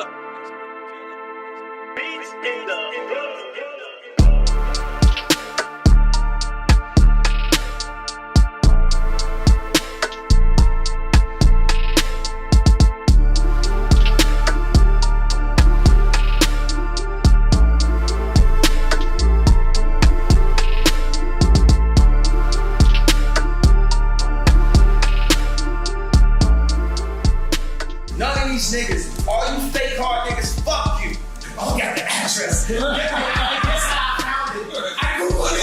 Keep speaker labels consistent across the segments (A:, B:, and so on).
A: it. Beats in the
B: None of these niggas, all you fake hard niggas, fuck you. Oh, got the address. I guess I found it. I Googled it.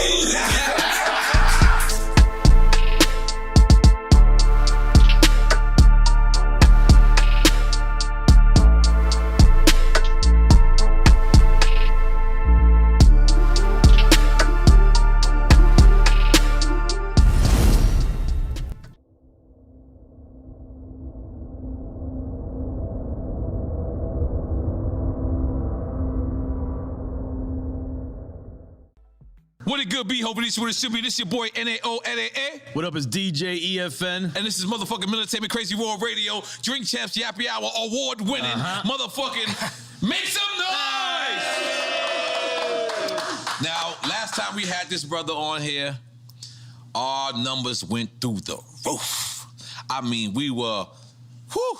C: What it good be? Hoping this what it should be. This your boy N-A-O-N-A-A.
D: What up, it's DJ EFN.
C: And this is motherfucking Military Crazy Raw Radio, Drink Champs Yappy Hour, award-winning motherfucking Make Some Noise! Now, last time we had this brother on here, our numbers went through the roof. I mean, we were, whew.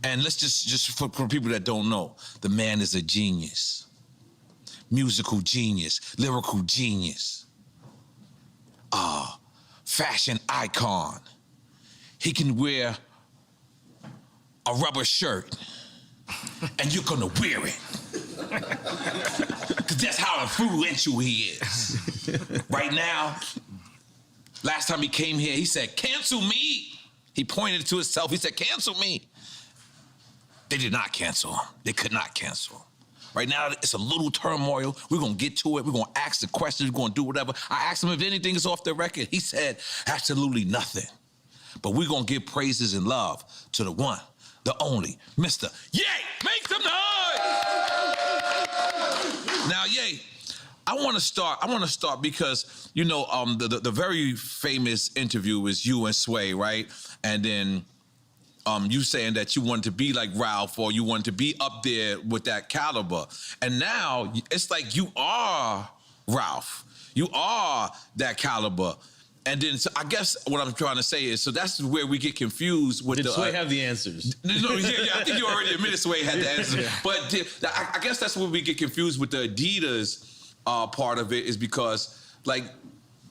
C: And let's just for people that don't know, the man is a genius. Musical genius, lyrical genius, fashion icon. He can wear a rubber shirt and you're gonna wear it. Cause that's how influential he is. Right now, last time he came here, he said, cancel me. He pointed to himself, he said, cancel me. They did not cancel him. They could not cancel him. Right now, it's a little turmoil. We're gonna get to it. We're gonna ask the questions. We're gonna do whatever. I asked him if anything is off the record. He said, absolutely nothing. But we're gonna give praises and love to the one, the only, Mr. Ye! Make some noise! Now, Ye, I wanna start because, you know, the very famous interview is you and Sway, right? And then, you saying that you wanted to be like Ralph or you wanted to be up there with that caliber. And now it's like you are Ralph. You are that caliber. And then, so I guess what I'm trying to say is, so that's where we get confused with
D: Did Sway have the answers?
C: No, yeah, I think you already admitted Sway had the answers. Yeah. But I guess that's where we get confused with the Adidas part of it is because, like,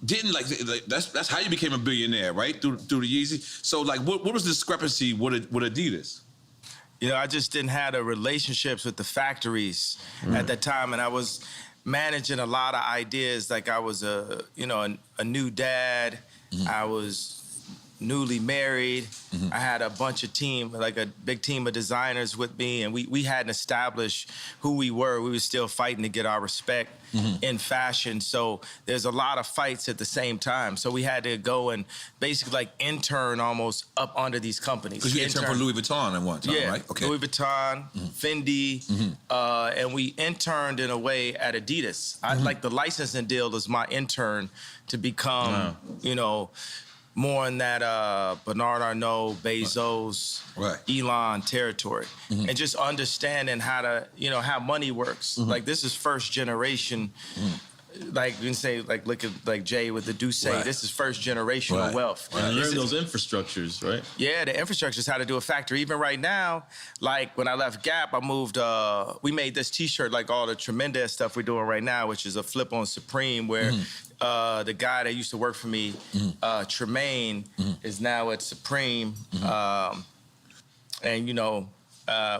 C: that's how you became a billionaire, right? Through the Yeezy. So like, what was the discrepancy with Adidas?
E: You know, I just didn't have the relationships with the factories at that time, and I was managing a lot of ideas. Like I was a new dad. I was newly married. I had a bunch of team, like a big team of designers with me, and we hadn't established who we were. We were still fighting to get our respect in fashion. So there's a lot of fights at the same time. So we had to go and basically like intern almost up under these companies.
C: Because you interned for Louis Vuitton at one time, right?
E: Okay. Louis Vuitton, Fendi, and we interned in a way at Adidas. I like the licensing deal was my intern to become, you know, more in that Bernard Arnault, Bezos, Elon territory. And just understanding how to, you know, how money works. Like this is first generation, like you can say, like look at like Jay with the Duce, this is first generational wealth.
D: And learn those infrastructures, right?
E: Yeah, the infrastructures, how to do a factory. Even right now, like when I left Gap, I moved, we made this t-shirt, like all the tremendous stuff we're doing right now, which is a flip on Supreme where the guy that used to work for me, Tremaine, is now at Supreme. And, you know,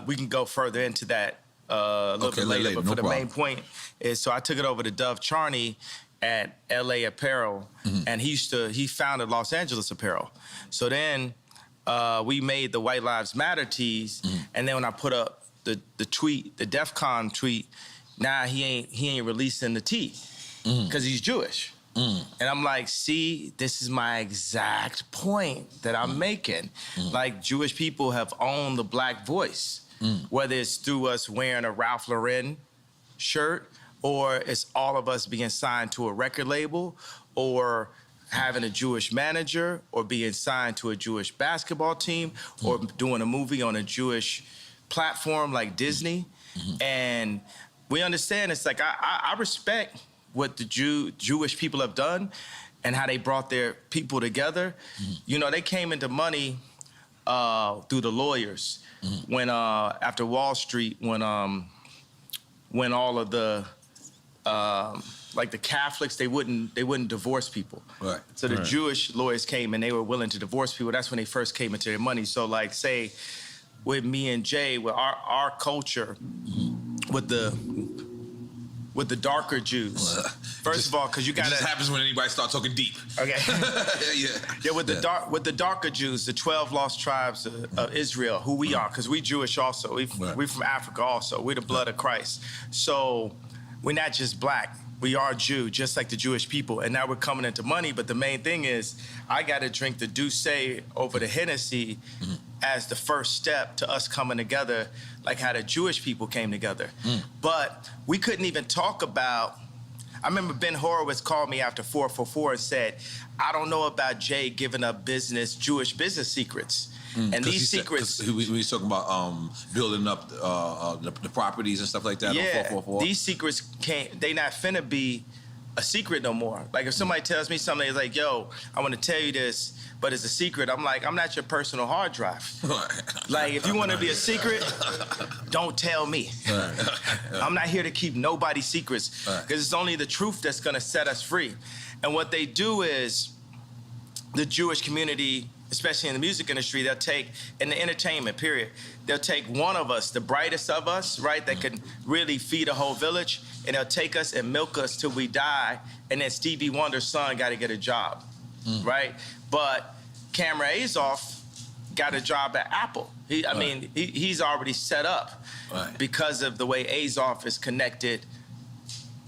E: we can go further into that a little bit later. But for the main point is, so I took it over to Dove Charney at LA Apparel, and he founded Los Angeles Apparel. So then we made the White Lives Matter tees, and then when I put up the tweet, the DEF CON tweet, now he ain't releasing the tee because he's Jewish. And I'm like, see, this is my exact point that I'm making. Like, Jewish people have owned the black voice, whether it's through us wearing a Ralph Lauren shirt, or it's all of us being signed to a record label, or having a Jewish manager, or being signed to a Jewish basketball team, or doing a movie on a Jewish platform like Disney, and we understand it's like I respect what the Jewish people have done and how they brought their people together. You know, they came into money through the lawyers when after Wall Street, when all of the like the Catholics, they wouldn't divorce people.
C: Right.
E: So the Jewish lawyers came and they were willing to divorce people. That's when they first came into their money. So like say with me and Jay, with our culture, with the darker Jews. First of all, because you got
C: it just happens when anybody starts talking deep.
E: Okay.
C: Yeah.
E: With the darker Jews, the 12 lost tribes of Israel, who we are, because we Jewish also. We from Africa also. We're the blood of Christ. So we're not just black. We are Jew, just like the Jewish people. And now we're coming into money. But the main thing is, I got to drink the Douce over the Hennessy as the first step to us coming together, like how the Jewish people came together. But we couldn't even talk about, I remember Ben Horowitz called me after 444 and said, I don't know about Jay giving up Jewish business secrets. And these secrets...
C: we was talking about building up the properties and stuff like that on 444.
E: These secrets they not finna be a secret no more. Like if somebody tells me something, it's like, yo, I want to tell you this, but it's a secret. I'm like, I'm not your personal hard drive. Like if you want to be a secret, don't tell me. I'm not here to keep nobody's secrets, because it's only the truth that's gonna set us free. And what they do is, the Jewish community, especially in the music industry, they'll take, in the entertainment period, they'll take one of us, the brightest of us, right, that can really feed a whole village, and they'll take us and milk us till we die, and then Stevie Wonder's son got to get a job, right? But Cameron Azoff got a job at Apple. He's already set up because of the way Azoff is connected,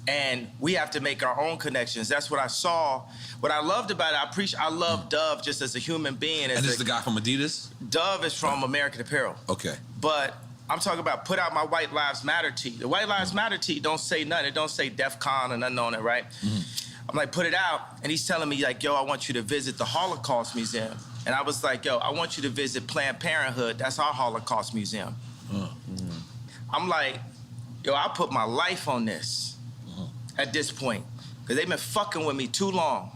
E: and we have to make our own connections. That's what I saw. What I loved about it, I love Dove just as a human being.
C: And this is the guy from Adidas?
E: Dove is from American Apparel.
C: Okay.
E: But I'm talking about put out my White Lives Matter tee. The White Lives Matter tee don't say nothing. It don't say DEF CON or nothing on it, right? I'm like, put it out. And he's telling me like, yo, I want you to visit the Holocaust Museum. And I was like, yo, I want you to visit Planned Parenthood. That's our Holocaust Museum. I'm like, yo, I put my life on this at this point, because they've been fucking with me too long.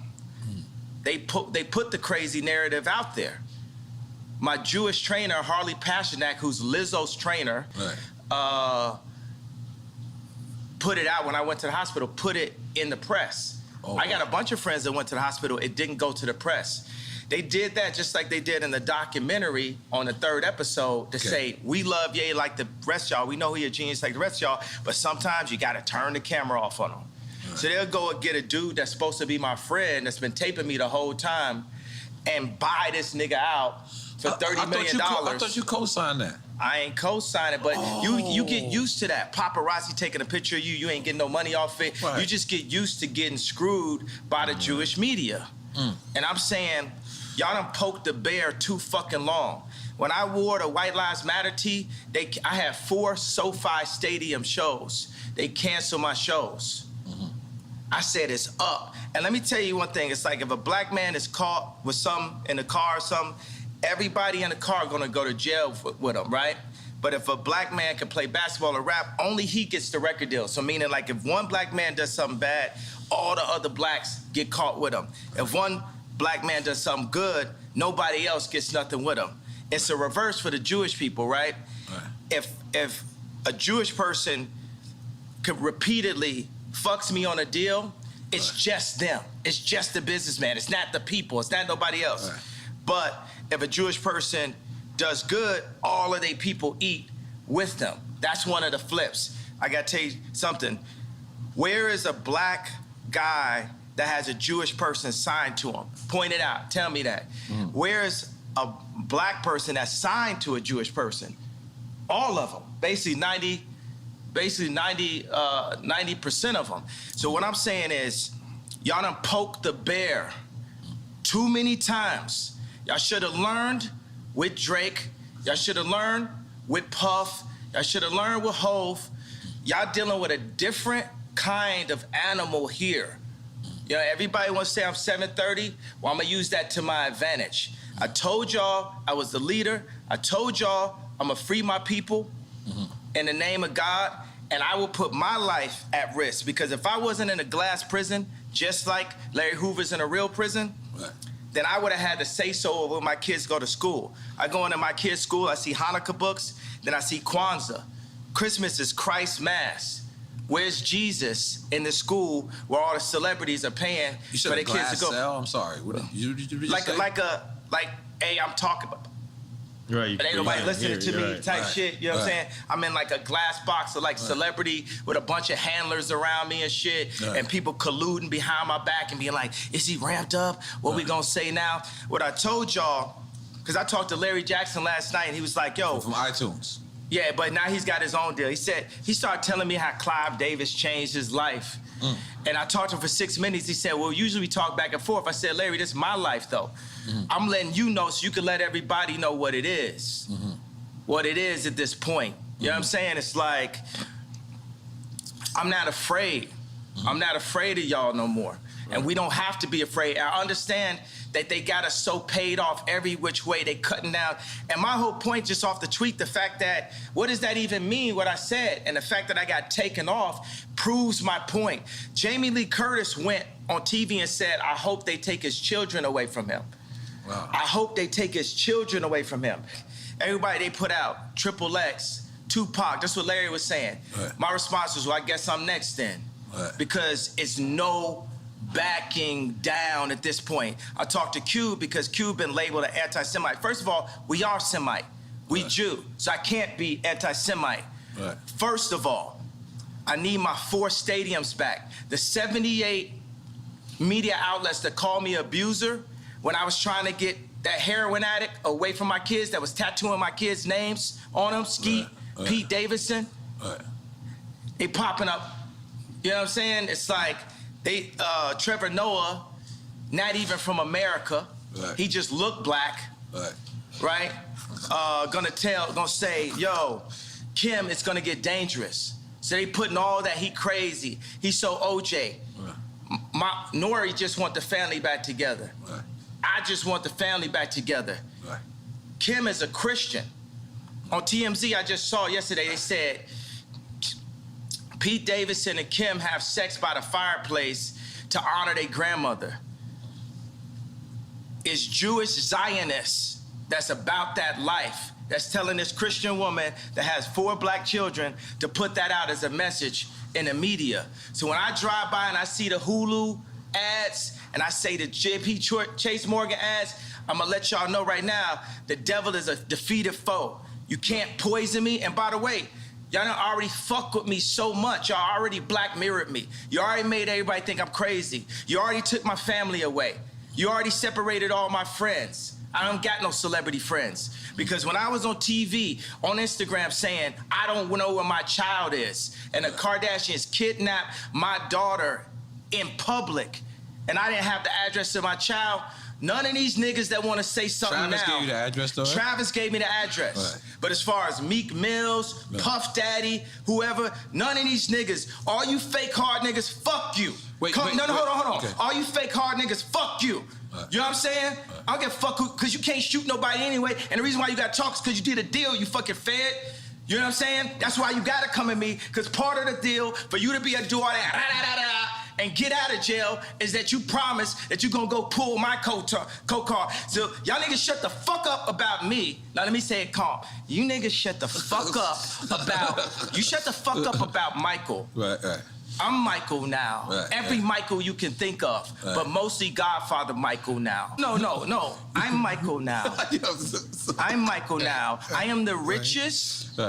E: They put the crazy narrative out there. My Jewish trainer, Harley Pasternak, who's Lizzo's trainer, put it out when I went to the hospital, put it in the press. I got a bunch of friends that went to the hospital. It didn't go to the press. They did that just like they did in the documentary on the 3rd episode to say, we love Ye like the rest of y'all. We know he a genius like the rest of y'all, but sometimes you got to turn the camera off on him. So they'll go and get a dude that's supposed to be my friend that's been taping me the whole time and buy this nigga out for $30 million.
C: I thought you co-signed that.
E: I ain't co-signing, but you get used to that. Paparazzi taking a picture of you, you ain't getting no money off it. You just get used to getting screwed by the Jewish media. And I'm saying, y'all done poked the bear too fucking long. When I wore the White Lives Matter tee, I had 4 SoFi Stadium shows. They canceled my shows. I said it's up. And let me tell you one thing. It's like if a black man is caught with something in the car or something, everybody in the car gonna go to jail with him, right? But if a black man can play basketball or rap, only he gets the record deal. So meaning like if one black man does something bad, all the other blacks get caught with him. If one black man does something good, nobody else gets nothing with him. It's a reverse for the Jewish people, right? If a Jewish person could repeatedly fucks me on a deal, it's just them. It's just the businessman. It's not the people. It's not nobody else. But if a Jewish person does good, all of their people eat with them. That's one of the flips. I gotta tell you something. Where is a black guy that has a Jewish person signed to him? Point it out. Tell me that. Where is a black person that's signed to a Jewish person? All of them. Basically 90% of them. So what I'm saying is, y'all done poked the bear too many times. Y'all should have learned with Drake. Y'all should have learned with Puff. Y'all should have learned with Hove. Y'all dealing with a different kind of animal here. You know, everybody wants to say I'm 730. Well, I'm gonna use that to my advantage. I told y'all I was the leader. I told y'all I'm gonna free my people in the name of God, and I will put my life at risk, because if I wasn't in a glass prison, just like Larry Hoover's in a real prison, then I would have had to say so when my kids go to school. I go into my kids' school, I see Hanukkah books, then I see Kwanzaa. Christmas is Christ's Mass. Where's Jesus in the school where all the celebrities are paying for their kids to go?
C: Cell? I'm sorry. What did you just say?
E: Hey, I'm talking about.
D: Right.
E: But ain't nobody listening to me type shit, you know what I'm saying? I'm in like a glass box of like celebrity with a bunch of handlers around me and shit, and people colluding behind my back and being like, is he ramped up? What we gonna say now? What I told y'all, because I talked to Larry Jackson last night and he was like, yo.
C: From iTunes.
E: Yeah, but now he's got his own deal. He said, he started telling me how Clive Davis changed his life. And I talked to him for 6 minutes. He said, well, usually we talk back and forth. I said, Larry, this is my life, though. I'm letting you know so you can let everybody know what it is. What it is at this point. You know what I'm saying? It's like, I'm not afraid. I'm not afraid of y'all no more. And we don't have to be afraid. I understand that they got us so paid off every which way, they cutting down. And my whole point just off the tweet, the fact that, what does that even mean, what I said? And the fact that I got taken off proves my point. Jamie Lee Curtis went on TV and said, I hope they take his children away from him.
C: Wow.
E: I hope they take his children away from him. Everybody they put out, Triple X, Tupac, that's what Larry was saying. My response was, well, I guess I'm next then. Because it's no backing down at this point. I talked to Cube because Cube been labeled an anti-Semite. First of all, we are Semite. We Jew, so I can't be anti-Semite. First of all, I need my 4 stadiums back. The 78 media outlets that called me abuser when I was trying to get that heroin addict away from my kids that was tattooing my kids' names on them, Skeet, Pete Davidson, they popping up. You know what I'm saying? It's like, they Trevor Noah, not even from America. He just looked black, right? Gonna say, yo, Kim, it's gonna get dangerous. So they putting all that, he crazy. He's so OJ. Nori just want the family back together. I just want the family back together. Kim is a Christian. On TMZ, I just saw yesterday, they said, Pete Davidson and Kim have sex by the fireplace to honor their grandmother. It's Jewish Zionists that's about that life, that's telling this Christian woman that has 4 black children to put that out as a message in the media. So when I drive by and I see the Hulu ads and I see the JP Chase Morgan ads, I'm gonna let y'all know right now, the devil is a defeated foe. You can't poison me. And by the way, y'all done already fuck with me so much. Y'all already Black Mirrored me. You already made everybody think I'm crazy. You already took my family away. You already separated all my friends. I don't got no celebrity friends. Because when I was on TV, on Instagram saying, I don't know where my child is, and the Kardashians kidnapped my daughter in public, and I didn't have the address of my child, none of these niggas that want to say something
C: Travis
E: now.
C: gave you the address, though?
E: Travis gave me the address. But as far as Meek Mills, Puff Daddy, whoever, none of these niggas, all you fake hard niggas, fuck you. Hold on. Okay. All you fake hard niggas, fuck you. You know what I'm saying? I don't give a fuck because you can't shoot nobody anyway. And the reason why you got to talk is because you did a deal, you fucking fed. You know what I'm saying? That's why you got to come at me, because part of the deal for you to be able to do all that and get out of jail is that you promise that you're going to go pull my co-car. So y'all niggas shut the fuck up about me. Now let me say it calm. You niggas shut the fuck up about Michael.
C: Right.
E: I'm Michael now. Every Michael you can think of, but mostly Godfather Michael now. No. I'm Michael now. I'm Michael now. I am the richest.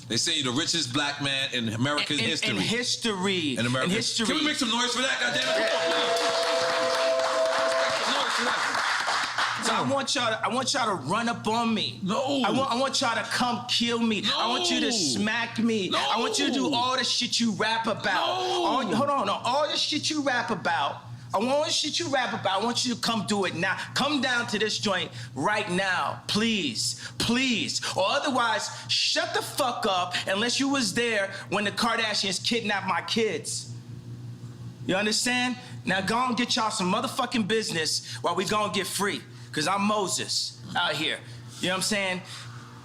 C: They say you're the richest black man in American history.
E: In history.
C: In America.
E: In history.
C: Can we make some noise for that, goddammit?
E: So I want y'all to run up on me.
C: No.
E: I want y'all to come kill me.
C: No.
E: I want you to smack me.
C: No.
E: I want you to do all the shit you rap about.
C: No.
E: All the shit you rap about. I want you to come do it now. Come down to this joint right now, please. Or otherwise, shut the fuck up unless you was there when the Kardashians kidnapped my kids. You understand? Now go and get y'all some motherfucking business while we go and get free. Because I'm Moses out here. You know what I'm saying?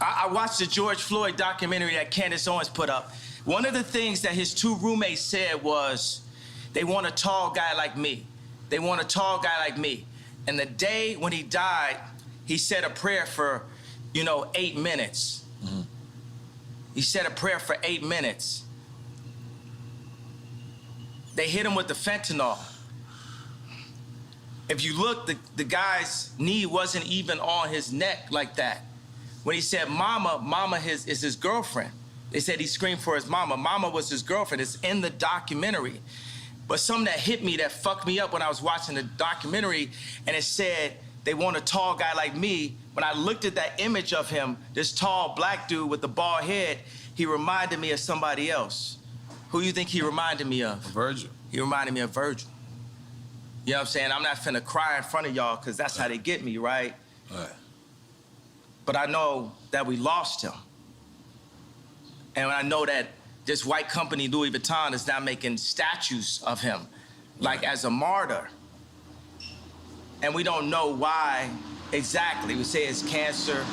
E: I watched the George Floyd documentary that Candace Owens put up. One of the things that his two roommates said was, they want a tall guy like me. They want a tall guy like me. And the day when he died, he said a prayer for, 8 minutes. Mm-hmm. He said a prayer for 8 minutes. They hit him with the fentanyl. If you look, the guy's knee wasn't even on his neck like that. When he said mama is his girlfriend. They said he screamed for his mama. Mama was his girlfriend. It's in the documentary. But something that hit me, that fucked me up when I was watching the documentary, and it said, they want a tall guy like me. When I looked at that image of him, this tall black dude with the bald head, he reminded me of somebody else. Who you think he reminded me of?
C: Virgil.
E: He reminded me of Virgil. You know what I'm saying? I'm not finna cry in front of y'all because that's how they get me, right?
C: Right.
E: But I know that we lost him. And I know that this white company, Louis Vuitton, is now making statues of him, like as a martyr. And we don't know why exactly. We say it's cancer.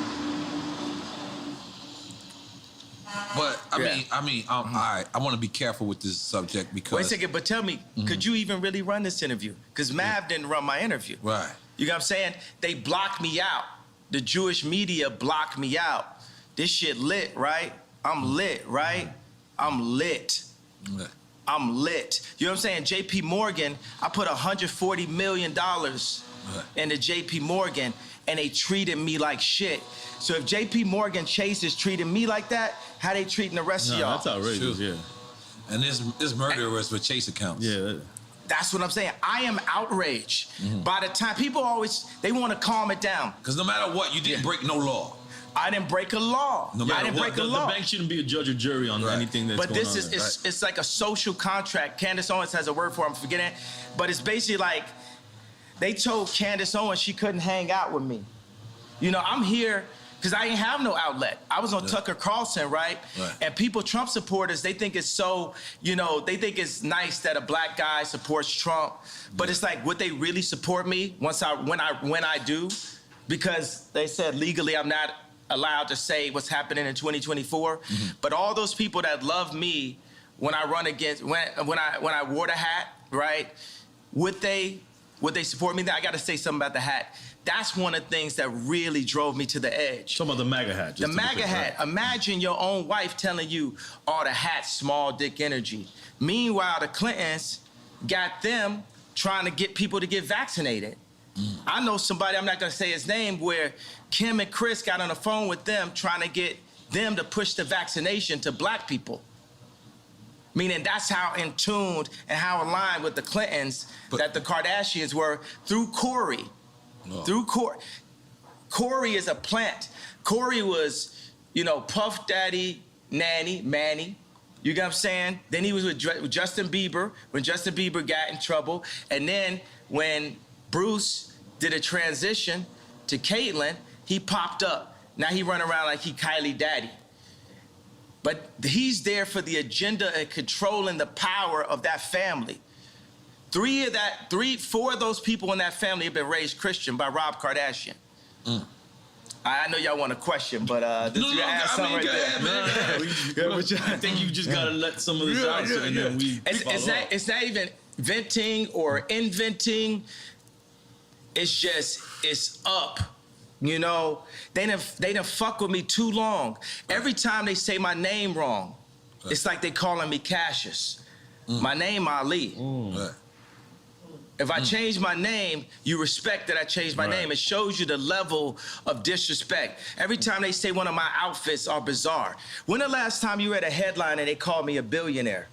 C: But I mean, all right. I want to be careful with this subject because.
E: Wait a second, but tell me, could you even really run this interview? Because Mav didn't run my interview.
C: Right.
E: You know what I'm saying? They blocked me out. The Jewish media blocked me out. This shit lit, right? I'm lit, right? I'm lit.
C: Right.
E: I'm lit. You know what I'm saying? JP Morgan, I put $140 million into JP Morgan, and they treated me like shit. So if JP Morgan Chase is treating me like that, how they treating the rest of y'all?
D: That's outrageous, yeah.
C: And this murderers with Chase accounts.
D: Yeah.
E: That's what I'm saying. I am outraged. By the time, people always, they want to calm it down.
C: Because no matter what, you didn't break no law.
E: I didn't break a law.
C: No matter
E: I didn't break a law.
D: The bank shouldn't be a judge or jury on anything that's
E: but
D: going on.
E: But this is, it's like a social contract. Candace Owens has a word for it, I'm forgetting. But it's basically like, they told Candace Owens she couldn't hang out with me. I'm here because I didn't have no outlet. I was on Tucker Carlson, right? And people, Trump supporters, they think it's so, they think it's nice that a black guy supports Trump. But it's like, would they really support me when I do? Because they said legally I'm not allowed to say what's happening in 2024. But all those people that love me when I run against, when I wore the hat, right? Would they support me? I got to say something about the hat. That's one of the things that really drove me to the edge.
D: Talking about the MAGA hat.
E: The MAGA hat. Right? Imagine your own wife telling you, oh, the hat's small dick energy. Meanwhile, the Clintons got them trying to get people to get vaccinated. I know somebody, I'm not going to say his name, where Kim and Chris got on the phone with them trying to get them to push the vaccination to black people. Meaning that's how in tuned and how aligned with the Clintons that the Kardashians were through Corey. Through Corey. Corey is a plant. Corey was, Puff Daddy, Manny. You get what I'm saying? Then he was with Justin Bieber when Justin Bieber got in trouble. And then when Bruce did a transition to Caitlyn, he popped up. Now he run around like he Kylie Daddy. But he's there for the agenda and controlling the power of that family. 4 of those people in that family have been raised Christian by Rob Kardashian. I know y'all want a question, but did you ask something right there?
D: I think you just gotta let some of this out, and then we.
E: It's not even venting or inventing. It's just, it's up. They done fuck with me too long. Every time they say my name wrong, it's like they calling me Cassius. My name Ali. If I change my name, you respect that I changed my name. It shows you the level of disrespect. Every time they say one of my outfits are bizarre. When the last time you read a headline and they called me a billionaire?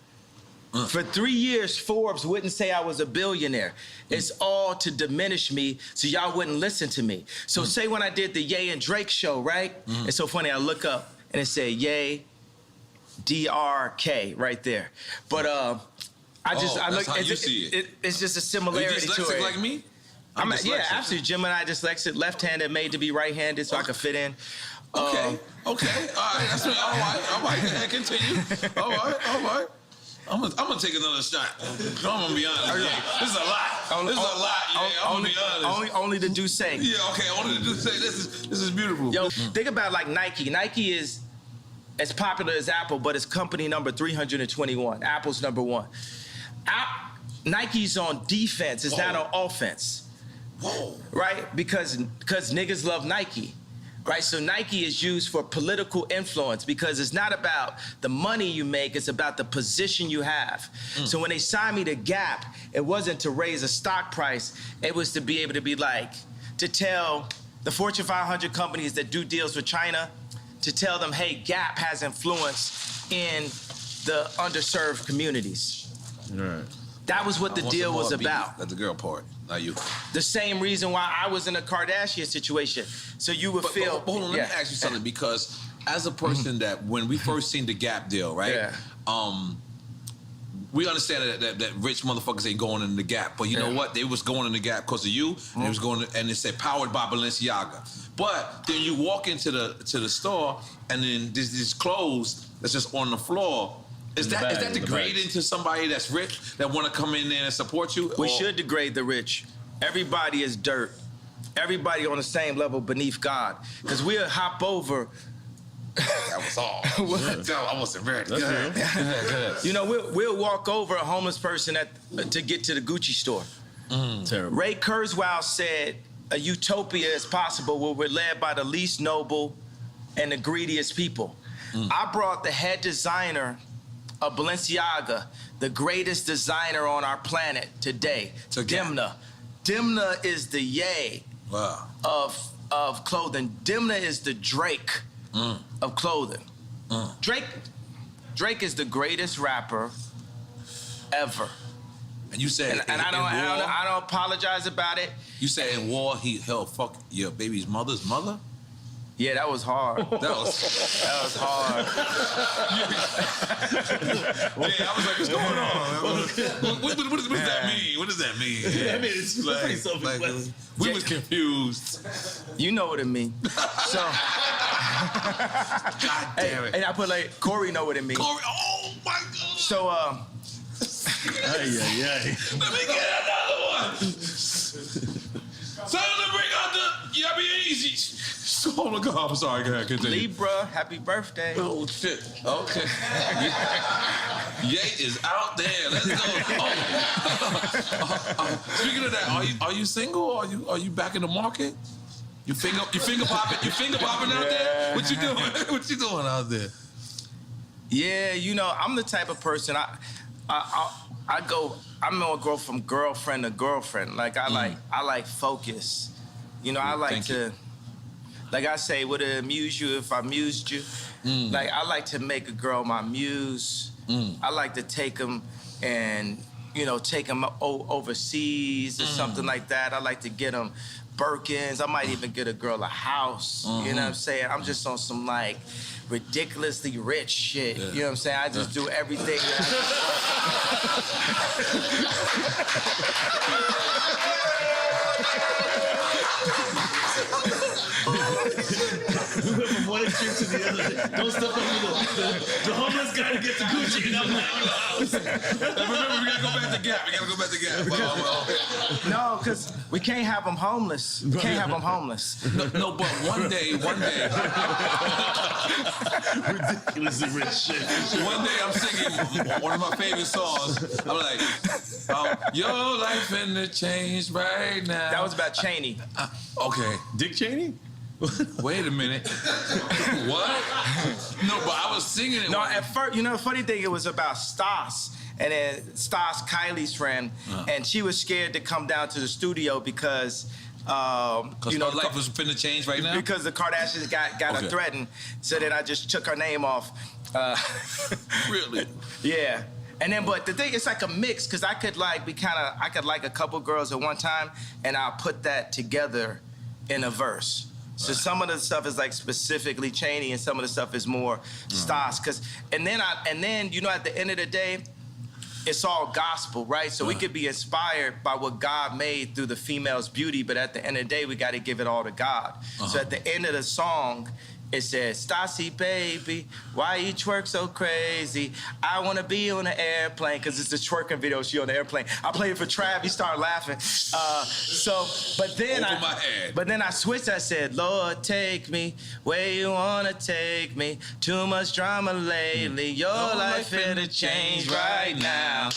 E: For 3 years, Forbes wouldn't say I was a billionaire. It's all to diminish me so y'all wouldn't listen to me. So say when I did the Ye and Drake show, right? It's so funny, I look up and it said Ye, DRK right there. But I look,
C: how you see it.
E: It's just a similarity to it.
C: Are you dyslexic like me?
E: Yeah, absolutely. Gemini dyslexic, left-handed, made to be right-handed so I could fit in.
C: Okay. All right. That's me. All right. Continue. All right. I'm gonna take another shot. I'm gonna be honest. Yeah. This is a lot. This is a lot. Yeah, I'm gonna be honest.
E: Only the Douce.
C: Yeah, okay. Only the Douce. This is beautiful.
E: Yo, think about like Nike. Nike is as popular as Apple, but it's company number 321. Apple's number 1. Nike's on defense. It's not on offense.
C: Whoa.
E: Right? Because niggas love Nike. Right, so Nike is used for political influence because it's not about the money you make, it's about the position you have. So when they signed me to Gap, it wasn't to raise a stock price, it was to be able to be like, to tell the Fortune 500 companies that do deals with China, to tell them, hey, Gap has influence in the underserved communities.
D: Right.
E: That was what the deal was about.
C: That's the girl part, not you.
E: The same reason why I was in a Kardashian situation. So you would feel.
C: But hold on, let me ask you something, because as a person that when we first seen the Gap deal, right?
E: Yeah.
C: We understand that rich motherfuckers ain't going in the Gap, but you know what? They was going in the Gap because of you, and it was going, and it said powered by Balenciaga. But then you walk into the store, and then there's these clothes that's just on the floor. Is that degrading to somebody that's rich that want to come in there and support you?
E: We should degrade the rich. Everybody is dirt. Everybody on the same level beneath God. Because we'll hop over.
C: That was all. I wasn't ready.
E: You know, we'll walk over a homeless person to get to the Gucci store.
D: Terrible.
E: Ray Kurzweil said, a utopia is possible where we're led by the least noble and the greediest people. I brought the head designer of Balenciaga, the greatest designer on our planet today, Dimna. Dimna is the Ye of clothing. Dimna is the Drake of clothing. Drake is the greatest rapper ever.
C: And you said,
E: and I don't apologize about it.
C: You said in war he'll fuck your baby's mother's mother?
E: Yeah, that was hard. That was hard.
C: Yeah, I was like, what's going on? What does that mean? What does that mean?
D: Yeah, I mean, it's pretty self-explanatory.
C: We was confused.
E: You know what it means. So,
C: God damn it.
E: And I put like, Corey know what it means.
C: Corey, oh my God.
E: So,
C: Let me get another one. Tell them to bring out the Yabby. Oh my God, I'm sorry, go ahead, continue.
E: Libra, happy birthday.
C: Oh shit, okay. Ye is out there, let's go. Speaking of that, are you single? Are you back in the market? You finger popping out there? What you doing? What you doing out there?
E: Yeah, you know, I'm the type of person, I'm gonna go from girlfriend to girlfriend. Like I like focus. You know, I like to, like I say, would it amuse you if I amused you? Like I like to make a girl my muse. I like to take them and, you know, take them overseas or something like that. I like to get them Birkins. I might even get a girl a house. You know what I'm saying? I'm just on some like ridiculously rich shit. You know what I'm saying? I just do everything.
D: We went from one extreme to the other. Don't step over the homeless guy to get the Gucci and I'm like,
C: Remember, we gotta go back to Gap.
E: No, because we can't have them homeless. We can't have them homeless.
C: No, but one day.
D: ridiculously rich shit.
C: One day I'm singing one of my favorite songs. I'm like, your life finna change right now.
E: That was about Cheney.
C: Okay.
D: Dick Cheney?
C: Wait a minute. What? No, but I was singing it.
E: No, at first, you know, the funny thing, it was about Stas. And then Stas, Kylie's friend, and she was scared to come down to the studio because you know,
C: her life was finna change right now?
E: Because the Kardashians got her threatened. So then I just took her name off.
C: Really?
E: Yeah. And then, but the thing, it's like a mix, because I could like a couple girls at one time, and I'll put that together in a verse. So some of the stuff is like specifically Cheney, and some of the stuff is more Stas. And then you know, at the end of the day, it's all gospel, right? So we could be inspired by what God made through the female's beauty, but at the end of the day, we got to give it all to God. So at the end of the song, It says, Stassi, baby, why you twerk so crazy? I want to be on an airplane, because it's a twerking video, she on the airplane. I played it for Trav, he started laughing. But then I switched, I said, Lord, take me where you want to take me. Too much drama lately, your life finna change right now.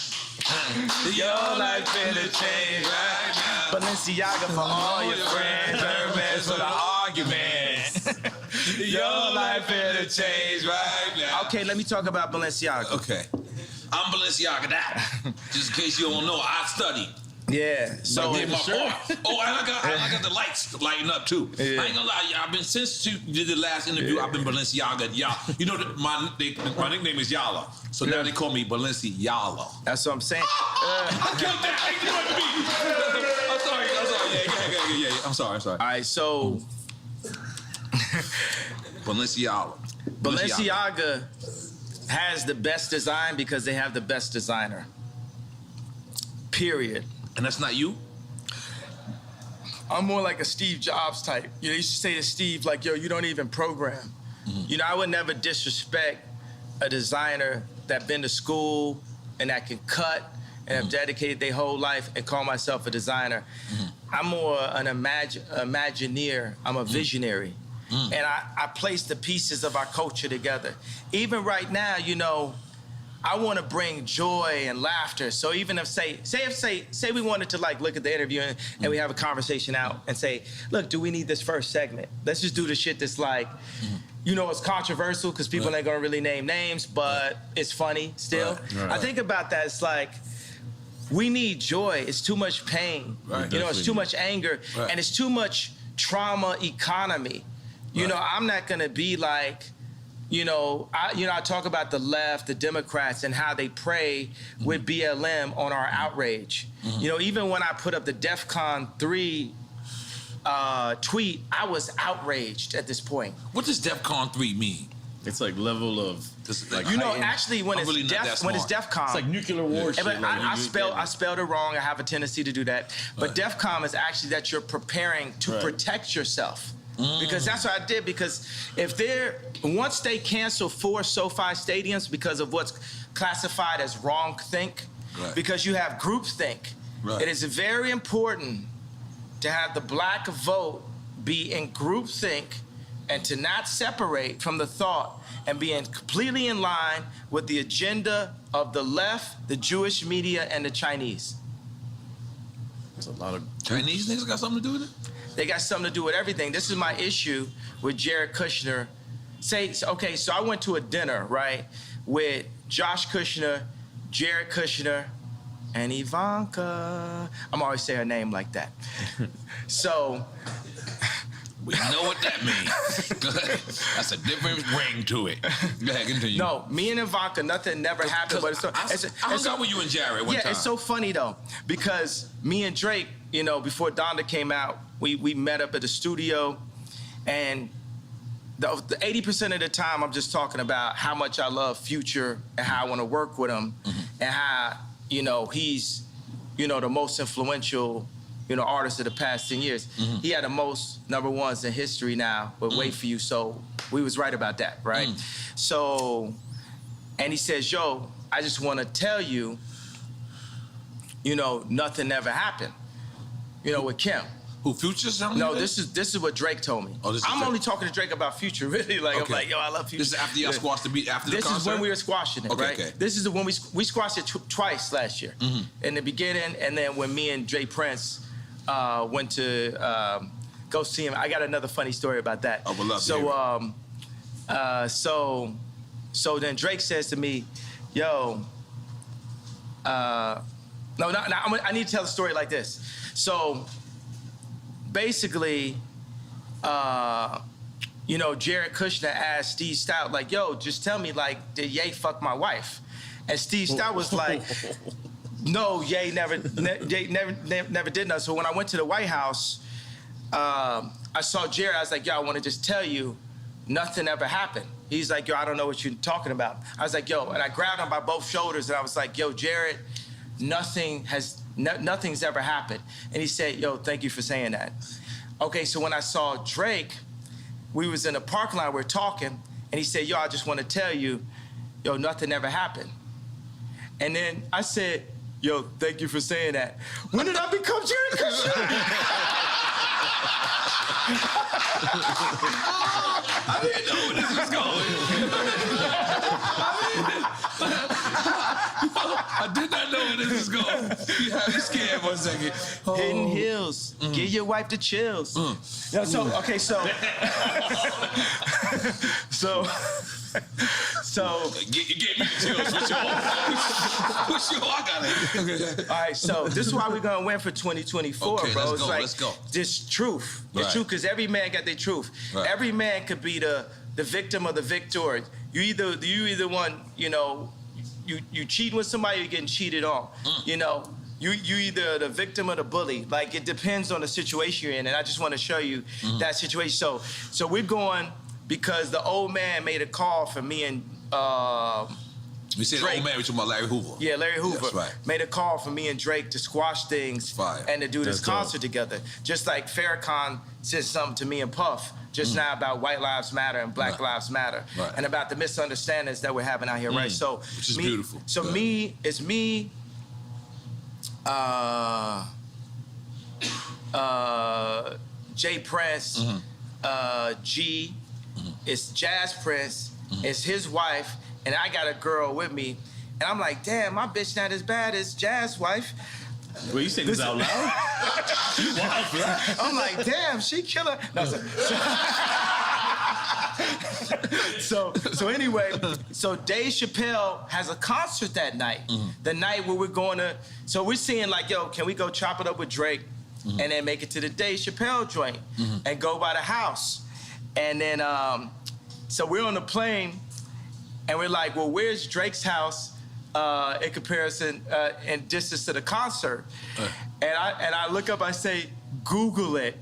E: Your life finna change right now. Balenciaga for all your friends, Hermes for the argument. Your life finna change right now. Okay, let me talk about Balenciaga.
C: Okay. I'm Balenciaga that. Just in case you don't know, I studied.
E: Yeah. So
C: I did my part. Oh, and I got the lights lighting up too. Yeah. I ain't gonna lie, I've been since you did the last interview. I've been Balenciaga. You know, my nickname is Yala, so now they call me Balenciaga.
E: That's what I'm saying.
C: I killed that. I'm sorry. Yeah. I'm sorry.
E: All right, so Balenciaga has the best design because they have the best designer. Period.
C: And that's not you?
E: I'm more like a Steve Jobs type. You know, you used to say to Steve, like, yo, you don't even program. Mm-hmm. You know, I would never disrespect a designer that been to school and that can cut and have dedicated their whole life and call myself a designer. Mm-hmm. I'm more an imagineer. I'm a visionary. Mm. And I place the pieces of our culture together. Even right now, you know, I want to bring joy and laughter. So even if say we wanted to like look at the interview and we have a conversation out and say, look, do we need this first segment? Let's just do the shit that's like, you know, it's controversial because people ain't gonna really name names, but it's funny still. Right. I think about that. It's like, we need joy. It's too much pain. Right. You know, it's too much anger, and it's too much trauma economy. You know, I'm not gonna be like, I talk about the left, the Democrats, and how they prey with BLM on our outrage. Mm-hmm. You know, even when I put up the DEFCON 3 tweet, I was outraged at this point.
C: What does DEFCON 3 mean?
D: It's like level of,
E: like, actually, when it's DEFCON,
D: it's like nuclear war shit.
E: But I spelled it wrong. I have a tendency to do that. But DEFCON is actually that you're preparing to protect yourself. Because that's what I did. Because once they cancel 4 SoFi stadiums because of what's classified as wrong-think, because you have groupthink, it is very important to have the black vote be in groupthink and to not separate from the thought and be completely in line with the agenda of the left, the Jewish media, and the Chinese.
D: There's a lot of
C: Chinese niggas got something to do with it?
E: They got something to do with everything. This is my issue with Jared Kushner. So I went to a dinner, right, with Josh Kushner, Jared Kushner, and Ivanka. I'm always saying her name like that. So
C: we know what that means. That's a different ring to it. Go ahead, continue.
E: No, me and Ivanka, nothing never happened. But
C: I hung out with you and Jared one time.
E: Yeah, it's so funny though, because me and Drake, you know, before Donda came out, we met up at the studio, and the 80% of the time I'm just talking about how much I love Future and how I want to work with him, and how, you know, he's, you know, the most influential, you know, artist of the past 10 years. He had the most #1s in history now, but Wait For You, so we was right about that, right? So, and he says, yo, I just want to tell you, you know, nothing ever happened, you know, with Kim.
C: Who, Future?
E: No, this is what Drake told me.
C: Oh,
E: I'm only talking to Drake about Future, really. Like, I'm like, yo, I love Future.
C: This is after y'all squashed the beat, after the concert?
E: This is when we were squashing it, right?
C: Okay.
E: This is when we squashed it twice last year. In the beginning, and then when me and Jay Prince went to go see him. I got another funny story about that.
C: Oh, we'll love
E: so then Drake says to me, yo, I need to tell the story like this. So basically, you know, Jared Kushner asked Steve Stout, like, yo, just tell me, like, did Ye fuck my wife? And Steve Stout was like, no, Ye never did nothing. So when I went to the White House, I saw Jared. I was like, yo, I want to just tell you, nothing ever happened. He's like, yo, I don't know what you're talking about. I was like, yo, and I grabbed him by both shoulders, and I was like, yo, Jared, nothing's ever happened. And he said, yo, thank you for saying that. Okay, so when I saw Drake, we was in a parking lot, we're talking, and he said, yo, I just want to tell you, yo, nothing ever happened. And then I said, yo, thank you for saying that. When did I become Jared Kushner?
C: I didn't know where this was going. I did not know where this was going. You had me scared for a second. Oh.
E: Hidden Hills. Give your wife the chills. Yeah, so, okay, so.
C: You gave me the chills for sure. For sure, I got it.
E: All right, so this is why we're gonna win for 2024,
C: okay,
E: bro.
C: Let's go.
E: This truth. It's true, because every man got their truth.
C: Right.
E: Every man could be the victim or the victor. You either one, you know, you cheating with somebody, you're getting cheated on. You know, you either the victim or the bully. Like, it depends on the situation you're in, and I just want to show you that situation. So we're going because the old man made a call for me and
C: You said
E: Drake.
C: old man, we're talking about Larry Hoover.
E: Yeah, Larry Hoover
C: That's right.
E: made a call for me and Drake to squash things
C: Fire.
E: and to do this
D: That's dope.
E: concert together. Just like Farrakhan said something to me and Puff just now about White Lives Matter and Black Lives Matter
C: Right.
E: and about the misunderstandings that we're having out here, right? So
C: Which is beautiful.
E: So
C: Good.
E: it's me, Jay Prince, G, it's Jazz Prince, it's his wife, and I got a girl with me. And I'm like, damn, my bitch not as bad as Jazz's wife.
D: Well, you saying this out loud? You wild for that.
E: I'm like, damn, she killer. No, so anyway, so Dave Chappelle has a concert that night. The night where we're going to, so we're seeing like, yo, can we go chop it up with Drake and then make it to the Dave Chappelle joint and go by the house? And then, so we're on the plane and we're like, well, where's Drake's house in comparison in distance to the concert? And I look up, I say, Google it.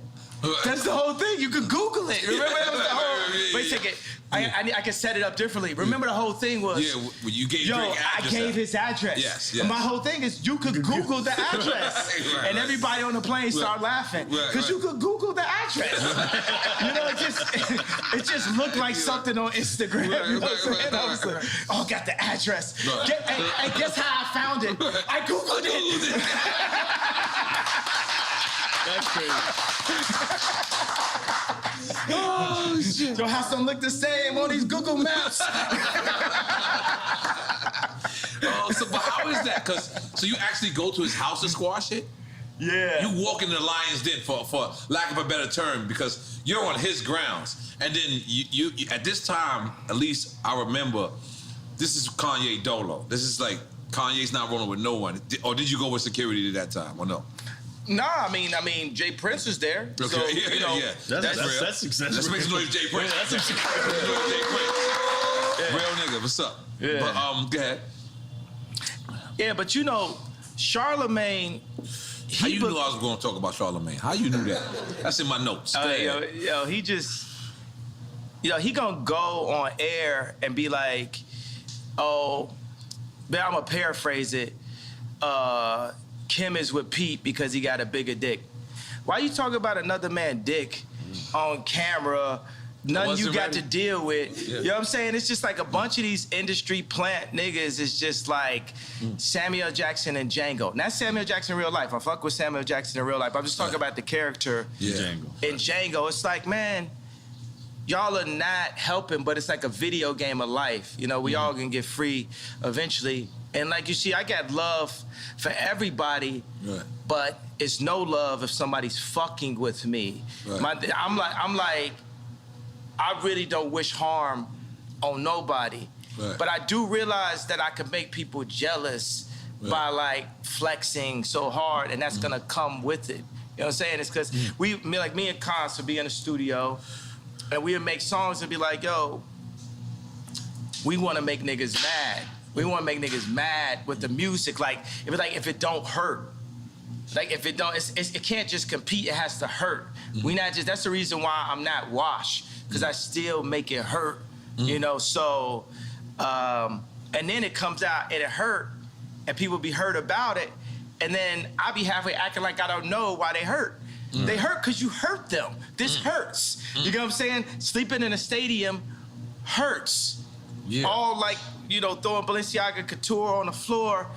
E: That's the whole thing. You could Google it. Remember that was the whole. Wait a second. I can set it up differently. Remember the whole thing was.
C: Yeah, when you gave
E: Yo,
C: Drake
E: I
C: address
E: gave
C: out.
E: his address.
C: Yes.
E: And my whole thing is you could Google the address.
C: Right,
E: and everybody on the plane started laughing. Because you could Google the address. You know, it just looked like something on Instagram. You know what I'm saying? I was like, oh, got the address.
C: Right.
E: And guess how I found it? I Googled it.
D: That's crazy.
E: Oh, shit. Your house don't look the same on these Google Maps.
C: So but how is that? So you actually go to his house to squash it?
E: Yeah.
C: You walk into the lion's den for lack of a better term because you're on his grounds. And then you at this time, at least I remember, this is Kanye Dolo. This is like Kanye's not rolling with no one. Or did you go with security at that time or no?
E: Nah, I mean, Jay Prince is there.
C: Okay,
E: So,
C: yeah.
D: That's
C: real.
D: That's success.
C: Let's make some noise, Jay Prince.
D: Yeah, that's some
C: Jay Prince. Real nigga, what's up?
E: Yeah.
C: But go ahead.
E: Yeah, but you know, Charlemagne.
C: How you knew I was going to talk about Charlemagne? How you knew that? That's in my notes. Go ahead.
E: Yo, he just, he gonna go on air and be like, oh, but I'm gonna paraphrase it. Kim is with Pete because he got a bigger dick. Why you talking about another man's dick on camera? Nothing you got to deal with.
C: Yeah.
E: You know what I'm saying? It's just like a bunch of these industry plant niggas is just like Samuel Jackson and Django. Not Samuel Jackson in real life. I fuck with Samuel Jackson in real life. I'm just talking about the character in Django. It's like, man, y'all are not helping, but it's like a video game of life. You know, we all gonna get free eventually. And like you see, I got love for everybody, but it's no love if somebody's fucking with me.
C: Right.
E: I'm like, I really don't wish harm on nobody.
C: Right.
E: But I do realize that I can make people jealous by like flexing so hard, and that's gonna come with it. You know what I'm saying? It's because me and Cons would be in the studio, and we would make songs and be like, yo, we wanna make niggas mad. We wanna make niggas mad with the music. Like, if it don't hurt. Like, if it don't, it can't just compete, it has to hurt. We not just, that's the reason why I'm not washed, because I still make it hurt, you know? So, and then it comes out and it hurt, and people be hurt about it, and then I be halfway acting like I don't know why they hurt. They hurt because you hurt them. This hurts. You know what I'm saying? Sleeping in a stadium hurts.
C: Yeah.
E: All like, you know, throwing Balenciaga Couture on the floor,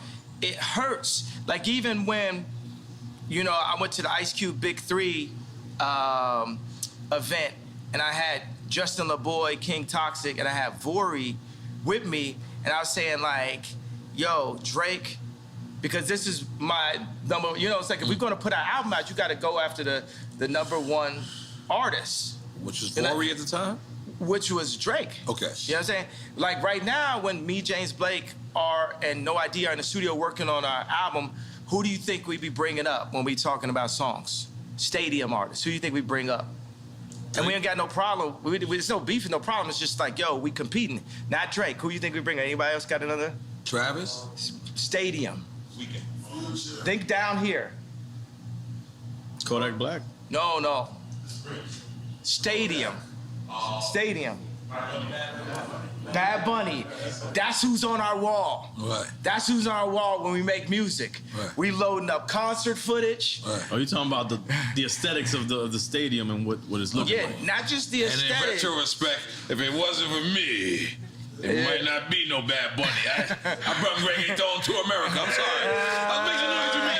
E: it hurts. Like even when, you know, I went to the Ice Cube Big 3 event, and I had Justin LaBoy, King Toxic, and I had Vori with me, and I was saying like, yo, Drake, because this is my number, you know, it's like if we're gonna put our album out, you gotta go after the #1 artist.
C: Which was Vori at the time?
E: Which was Drake.
C: Okay.
E: You know what I'm saying? Like right now, when me, James Blake, and No ID are in the studio working on our album, who do you think we be bringing up when we talking about songs? Stadium artists. Who do you think we bring up? And we ain't got no problem. There's no beef and no problem. It's just like, yo, we competing. Not Drake. Who you think we bring? Anybody else got another?
C: Travis?
E: Stadium. Think down here.
D: Kodak Black.
E: No. Stadium. Stadium. Bad Bunny. That's who's on our wall.
C: Right.
E: That's who's on our wall when we make music.
C: Right.
E: We loading up concert footage.
C: Right.
D: Are you talking about the aesthetics of the stadium and what it's looking
E: Yeah,
D: like?
E: not just the
C: And in
E: aesthetic.
C: retrospect, if it wasn't for me, it might not be no Bad Bunny. I brought reggaeton to America. I'm sorry. I was making noise to me.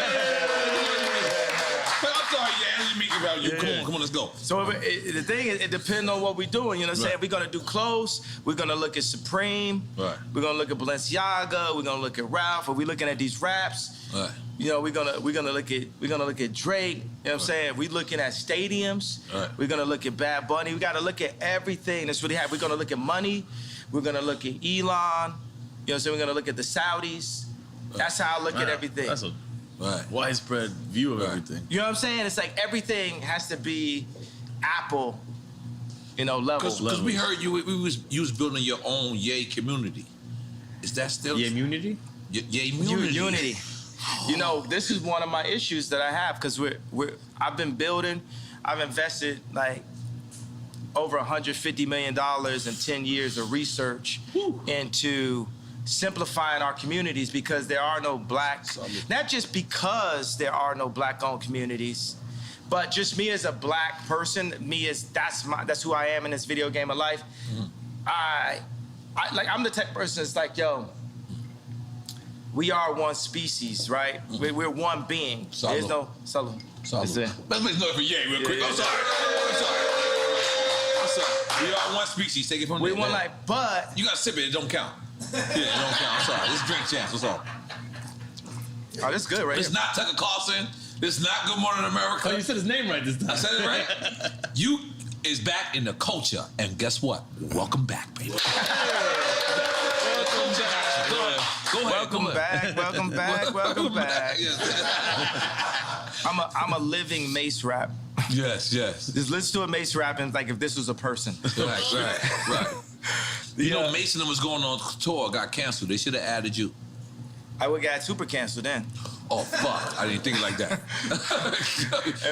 C: I'm sorry, yeah, let me about you. Come on, let's go.
E: So the thing is, it depends on what we're doing. You know what I'm saying?
C: Right.
E: We're gonna do clothes. We're gonna look at Supreme.
C: Right.
E: We're gonna look at Balenciaga. We're gonna look at Ralph. Are we looking at these raps?
C: Right.
E: You know, we're gonna look at Drake. You know what I'm saying? We're looking at stadiums.
C: Right.
E: We're gonna look at Bad Bunny. We gotta look at everything that's really happening. We're gonna look at money. We're gonna look at Elon. You know what I'm saying? We're gonna look at the Saudis. That's how I look at everything.
D: That's a
C: Right.
D: widespread view of
C: Right.
D: everything.
E: You know what I'm saying? It's like everything has to be Apple, you know, level.
C: Because we heard you was building your own Yay community. Is that still
D: Yeah, immunity?
C: Yay community?
E: Unity. You know, this is one of my issues that I have because I've been building. I've invested like over $150 million in 10 years of research into simplifying our communities because there are no black, not just because there are no black-owned communities, but just me as a black person, that's who I am in this video game of life. I'm the type of person that's like, yo, we are one species, right? We're one being.
C: Salud.
E: There's no salud.
C: Let's
E: That's it.
C: make noise for Yay real quick.
E: Yeah.
C: I'm sorry. We are one species. Take it from
E: We
C: there.
E: one like, but
C: You got to sip it. It don't count. Yeah, it don't count. I'm sorry. This is drink chance. What's up?
E: oh, this good, right?
C: It's not Tucker Carlson. It's not Good Morning America.
D: Oh, you said his name right this time.
C: I said it right. You is back in the culture, and guess what? Welcome back, baby. Welcome back. Go ahead.
E: Welcome back.
C: Yes.
E: I'm a living Mace rap.
C: Yes.
E: Just listen to a Mace rapping like if this was a person.
C: Right. You know, Mason was going on tour, got canceled. They should have added you.
E: I would got super canceled then.
C: Oh, fuck. I didn't think like that.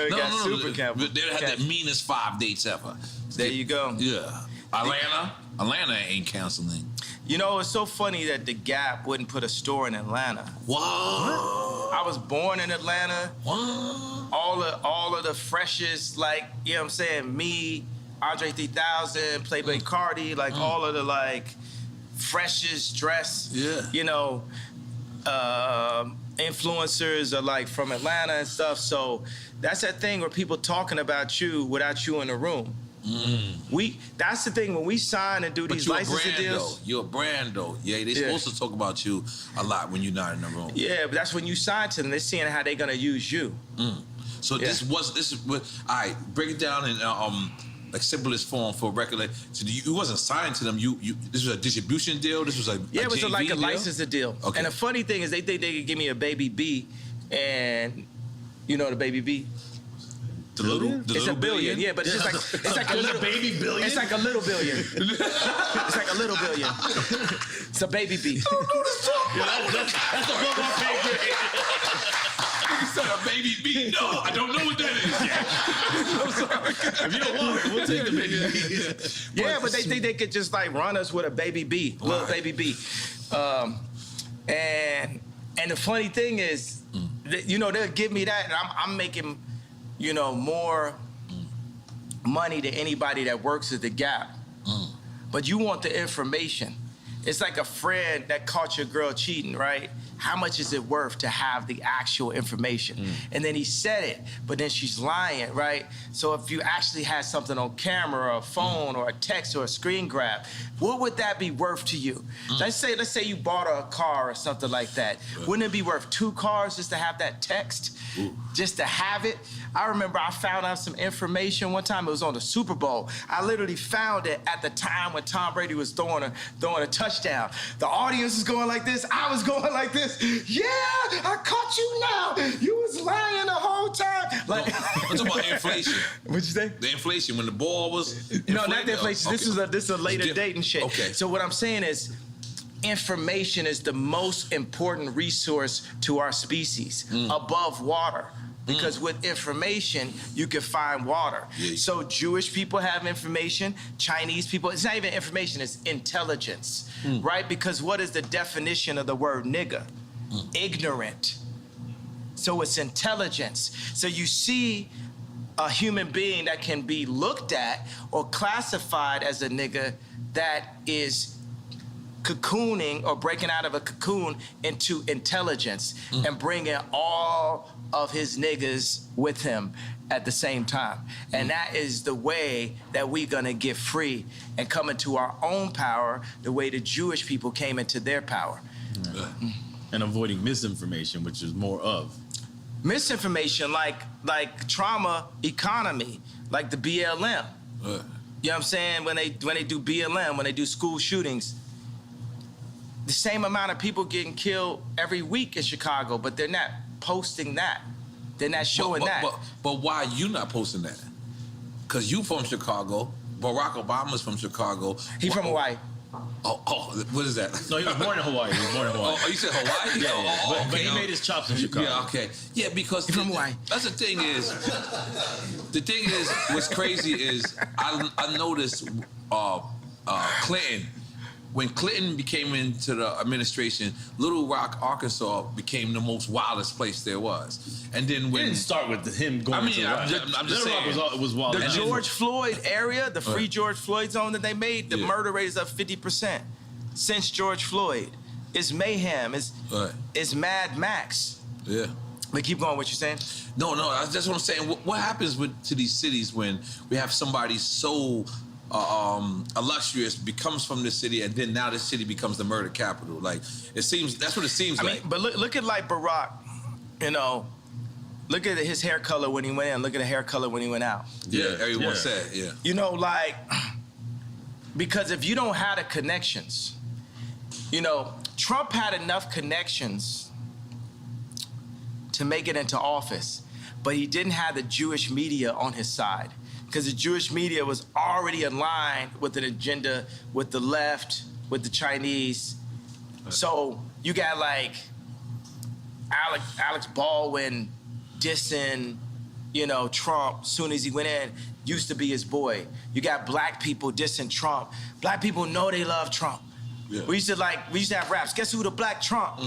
E: got super canceled.
C: They had the meanest 5 dates ever.
E: There you go.
C: Yeah. Atlanta ain't canceling.
E: You know, it's so funny that the Gap wouldn't put a store in Atlanta.
C: What?
E: I was born in Atlanta.
C: What?
E: All of the freshest, like, you know what I'm saying, me, Andre 3000, Playboy Cardi, like all of the like freshest dress, you know, influencers are like from Atlanta and stuff. So that's that thing where people talking about you without you in the room. That's the thing when we sign and do these licensing deals.
C: You're a brand though. Yeah, they supposed to talk about you a lot when you're not in the room.
E: Yeah, but that's when you sign to them. They're seeing how they're gonna use you.
C: So this is what. All right, break it down in like simplest form for a record. So you wasn't signed to them. This was a distribution deal. This was a
E: it was like a
C: deal?
E: licensing deal.
C: Okay.
E: And the funny thing is they think they could give me a baby B, and you know the baby B. It's a billion, yeah, but it's just like a little
D: baby billion.
E: It's like a little billion. It's like a little billion. It's a baby B.
D: That's above our pay grade.
C: You said a baby B. No, I don't know what that is yet. I'm sorry.
D: If you don't want it, we'll take the baby B.
E: Yeah, but they think they could just like run us with a baby B, little baby B. And the funny thing is, you know, they'll give me that, and I'm making more money than anybody that works at the Gap. But you want the information. It's like a friend that caught your girl cheating, right? How much is it worth to have the actual information? And then he said it, but then she's lying, right? So if you actually had something on camera or a phone or a text or a screen grab, what would that be worth to you? Let's say you bought a car or something like that. Wouldn't it be worth 2 cars just to have that text? Just to have it? I remember I found out some information one time. It was on the Super Bowl. I literally found it at the time when Tom Brady was throwing a touchdown. The audience was going like this. I was going like this. Yeah, I caught you now. You was lying the whole time. Like,
C: I'm talking about inflation.
E: What'd you say?
C: The inflation when the ball was.
E: No, not the inflation.
C: Okay.
E: This is a later date and shit.
C: Okay.
E: So what I'm saying is, information is the most important resource to our species above water. Because with information, you can find water. So Jewish people have information, Chinese people, it's not even information, it's intelligence, right? Because what is the definition of the word nigga? Ignorant. So it's intelligence. So you see a human being that can be looked at or classified as a nigga that is cocooning or breaking out of a cocoon into intelligence and bringing all of his niggas with him at the same time. And that is the way that we're gonna get free and come into our own power the way the Jewish people came into their power.
D: And avoiding misinformation, which is more of.
E: Misinformation like trauma economy, like the BLM. You know what I'm saying? When they do BLM, when they do school shootings, the same amount of people getting killed every week in Chicago, but they're not posting that. They're not showing that.
C: But why are you not posting that? Because you from Chicago. Barack Obama's from Chicago.
E: He from Hawaii.
C: Oh, what is that?
D: No, he was born in Hawaii.
C: Oh, you said Hawaii?
D: Yeah. But he made his chops in Chicago.
C: Yeah, okay. Yeah, because
E: from Hawaii.
C: That's the thing is, what's crazy is I noticed Clinton. When Clinton became into the administration, Little Rock, Arkansas became the most wildest place there was. And then when...
D: It didn't start with him going
C: to... I'm just saying.
D: Little Rock was wild.
E: The George Floyd area, the free George Floyd zone that they made, the murder rate is up 50% since George Floyd. It's mayhem. It's Mad Max.
C: Yeah.
E: But keep going, what you're saying?
C: No, that's what I'm saying. What happens to these cities when we have somebody so... illustrious becomes from this city, and then now this city becomes the murder capital. Like that's what it seems like.
E: I mean, but look at like Barack, look at his hair color when he went in. Look at the hair color when he went out.
C: Yeah, everyone said,
E: like, because if you don't have the connections, Trump had enough connections to make it into office, but he didn't have the Jewish media on his side. Because the Jewish media was already aligned with an agenda with the left, with the Chinese. So you got like Alex Baldwin dissing, Trump soon as he went in, used to be his boy. You got black people dissing Trump. Black people know they love Trump. Yeah. We used to have raps. Guess who the black Trump?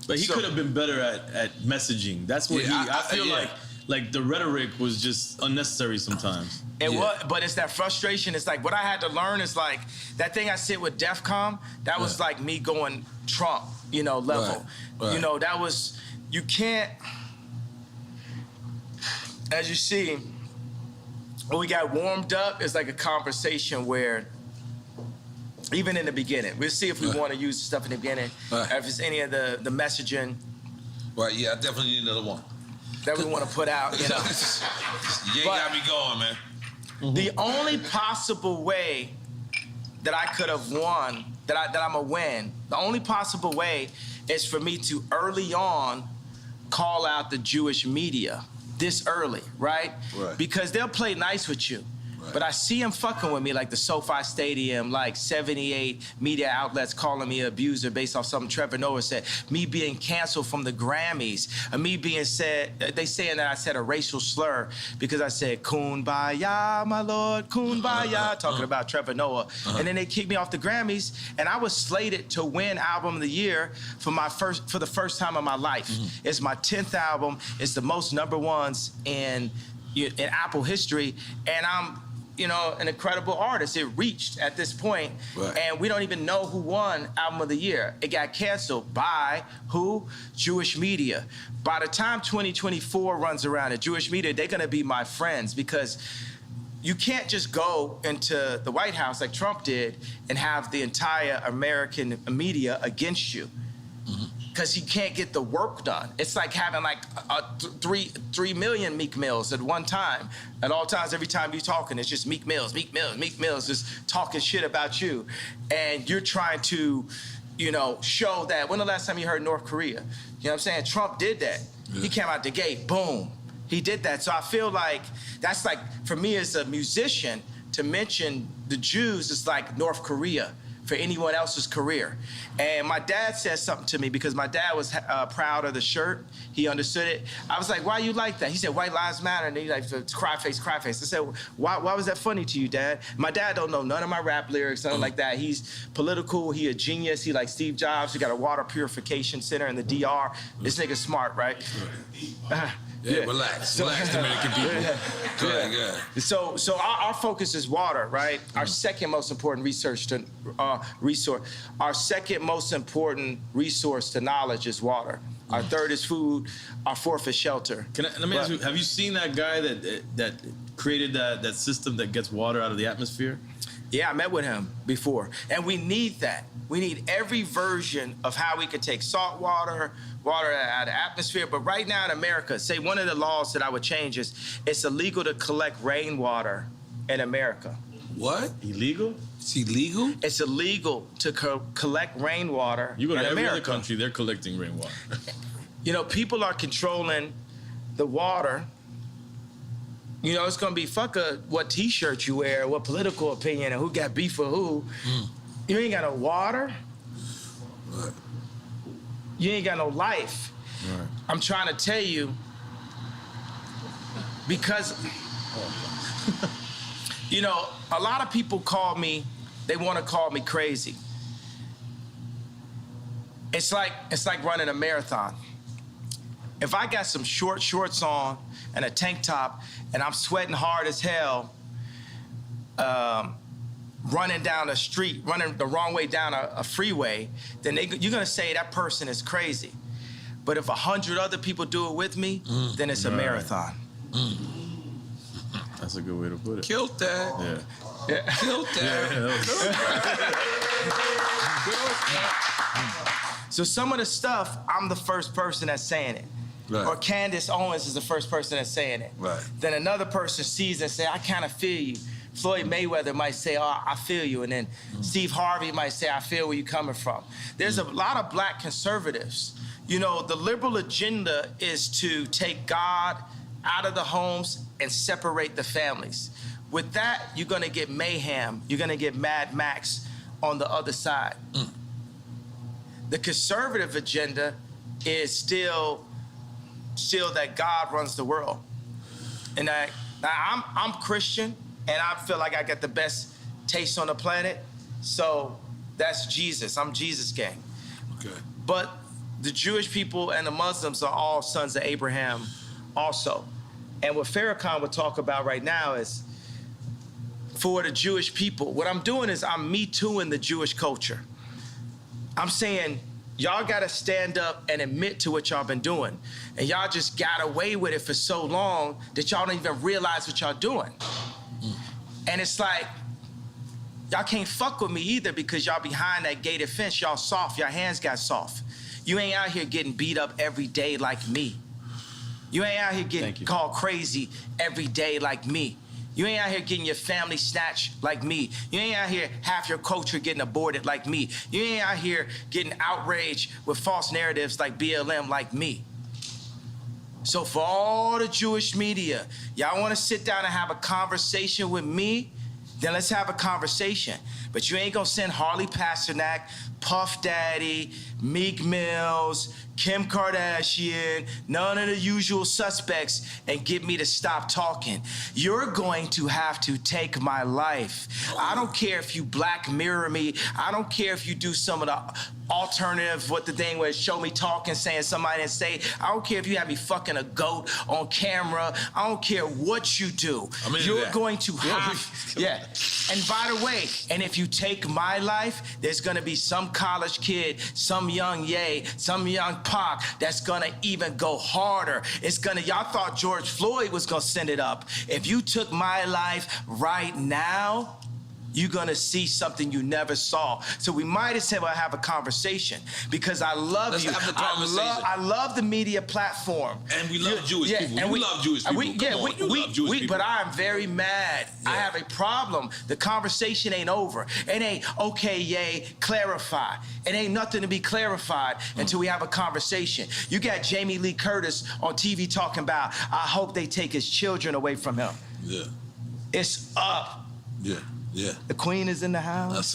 D: But he could have been better at messaging. That's what I feel like the rhetoric was just unnecessary sometimes.
E: But it's that frustration. It's like what I had to learn is like that thing I said with DEFCON, that was like me going Trump, level. Right. That was, you can't, as you see, when we got warmed up, it's like a conversation where, even in the beginning, we'll see if we want to use stuff in the beginning, if it's any of the messaging.
C: Right, yeah, I definitely need another one.
E: That we want to put out,
C: You got me going, man.
E: The only possible way that I could have won, that I'm a win, the only possible way is for me to early on call out the Jewish media this early, right? Because they'll play nice with you. But I see him fucking with me, like the SoFi Stadium, like 78 media outlets calling me an abuser based off something Trevor Noah said. Me being canceled from the Grammys. Me being said, they saying that I said a racial slur because I said, Kumbaya, my lord, Kumbaya, talking about Trevor Noah. And then they kicked me off the Grammys, and I was slated to win Album of the Year for the first time in my life. It's my 10th album. It's the most #1s in Apple history, and I'm an incredible artist. It reached at this point, and we don't even know who won Album of the Year. It got canceled by who? Jewish media. By the time 2024 runs around, the Jewish media, they're gonna be my friends, because you can't just go into the White House like Trump did and have the entire American media against you. Because he can't get the work done. It's like having like 3 million Meek Mills at one time. At all times, every time you're talking, it's just Meek Mills, just talking shit about you. And you're trying to, show that. When the last time you heard North Korea? You know what I'm saying? Trump did that. Yeah. He came out the gate, boom. He did that. So I feel like that's like, for me as a musician, to mention the Jews is like North Korea for anyone else's career. And my dad said something to me, because my dad was proud of the shirt. He understood it. I was like, why you like that? He said, White Lives Matter. And he like, cry face, cry face. I said, why was that funny to you, Dad? My dad don't know none of my rap lyrics, nothing like that. He's political, he a genius. He like Steve Jobs. He got a water purification center in the DR. This nigga's smart, right?
C: Yeah, relax, Dominican people. Go ahead.
E: So our focus is water, right? Our second most important resource. Our second most important resource to knowledge is water. Our third is food. Our fourth is shelter.
D: Let me ask you: have you seen that guy that created that system that gets water out of the atmosphere?
E: Yeah, I met with him before, and we need that. We need every version of how we could take salt water out of the atmosphere. But right now in America, say one of the laws that I would change is it's illegal to collect rainwater in America.
C: What?
D: Illegal?
C: It's illegal?
E: It's illegal to collect rainwater in America.
D: You go to every other country, they're collecting rainwater.
E: People are controlling the water. It's gonna be what T-shirt you wear, what political opinion, and who got beef with who. You ain't got no water.
C: Right.
E: You ain't got no life.
D: Right.
E: I'm trying to tell you, because a lot of people they want to call me crazy. It's like running a marathon. If I got some short shorts on and a tank top and I'm sweating hard as hell, running down a street, running the wrong way down a freeway, then you're gonna say that person is crazy. But if 100 other people do it with me, then it's a marathon.
D: That's a good way to put it.
C: Killed that.
D: Yeah.
C: Killed that.
E: So some of the stuff, I'm the first person that's saying it.
C: Right.
E: Or Candace Owens is the first person that's saying it.
C: Right.
E: Then another person sees it and say, I kind of feel you. Floyd Mayweather might say, oh, I feel you. And then Steve Harvey might say, I feel where you're coming from. There's a lot of black conservatives. The liberal agenda is to take God out of the homes and separate the families. With that, you're gonna get mayhem. You're gonna get Mad Max on the other side. The conservative agenda is still that God runs the world. And I'm Christian, and I feel like I got the best taste on the planet. So that's Jesus. I'm Jesus gang.
C: Okay.
E: But the Jewish people and the Muslims are all sons of Abraham also. And what Farrakhan would talk about right now is, for the Jewish people, what I'm doing is I'm Me Tooing the Jewish culture. I'm saying, y'all gotta stand up and admit to what y'all been doing. And y'all just got away with it for so long that y'all don't even realize what y'all doing. And it's like, y'all can't fuck with me either, because y'all behind that gated fence, y'all soft, your hands got soft. You ain't out here getting beat up every day like me. You ain't out here getting called crazy every day like me. You ain't out here getting your family snatched like me. You ain't out here half your culture getting aborted like me. You ain't out here getting outraged with false narratives like BLM like me. So for all the Jewish media, y'all want to sit down and have a conversation with me? Then let's have a conversation. But you ain't gonna send Harley Pasternak, Puff Daddy, Meek Mills, Kim Kardashian, none of the usual suspects, and get me to stop talking. You're going to have to take my life. I don't care if you Black Mirror me. I don't care if you do some of the alternative, what the thing was, show me talking, saying somebody didn't say. I don't care if you have me fucking a goat on camera. I don't care what you do. You're going to have, yeah. And by the way, and if you take my life, there's gonna be some college kid, some young Ye, some young Pac that's gonna even go harder. It's gonna, y'all thought George Floyd was gonna send it up. If you took my life right now, you're gonna see something you never saw. So we might as well have a conversation because I love
C: Let's
E: you.
C: have the conversation.
E: I love the media platform.
C: And we love Jewish people.
E: And
C: we love Jewish people.
E: We love Jewish people. But I'm very mad. Yeah. I have a problem. The conversation ain't over. It ain't, okay, yay, clarify. It ain't nothing to be clarified until we have a conversation. You got Jamie Lee Curtis on TV talking about, I hope they take his children away from him.
C: Yeah.
E: It's up.
C: Yeah. Yeah.
E: The queen is in the house.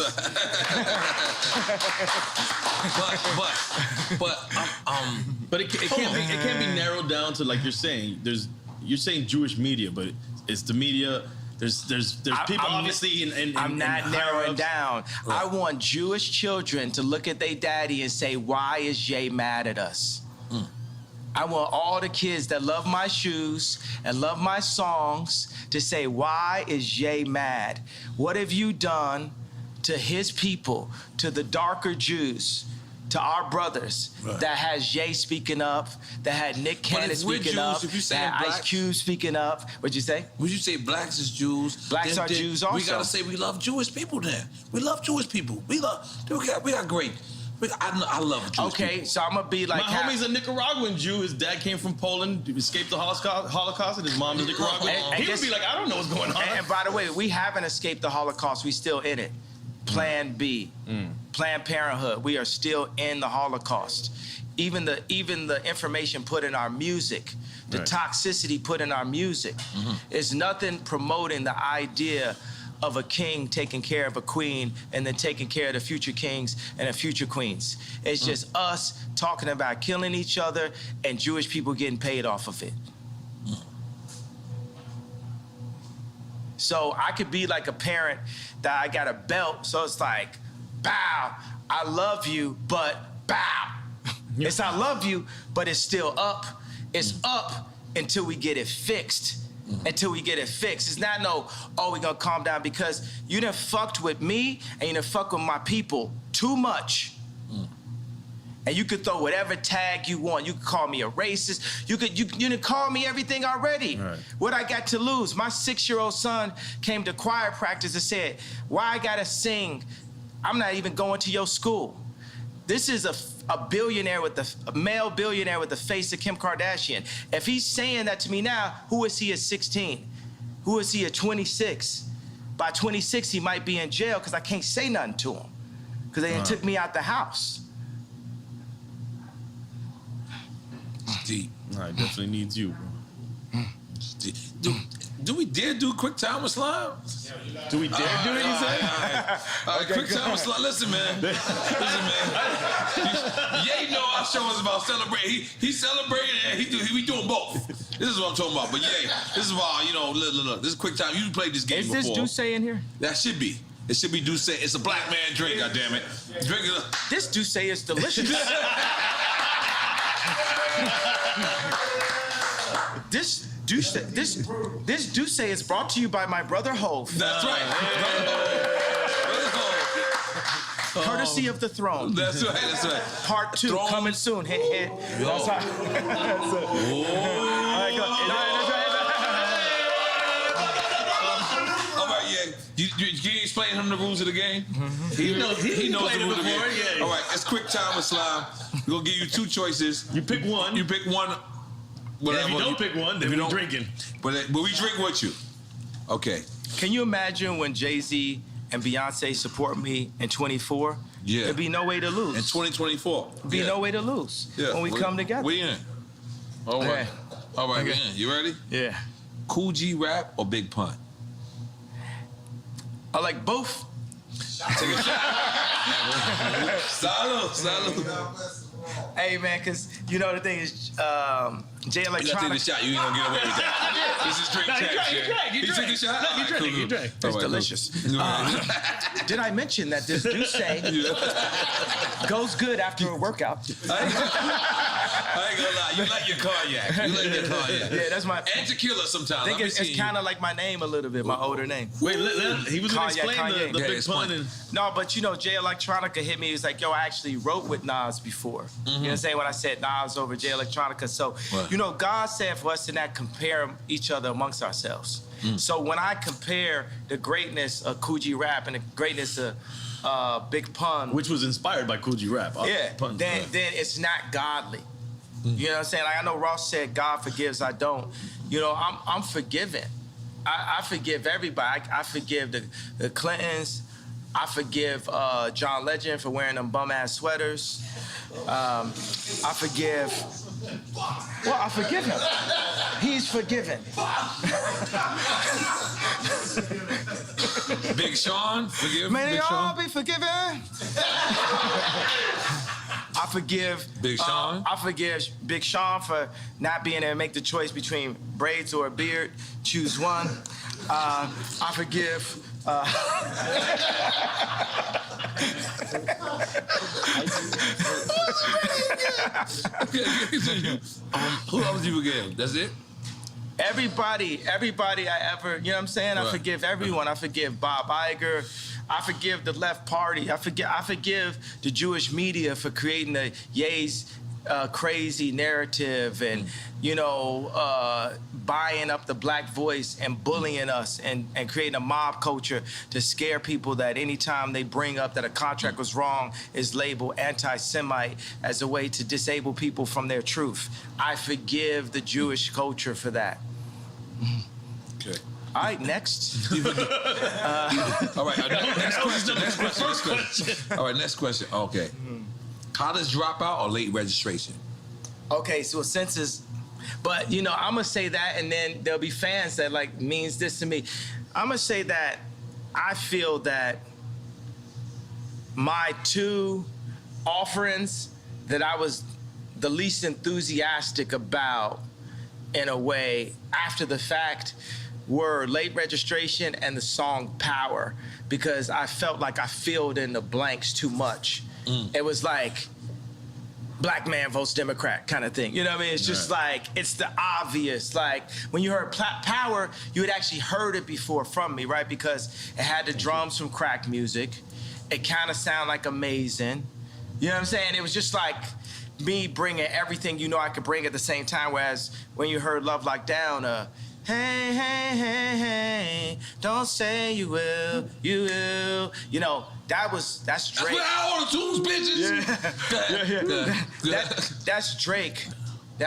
D: but it can't be narrowed down to, like you're saying. You're saying Jewish media, but it's the media. There's people obviously in
E: I'm not narrowing down.
C: Right.
E: I want Jewish children to look at their daddy and say, why is Jay mad at us? I want all the kids that love my shoes and love my songs to say, why is Jay mad? What have you done to his people, to the darker Jews, to our brothers, that has Jay speaking up, that had Nick Cannon speaking up, that had Ice Cube speaking up? What'd you say?
C: Would you say blacks is Jews?
E: Blacks are Jews also.
C: We gotta say we love Jewish people then. We love Jewish people. We got great. I love Jewish people.
E: So I'm gonna be like,
D: my homie's a Nicaraguan Jew. His dad came from Poland, escaped the Holocaust, and his mom is Nicaraguan. He would be like, I don't know what's going on.
E: And by the way, we haven't escaped the Holocaust. We still in it. Plan B, Planned Parenthood. We are still in the Holocaust. Even the information put in our music, the toxicity put in our music, is nothing promoting the idea of a king taking care of a queen and then taking care of the future kings and the future queens. It's just us talking about killing each other and Jewish people getting paid off of it. So I could be like a parent that I got a belt, so it's like, bow, I love you, but bow. It's I love you, but it's still up. It's up until we get it fixed. Until we get it fixed. It's not we gonna calm down because you done fucked with me and you done fucked with my people too much. And you could throw whatever tag you want. You could call me a racist. You done call me everything already. Right. What I got to lose? My 6-year-old son came to choir practice and said, why I gotta sing? I'm not even going to your school. This is a billionaire a male billionaire with the face of Kim Kardashian. If he's saying that to me now, who is he at 16? Who is he at 26? By 26, he might be in jail because I can't say nothing to him because they took me out the house.
C: It's deep.
D: I definitely needs you, bro.
C: It's deep. Do we dare do quick time with slime?
D: Do we dare do it, you say?
C: All right, quick time with slime. Listen, man. Ye know our show is about celebrating. He celebrating and we doing both. This is what I'm talking about. But Ye, this is why, look, this is quick time. You played this game before.
E: Is this Duce in here?
C: That should be. It should be Duce. It's a black man drink, goddammit. Drink it.
E: This Duce is delicious. This Duce is brought to you by my brother Hove.
C: That's right.
E: Courtesy of the throne.
C: That's right.
E: Part 2 coming soon. Hit. That's right. That's it.
C: All right, yeah. Can you explain him the rules of the game? He knows the rules of the game. All right, it's quick time with slime. We're gonna give you 2 choices.
D: You pick one.
C: Whatever.
D: If you don't pick one, then we're drinking.
C: But we drink with you. Okay.
E: Can you imagine when Jay-Z and Beyonce support me in 24?
C: Yeah.
E: There'd be no way to lose.
C: In 2024.
E: There'd be no way to lose when we come together.
C: We in. All right.
E: Okay.
C: All right, man. You ready?
E: Yeah.
C: Cool G rap or Big Pun?
E: I like both.
C: Take a shot. Salud.
E: Hey, man, because you know the thing is, Jay
C: You gotta take
E: Electronica.
C: the shot. You ain't gonna get away with that. This is drink champ shit. You took a shot?
D: No, you drank.
E: It's delicious. Did I mention that this Douce goes good after a workout?
C: I ain't gonna lie. You like your cognac.
E: Yeah, that's my.
C: And tequila sometimes.
E: I think it's kind of like my name a little bit, my older name.
D: Wait, he was gonna
E: Kanye,
D: explain the
C: Yeah,
D: Big Pun. And
E: No, but you know, Jay Electronica hit me. He was like, yo, I actually wrote with Nas before. You know what I'm saying? When I said Nas over Jay Electronica. So, you know, God said for us to not compare each other amongst ourselves. So when I compare the greatness of Cool G Rap and the greatness of Big Pun,
D: which was inspired by Cool G Rap.
E: then it's not godly. You know what I'm saying? Like I know Ross said, God forgives, I don't. You know, I'm forgiven. I forgive everybody. I forgive the Clintons. I forgive John Legend for wearing them bum-ass sweaters. I forgive... Well, I forgive him. He's forgiven.
C: Big Sean, forgive
E: May
C: Big
E: they all
C: Sean.
E: be forgiven. I forgive
C: Big Sean.
E: I forgive Big Sean for not being able to make the choice between braids or a beard. Choose one. I forgive.
C: Who else you forgive? That's it?
E: Everybody I ever, you know what I'm saying? I
C: Right.
E: forgive everyone. I forgive Bob Iger. I forgive the left party. I forgive the Jewish media for creating the Ye's crazy narrative and, you know, buying up the black voice and bullying us and creating a mob culture to scare people that anytime they bring up that a contract was wrong is labeled anti-Semite as a way to disable people from their truth. I forgive the Jewish culture for that.
C: Okay.
E: All right, next.
C: All right, next question. All right, next question. Okay. College dropout or late registration?
E: Okay, so since it's, but you know, I'm gonna say that, and then there'll be fans that like means this to me. I'm gonna say that I feel that my two offerings that I was the least enthusiastic about, in a way, after the fact, were late registration and the song Power, because I felt like I filled in the blanks too much. It was like black man votes Democrat kind of thing. You know what I mean? It's just like, it's the obvious. Like when you heard Power, you had actually heard it before from me, right? Because it had the drums from crack music. It kind of sounded like Amazing. You know what I'm saying? It was just like me bringing everything you know I could bring at the same time. Whereas when you heard Love Like Down, hey, hey, hey, hey, don't say you will, you will. You know, that's Drake.
C: That's what all the tunes, bitches.
E: That's Drake.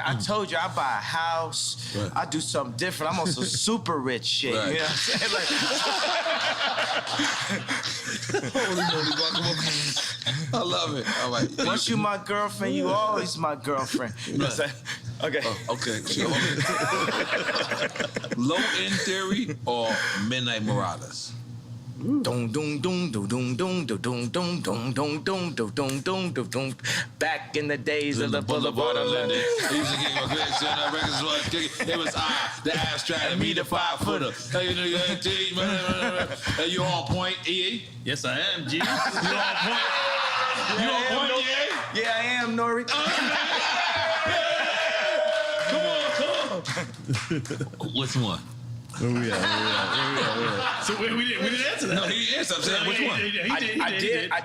E: I told you I buy a house.
C: Right.
E: I do something different. I'm on some super rich shit.
C: Right.
E: You know what I'm saying?
C: I love it. All right.
E: Like, once you my girlfriend, you always my girlfriend. You know what I'm saying? Okay.
C: Okay. Low End Theory or Midnight Marauders?
E: Dum dum dum dum dum dum dum dum dum dum dum dum dum dum dum dum dum. Back in the days of the Boulevard of London.
C: He used to get my grades on that records was kicking. It was the abstract, and me the 5-footer. Hey, you on point, EA?
D: yes, I am, G.
C: You on point? You on point, EA?
E: Yeah, I am, Nori.
C: Which one?
D: Where we at? So we didn't answer that.
C: No, he didn't answer. I'm saying which one?
E: I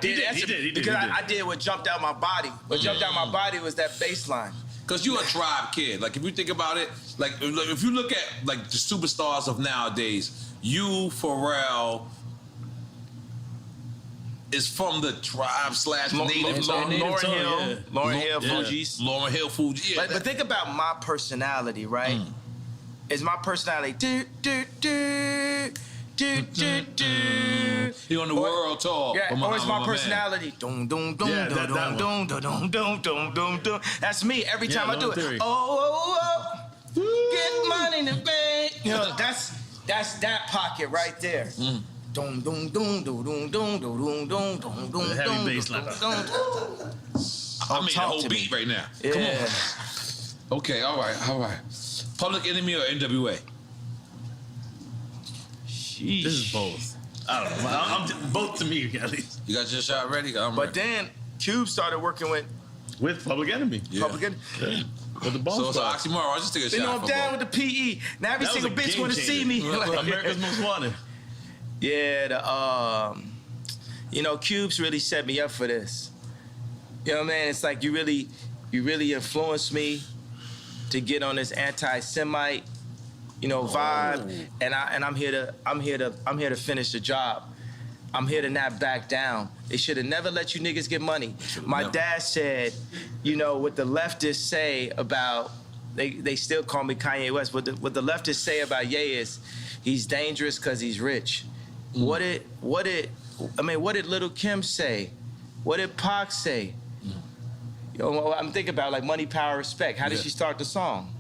E: did answer because I did what jumped out my body. What jumped out my body was that bass line.
C: Because you're a tribe kid. Like, if you think about it, like, if you look at, like, the superstars of nowadays, you, Pharrell, is from the tribe / native.
E: Lauryn Hill, Fugees.
C: Lauryn Hill, Fugees. Yeah,
E: But think about my personality, right? Is my personality do do do do do do?
C: he on the world tour.
E: Yeah,
C: with
E: or is my
C: man.
E: personality dum dum dum
D: Yeah,
E: dum
D: that
E: dum dum dum dum dum dum dum? That's me every time I do
D: No
E: it.
D: Theory.
E: Oh, oh, oh.
B: get money to pay. You know, that's that pocket right there. Dum dum dum dum dum dum dum dum dum dum.
D: Heavy bass line.
C: I made the whole beat right now.
B: Yeah.
C: Come on. Okay, all right. Public Enemy or NWA?
B: Sheesh.
D: This is both. I don't know. I'm both to me, at least.
C: You got your shot ready? I'm
B: But
C: ready.
B: then Cube started working with
D: With Public Enemy.
C: Yeah.
B: Public Enemy.
D: Yeah. With the boss.
C: So it's an
D: Squad.
C: oxymoron. I'll just take a
B: You
C: shot.
B: know, I'm
C: for
B: down
C: both.
B: with the PE. Now every
D: That was
B: single
D: a
B: bitch
D: game
B: want to see
D: changer.
B: me. Like,
D: America's Most Wanted.
B: Yeah, you know, Cube's really set me up for this. You know what I mean? It's like you really influenced me to get on this anti-Semite, vibe, and I'm here to finish the job. I'm here to not back down. They should have never let you niggas get money. My dad said, what the leftists say about, they still call me Kanye West, what the leftists say about Ye is, he's dangerous because he's rich. What did Little Kim say? What did Pac say? I'm thinking about like Money, Power, Respect. How did she start the song?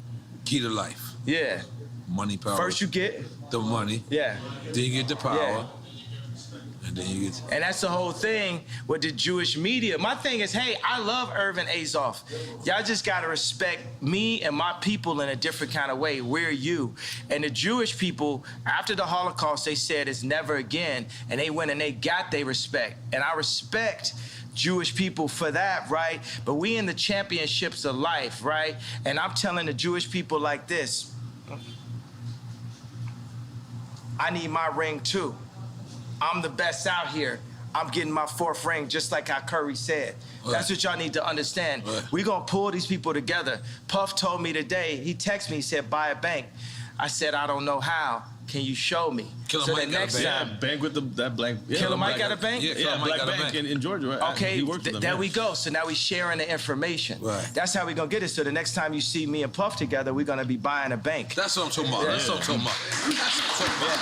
C: Key to life.
B: Yeah.
C: Money, power.
B: First you get
C: the money.
B: Yeah.
C: Then you get the power.
B: Yeah.
C: And then you get.
B: And that's the whole thing with the Jewish media. My thing is, hey, I love Irvin Azoff. Y'all just gotta respect me and my people in a different kind of way. We're you. And the Jewish people, after the Holocaust, they said it's never again. And they went and they got their respect. And I respect Jewish people for that, right? But we in the championships of life, right? And I'm telling the Jewish people like this, I need my ring too. I'm the best out here. I'm getting my 4th ring, just like how Curry said.
C: Right.
B: That's what y'all need to understand.
C: Right.
B: We're gonna pull these people together. Puff told me today, he texted me, he said, buy a bank. I said, I don't know how. Can you show me?
C: Killer
B: so
C: Mike
B: the
C: got a
B: next
C: bank.
D: Yeah,
B: time,
D: bank with that blank. Yeah,
B: Killer Mike got a bank?
C: Yeah, Killer Mike
D: Black
C: got a
D: Bank
C: bank.
D: in Georgia, right?
B: okay,
D: He works with them.
B: there
D: yeah.
B: we go. So now we sharing the information.
C: Right.
B: That's how we gonna get it. So the next time you see me and Puff together, we're gonna be buying a bank.
C: That's what I'm talking about. That's what I'm talking about. That's what I'm talking about.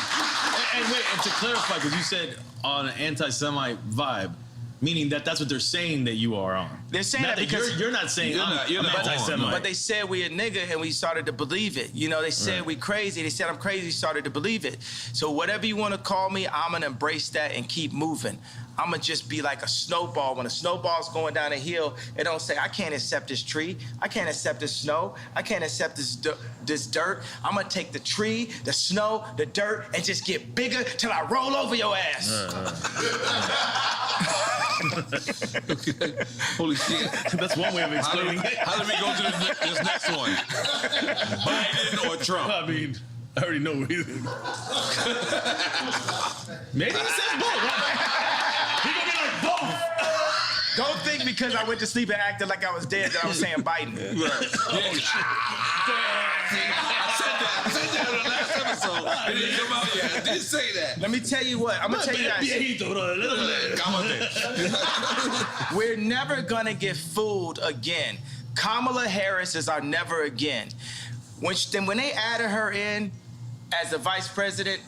D: And wait, and to clarify, because you said on an anti-Semite vibe, meaning that's what they're saying that you are on.
B: They're saying
D: Not
B: that because
D: you're not saying
C: You're
D: I'm
C: not on.
D: anti-Semite.
B: But they said we a nigga and we started to believe it. They said we crazy. They said I'm crazy, started to believe it. So whatever you want to call me, I'm going to embrace that and keep moving. I'm going to just be like a snowball. When a snowball's going down a hill, it don't say, I can't accept this tree. I can't accept this snow. I can't accept this dirt. I'm going to take the tree, the snow, the dirt, and just get bigger till I roll over your ass.
C: Holy shit.
D: That's one way of explaining it.
C: How do we go to this next one? Biden or Trump?
D: I mean, I already know what he thinks. Maybe he says both. He gonna be like both.
B: Don't think because I went to sleep and acted like I was dead that I was saying Biden.
C: I said that on the last episode. It didn't come out yet. I didn't say that.
B: Let me tell you what. I'm going to tell you guys. We're never going to get fooled again. Kamala Harris is our never again. When they added her in as the vice president,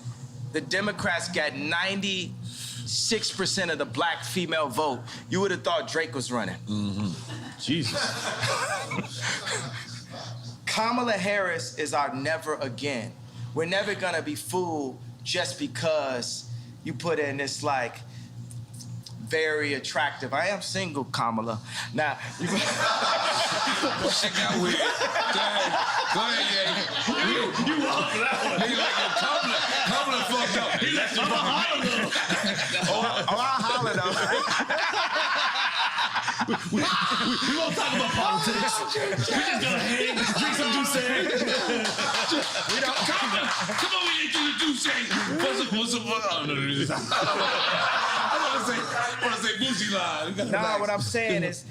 B: the Democrats got 96% of the black female vote. You would have thought Drake was running.
D: Jesus.
B: Kamala Harris is our never again. We're never gonna be fooled just because you put in this like very attractive. I am single, Kamala. Now,
C: Shit got weird. Go ahead, yeah.
D: You walk for that one.
C: He like a Kamala fucked up.
D: He left you behind.
B: I'll holler though.
D: We won't talk about politics. We just gonna hang, drink some juice.
C: Come on, we ain't do the douche. I want to say bougie line.
B: Nah, what I'm saying is,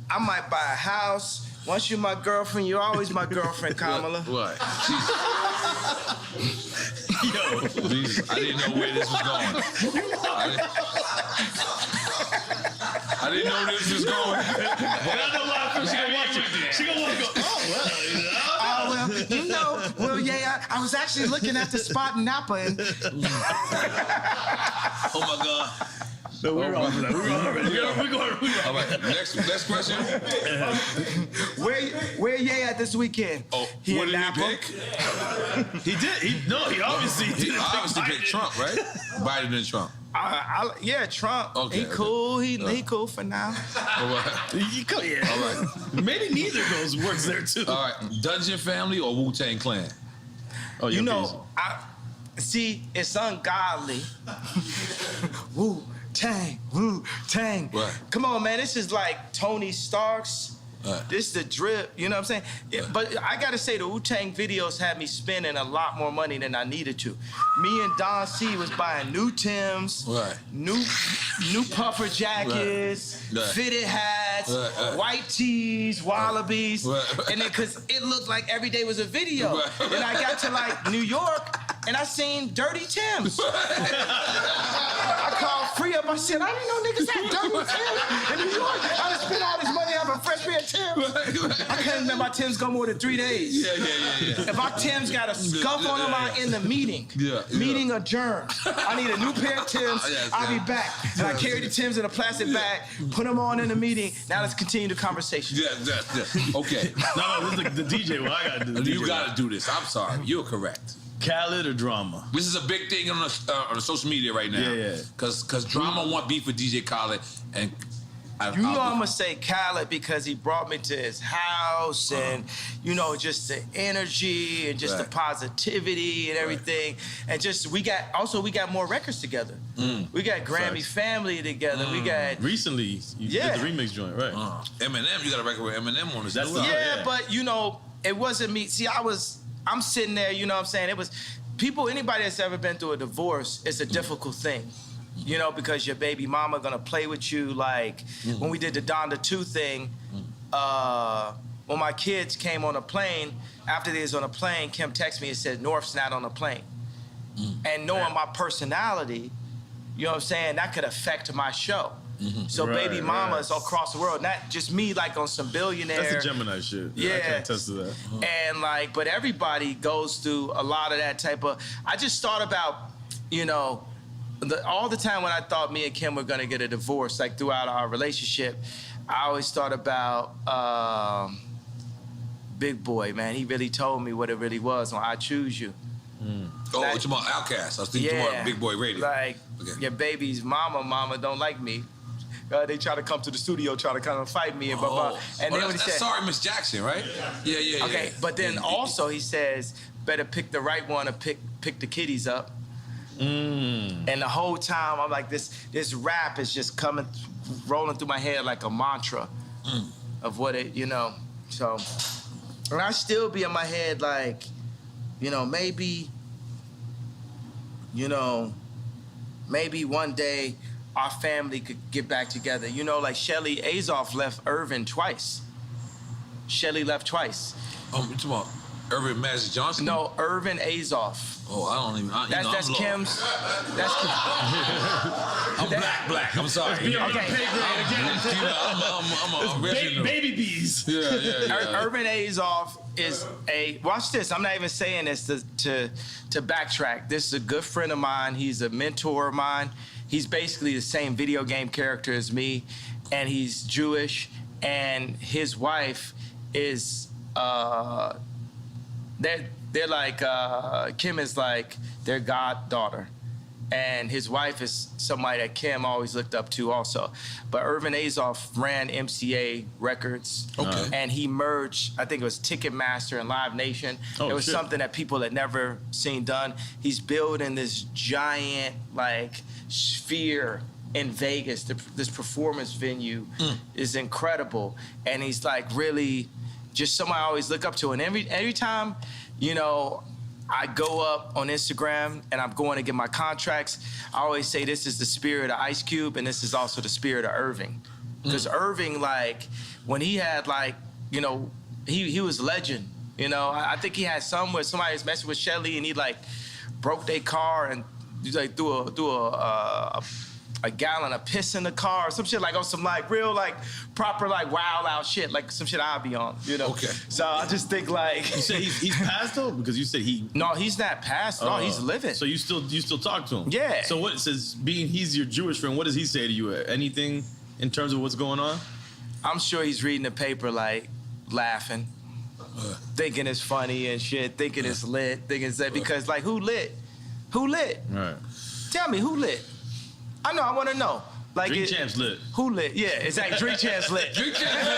B: I might buy a house. Once you're my girlfriend, you're always my girlfriend, Kamala.
C: What? Yo, Jesus, I didn't know where this was going. I didn't know this was going.
D: And I know why she gonna watch it. She gonna want to go,
B: I was actually looking at the spot in Napa and
C: Oh my God.
D: No, we're on. We're going.
C: All right, next question.
B: Where Ye at this weekend?
C: Oh,
B: He
C: what
B: in
C: did
B: Napa?
C: he pick?
D: He did. He obviously
C: He obviously picked Trump, right? Biden and Trump.
B: Yeah, Trump.
C: Okay,
B: he cool. He cool for now.
C: All right.
D: Yeah.
C: All right.
D: Maybe neither of those works there too.
C: All right. Dungeon Family or Wu-Tang Clan?
D: Oh,
B: You know, see, it's ungodly. Woo Tang.
C: Right.
B: Come on, man. This is like Tony Stark's. This is the drip, you know what I'm saying? Yeah, but I gotta say, the Wu-Tang videos had me spending a lot more money than I needed to. Me and Don C was buying new Timbs,
C: Right.
B: new puffer jackets,
C: Right.
B: fitted hats,
C: Right.
B: white tees, wallabies,
C: Right.
B: and then because it looked like every day was a video.
C: Right.
B: Then I got to like New York, and I seen dirty Timbs. I called Free Up. I said, I didn't know niggas had dirty Timbs in New York. I done spent all this money on a fresh pair of Timbs. I couldn't let my Timbs go more than 3 days.
C: Yeah.
B: If my Timbs got a scuff on them, I'm in the meeting.
C: Yeah.
B: Meeting adjourned. I need a new pair of Timbs.
C: Yes,
B: I'll
C: yeah.
B: be back. And I carry the Timbs in a plastic bag, put them on in the meeting. Now let's continue the conversation.
C: Yeah. Okay.
D: No, this is the DJ. Well, I gotta do. The
C: You
D: DJ.
C: got to do this. I'm sorry. You're correct.
D: Khaled or drama?
C: This is a big thing on the social media right now.
D: Yeah.
C: Because drama want beef with DJ Khaled, and
B: I'm gonna say Khaled because he brought me to his house and, just the energy and just the
C: Right.
B: positivity and everything. And just, we got more records together. We got Grammy
D: Facts.
B: Family together. We got,
D: Recently, you did the remix joint, right?
C: Eminem. You got a record with Eminem on this.
D: That's
C: new
D: the-
C: album.
B: yeah, but it wasn't me. See, I'm sitting there, you know what I'm saying? It was anybody that's ever been through a divorce, it's a difficult thing. Because your baby mama gonna play with you. Like when we did the Donda 2 thing, when my kids came on a plane, after they was on a plane, Kim texted me and said, North's not on a plane. And knowing my personality, you know what I'm saying, that could affect my show. So
D: Right,
B: baby mama
D: right.
B: is across the world, not just me like on some billionaire.
D: That's the Gemini shit. I
B: Yeah.
D: can attest to that.
B: And but everybody goes through a lot of that type of. I just thought about, all the time when I thought me and Kim were gonna get a divorce, like throughout our relationship, I always thought about Big Boy, man. He really told me what it really was when I Choose You.
C: Oh, it's about Outkast. I was thinking about Big Boy Radio.
B: Like
C: Okay.
B: your baby's mama don't like me. They try to come to the studio, try to kind of fight me and blah blah. And then when he
C: that's
B: said,
C: Sorry, Miss Jackson, right? Yeah.
B: okay, but then also he says, better pick the right one or pick the kiddies up. And the whole time I'm like, this rap is just rolling through my head like a mantra of what it, So, and I still be in my head like, maybe one day our family could get back together. Like Shelly Azoff left Irvin twice. Shelly left twice.
C: You talking about Irvin Magic Johnson?
B: No, Irvin Azoff.
C: Oh, I don't even.
B: That's
C: I'm
B: Kim's. That's
C: I'm black. I'm sorry.
B: Okay.
C: I'm original.
D: Baby bees.
C: Yeah.
B: Urban Azoff is watch this. I'm not even saying this to backtrack. This is a good friend of mine. He's a mentor of mine. He's basically the same video game character as me, and he's Jewish. And his wife is they're like Kim is like their goddaughter. And his wife is somebody that Kim always looked up to also. But Irvin Azoff ran MCA Records.
C: Okay.
B: And he merged, I think it was Ticketmaster and Live Nation.
D: Oh,
B: it was
D: shit.
B: something that people had never seen done. He's building this giant, sphere in Vegas. This performance venue is incredible. And he's really just somebody I always look up to. And every time, I go up on Instagram and I'm going to get my contracts, I always say this is the spirit of Ice Cube and this is also the spirit of Irving. Because Irving, when he had he was legend. I think he had some where somebody was messing with Shelly and he broke their car and threw a a gallon of piss in the car, or some shit like on some like real like proper like wild out shit, like some shit I'll be on, you know.
C: Okay.
B: So I just think like
D: You said he's passed though, because you said he.
B: no, he's not passed. No, he's living.
D: So you still talk to him?
B: Yeah.
D: So what says he's your Jewish friend? What does he say to you? Anything in terms of what's going on?
B: I'm sure he's reading the paper like laughing, thinking it's funny and shit, thinking it's lit, thinking it's that because like who lit? Who lit?
D: Right.
B: Tell me who lit? I know. I want to know. Like
D: Drink Champs lit.
B: Who lit? Yeah, exactly. Drink Champs lit.
C: Drink Champs lit.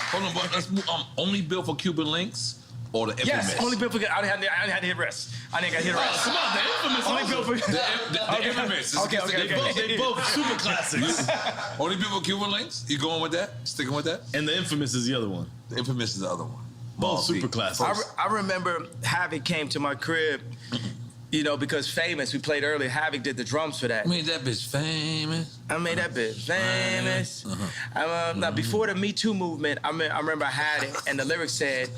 C: Hold on, but let's move. Only built for Cuban links or the infamous?
B: Yes, only built for. I didn't had to hit rest. I didn't got to hit rest.
D: Come on, the infamous.
B: Only built for.
C: The infamous.
B: Okay.
D: They both super classics.
C: Only built for Cuban links? You going with that? Sticking with that?
D: And the infamous is the other one.
C: The infamous is the other one.
D: Both super classics.
B: I remember Havoc came to my crib. You know, because Famous, we played earlier, Havoc did the drums for that.
C: I made that bitch famous.
B: I made that bitch famous. Now, before the Me Too movement, I remember I had it, and the lyrics said,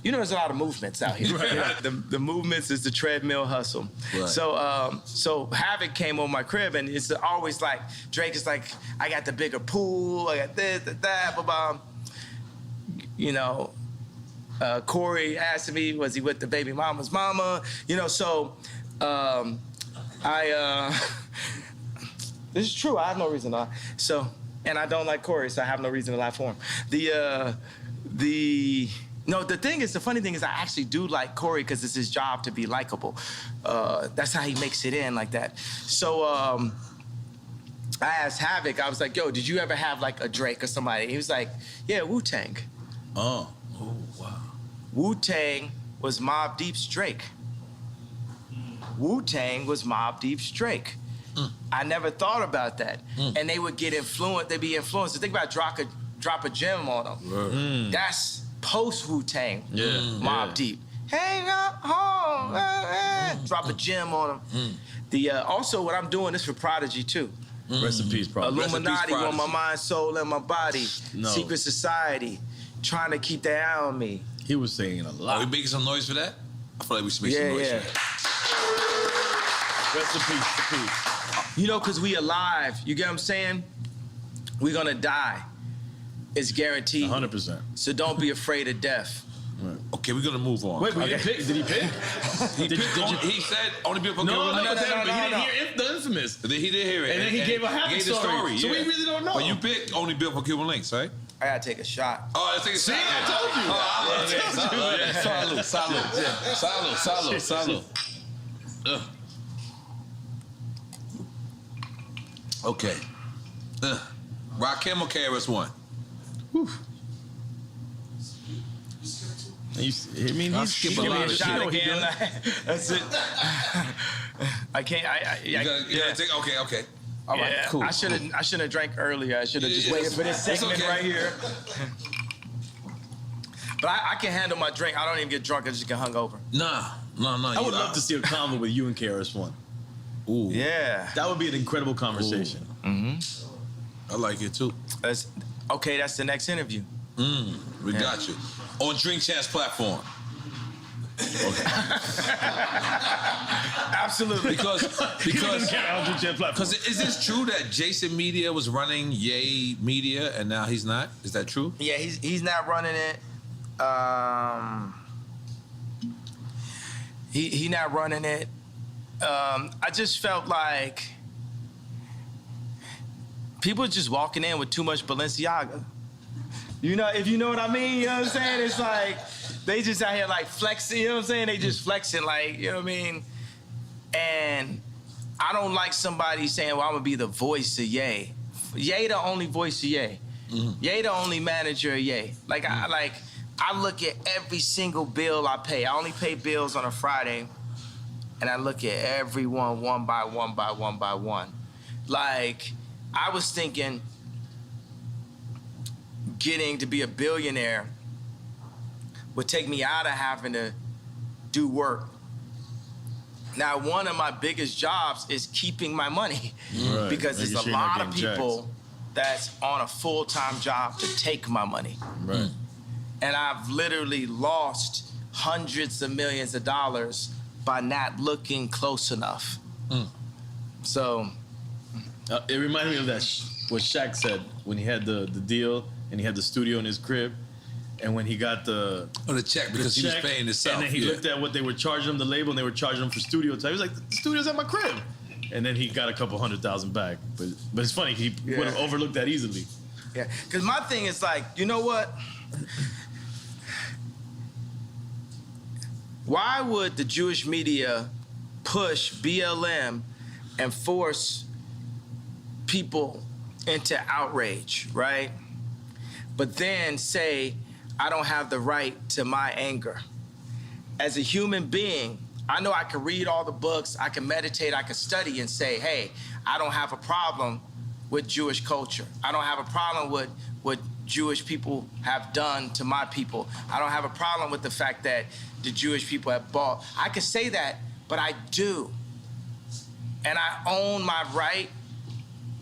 B: you know, there's a lot of movements out here.
C: Right.
B: The movements is the treadmill hustle.
C: Right.
B: So Havoc came on my crib, and it's always like, Drake is like, I got the bigger pool, I got this, that, blah, blah. You know, Corey asked me, was he with the baby mama's mama? You know, so this is true. I have no reason to lie. So, and I don't like Corey, so I have no reason to lie for him. The funny thing is I actually do like Corey because it's his job to be likable. That's how he makes it in like that. So I asked Havoc, I was like, yo, did you ever have like a Drake or somebody? He was like, yeah, Wu-Tang.
D: Oh,
C: wow.
B: Wu-Tang was Mobb Deep's Drake. Wu-Tang was Mobb Deep's Drake. I never thought about that. And they would get influenced, they'd be influenced. Think about drop a gem on them. That's post Wu-Tang, Mobb Deep. Hang up home, drop a gem on them. Also, what I'm doing is for Prodigy too.
D: Rest in peace, Prodigy.
B: Illuminati on my mind, soul, and my body.
D: No.
B: Secret Society, trying to keep their eye on me.
D: He was saying a lot.
C: Are we making some noise for that? I feel like we should make some noise for that.
D: Rest in peace.
B: You know, because we alive. You get what I'm saying? We're going to die. It's guaranteed.
D: 100%.
B: So don't be afraid of death.
C: Okay, we're gonna move on.
D: Wait, but did he pick?
C: He said only people.
D: No,
C: he
D: didn't hear the infamous.
C: He did hear it,
D: And then he gave a happy story. So we really don't know.
C: But you picked only built for Cuban links, right?
B: I got to take a shot.
C: Oh, let's take a shot.
D: I told you.
C: Salud. Okay. Rakim or KRS-One?
D: He's giving a
B: Shot again. That's it. I can't.
C: You gotta take. Okay. All right.
B: Yeah,
C: Cool.
B: I shouldn't have drank earlier. I should have just waited for this segment right here. But I can handle my drink. I don't even get drunk. I just get hungover.
C: No.
D: I would love to see a convo with you and KRS-One.
C: Ooh.
B: Yeah.
D: That would be an incredible conversation.
C: I like it too.
B: That's the next interview.
C: We got you. On Drink Champs platform.
B: Absolutely.
C: Because
D: Because
C: is this true that Jason Media was running Ye Media and now he's not? Is that true?
B: Yeah, he's not running it. He not running it. I just felt like people just walking in with too much Balenciaga. You know, if you know what I mean, you know what I'm saying? It's like they just out here like flexing, you know what I'm saying? They just flexing like, you know what I mean? And I don't like somebody saying, well, I'm gonna be the voice of Ye. Ye the only voice of Ye. Ye the only manager of Ye. Like, I look at every single bill I pay. I only pay bills on a Friday, and I look at everyone one by one by one by one. Like, I was thinking getting to be a billionaire would take me out of having to do work. Now, one of my biggest jobs is keeping my money because there's a lot of people that's on a full-time job to take my money.
D: Right.
B: And I've literally lost hundreds of millions of dollars by not looking close enough.
E: So
D: it reminded me of that what Shaq said when he had the deal and he had the studio in his crib, and when he got the
C: check because he was paying himself,
D: and then he looked at what they were charging him, the label, and they were charging him for studio time. He was like, the studio's at my crib, and then he got a couple $100,000 back. But it's funny, he would have overlooked that easily.
E: Yeah, because my thing is like, you know what? Why would the Jewish media push BLM and force people into outrage, right? But then say, I don't have the right to my anger. As a human being, I know I can read all the books, I can meditate, I can study and say, hey, I don't have a problem with Jewish culture. I don't have a problem with what Jewish people have done to my people. I don't have a problem with the fact that the Jewish people have bought. I can say that, but I do. And I own my right,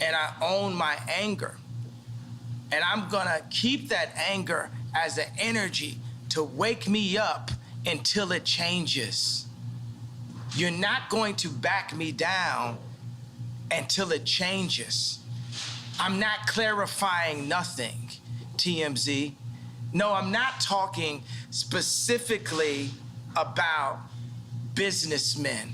E: and I own my anger. And I'm gonna keep that anger as an energy to wake me up until it changes. You're not going to back me down until it changes. I'm not clarifying nothing, TMZ. No, I'm not talking specifically about businessmen.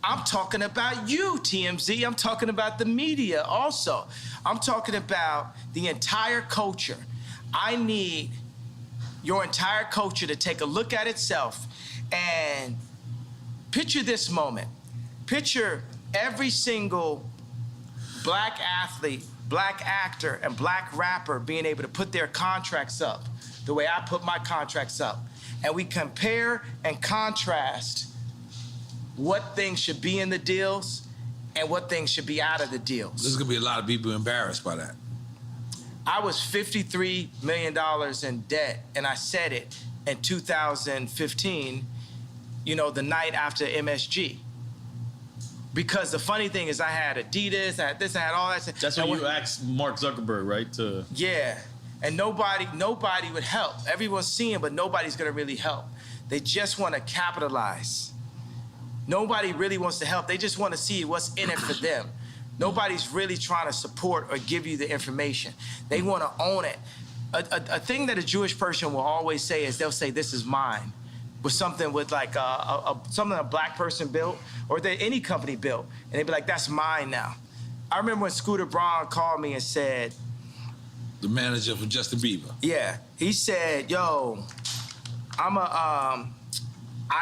E: I'm talking about you, TMZ. I'm talking about the media also. I'm talking about the entire culture. I need your entire culture to take a look at itself and picture this moment. Picture every single black athlete, black actor, and black rapper being able to put their contracts up the way I put my contracts up. And we compare and contrast what things should be in the deals and what things should be out of the deals.
C: There's gonna be a lot of people embarrassed by that.
E: I was $53 million in debt, and I said it in 2015, you know, the night after MSG. Because the funny thing is I had Adidas, I had this, I had all that.
D: That's when you asked Mark Zuckerberg, right?
E: Yeah, and nobody would help. Everyone's seeing, but nobody's gonna really help. They just wanna capitalize. Nobody really wants to help. They just wanna see what's in it for them. Nobody's really trying to support or give you the information. They wanna own it. A thing that a Jewish person will always say is they'll say, this is mine. With something with like something a black person built or that any company built. And they'd be like, that's mine now. I remember when Scooter Braun called me and said,
C: the manager for Justin Bieber.
E: Yeah, he said, yo, I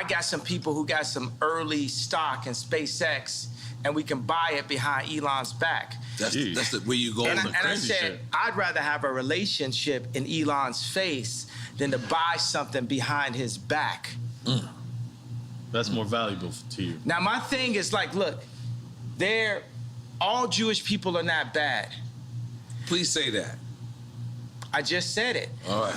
E: got some people who got some early stock in SpaceX and we can buy it behind Elon's back.
C: That's the way you go.
E: And I said,
D: shit.
E: I'd rather have a relationship in Elon's face than to buy something behind his back.
D: That's more valuable to you.
E: Now, my thing is like, look, all Jewish people are not bad.
C: Please say that.
E: I just said it.
C: All right.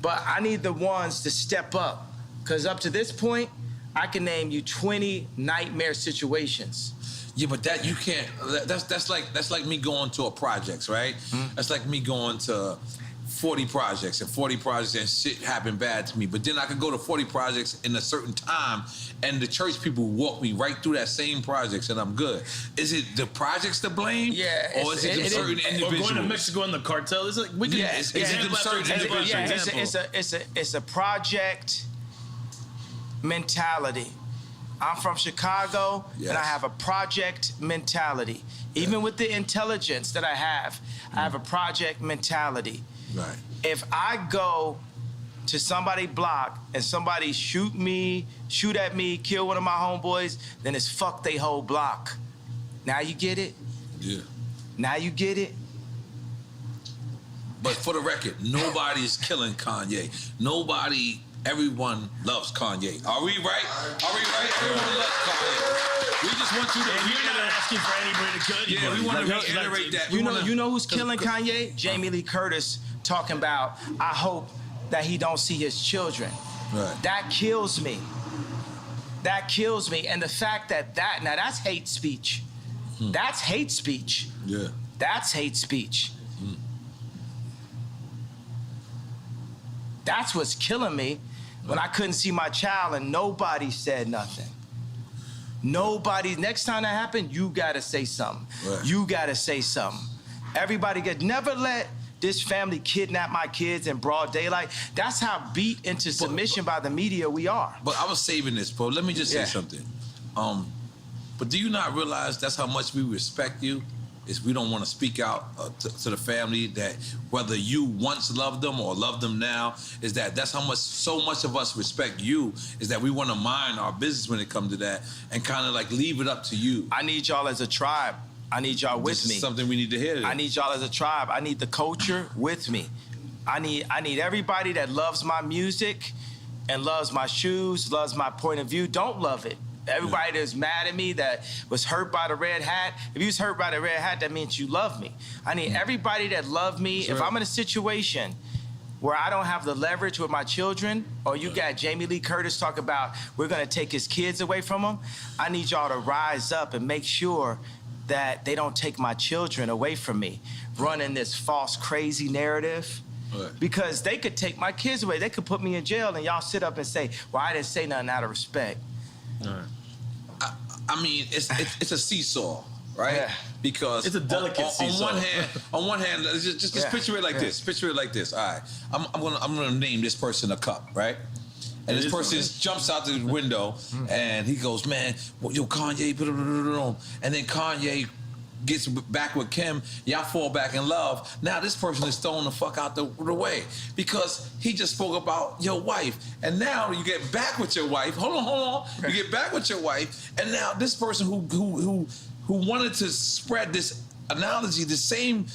E: But I need the ones to step up. Because up to this point, I can name you 20 nightmare situations.
C: Yeah, but that you can't. That's like me going to a projects, right? That's like me going to 40 projects and 40 projects and shit happened bad to me. But then I could go to 40 projects in a certain time and the church people walk me right through that same projects and I'm good. Is it the projects to blame?
E: Yeah.
C: Or is it certain individuals?
D: Or going to Mexico in the cartel. It's like we can.
C: Is it them certain individuals?
E: It's a project mentality. I'm from Chicago, and I have a project mentality. Even with the intelligence that I have a project mentality.
C: Right.
E: If I go to somebody's block and somebody shoot at me, kill one of my homeboys, then it's fuck they whole block. Now you get it?
C: Yeah.
E: Now you get it?
C: But for the record, nobody's killing Kanye. Everyone loves Kanye. Are we right? Everyone loves Kanye. We just want you to.
D: We're not asking for anybody to kill anybody.
C: Yeah, we want to reiterate that.
E: You know who's killing Kanye? Jamie Lee Curtis talking about, I hope that he don't see his children.
C: Right.
E: That kills me. That kills me. And the fact that now that's hate speech. That's hate speech.
C: Yeah.
E: That's hate speech. That's what's killing me.
B: when I couldn't see my child and nobody said nothing. Nobody, next time that happened, you gotta say something.
C: Right.
B: You gotta say something. Everybody never let this family kidnap my kids in broad daylight. That's how beat into submission by the media we are.
C: But I was saving this, bro. Let me just say something. But do you not realize that's how much we respect you? Is we don't want to speak out to the family that whether you once loved them or love them now, is that's how much, so much of us respect you, is that we want to mind our business when it comes to that and kind of like leave it up to you.
B: I need y'all as a tribe. I need y'all with me.
C: This is something we need to hear.
B: I need y'all as a tribe. I need the culture with me. I need everybody that loves my music and loves my shoes, loves my point of view. Don't love it. Everybody that's mad at me, that was hurt by the red hat. If you was hurt by the red hat, that means you love me. I need everybody that love me. Sure. If I'm in a situation where I don't have the leverage with my children, or you got Jamie Lee Curtis talk about we're gonna take his kids away from him, I need y'all to rise up and make sure that they don't take my children away from me, running this false, crazy narrative.
C: Right.
B: Because they could take my kids away. They could put me in jail, and y'all sit up and say, well, I didn't say nothing out of respect.
D: All right.
C: I mean, it's a seesaw, right?
B: Yeah.
C: Because
D: it's a delicate seesaw.
C: On one hand, just picture it like this. Picture it like this. All right, I'm gonna name this person a cup, right? And this person jumps out the window and he goes, man, yo, Kanye, blah, blah, blah, blah. And then Kanye gets back with Kim, y'all fall back in love. Now this person is thrown the fuck out the way because he just spoke about your wife. And now you get back with your wife. Hold on. You get back with your wife, and now this person who wanted to spread this analogy, the same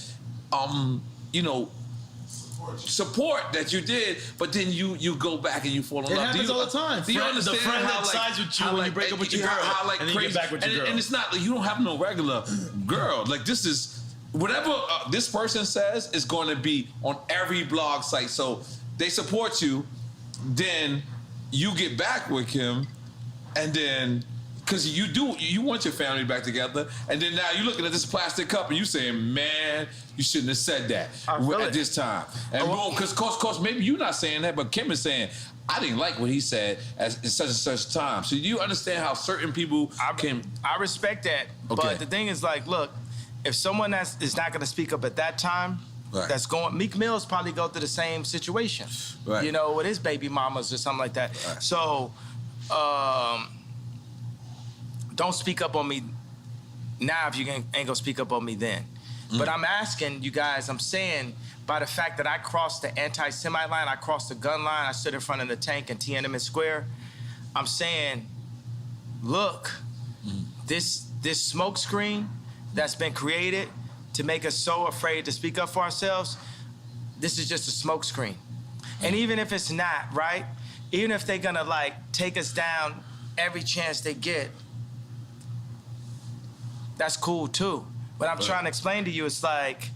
C: support that you did, but then you go back and you fall in love.
D: It happens all the time.
C: Do you understand
D: the friend that sides with you when you break up with your girl, and then you get back with your girl.
C: And it's not like you don't have no regular girl. Like this is whatever this person says is going to be on every blog site. So they support you, then you get back with him, and then because you want your family back together, and then now you're looking at this plastic cup and you saying, man, you shouldn't have said that at this time. And because course maybe you're not saying that, but Kim is saying, I didn't like what he said at such and such time. So do you understand how certain people can?
B: I respect that, but the thing is, like, look, if someone is not going to speak up at that time, that's going. Meek Mill's probably go through the same situation, you know, with his baby mamas or something like that. Right. So. Don't speak up on me now if you ain't gonna speak up on me then. But I'm asking you guys, I'm saying by the fact that I crossed the anti-Semite line, I crossed the gun line, I stood in front of the tank in Tiananmen Square, I'm saying, look, this smoke screen that's been created to make us so afraid to speak up for ourselves, this is just a smoke screen. And even if it's not, right? Even if they're gonna like take us down every chance they get, that's cool too. But I'm trying to explain to you, it's like,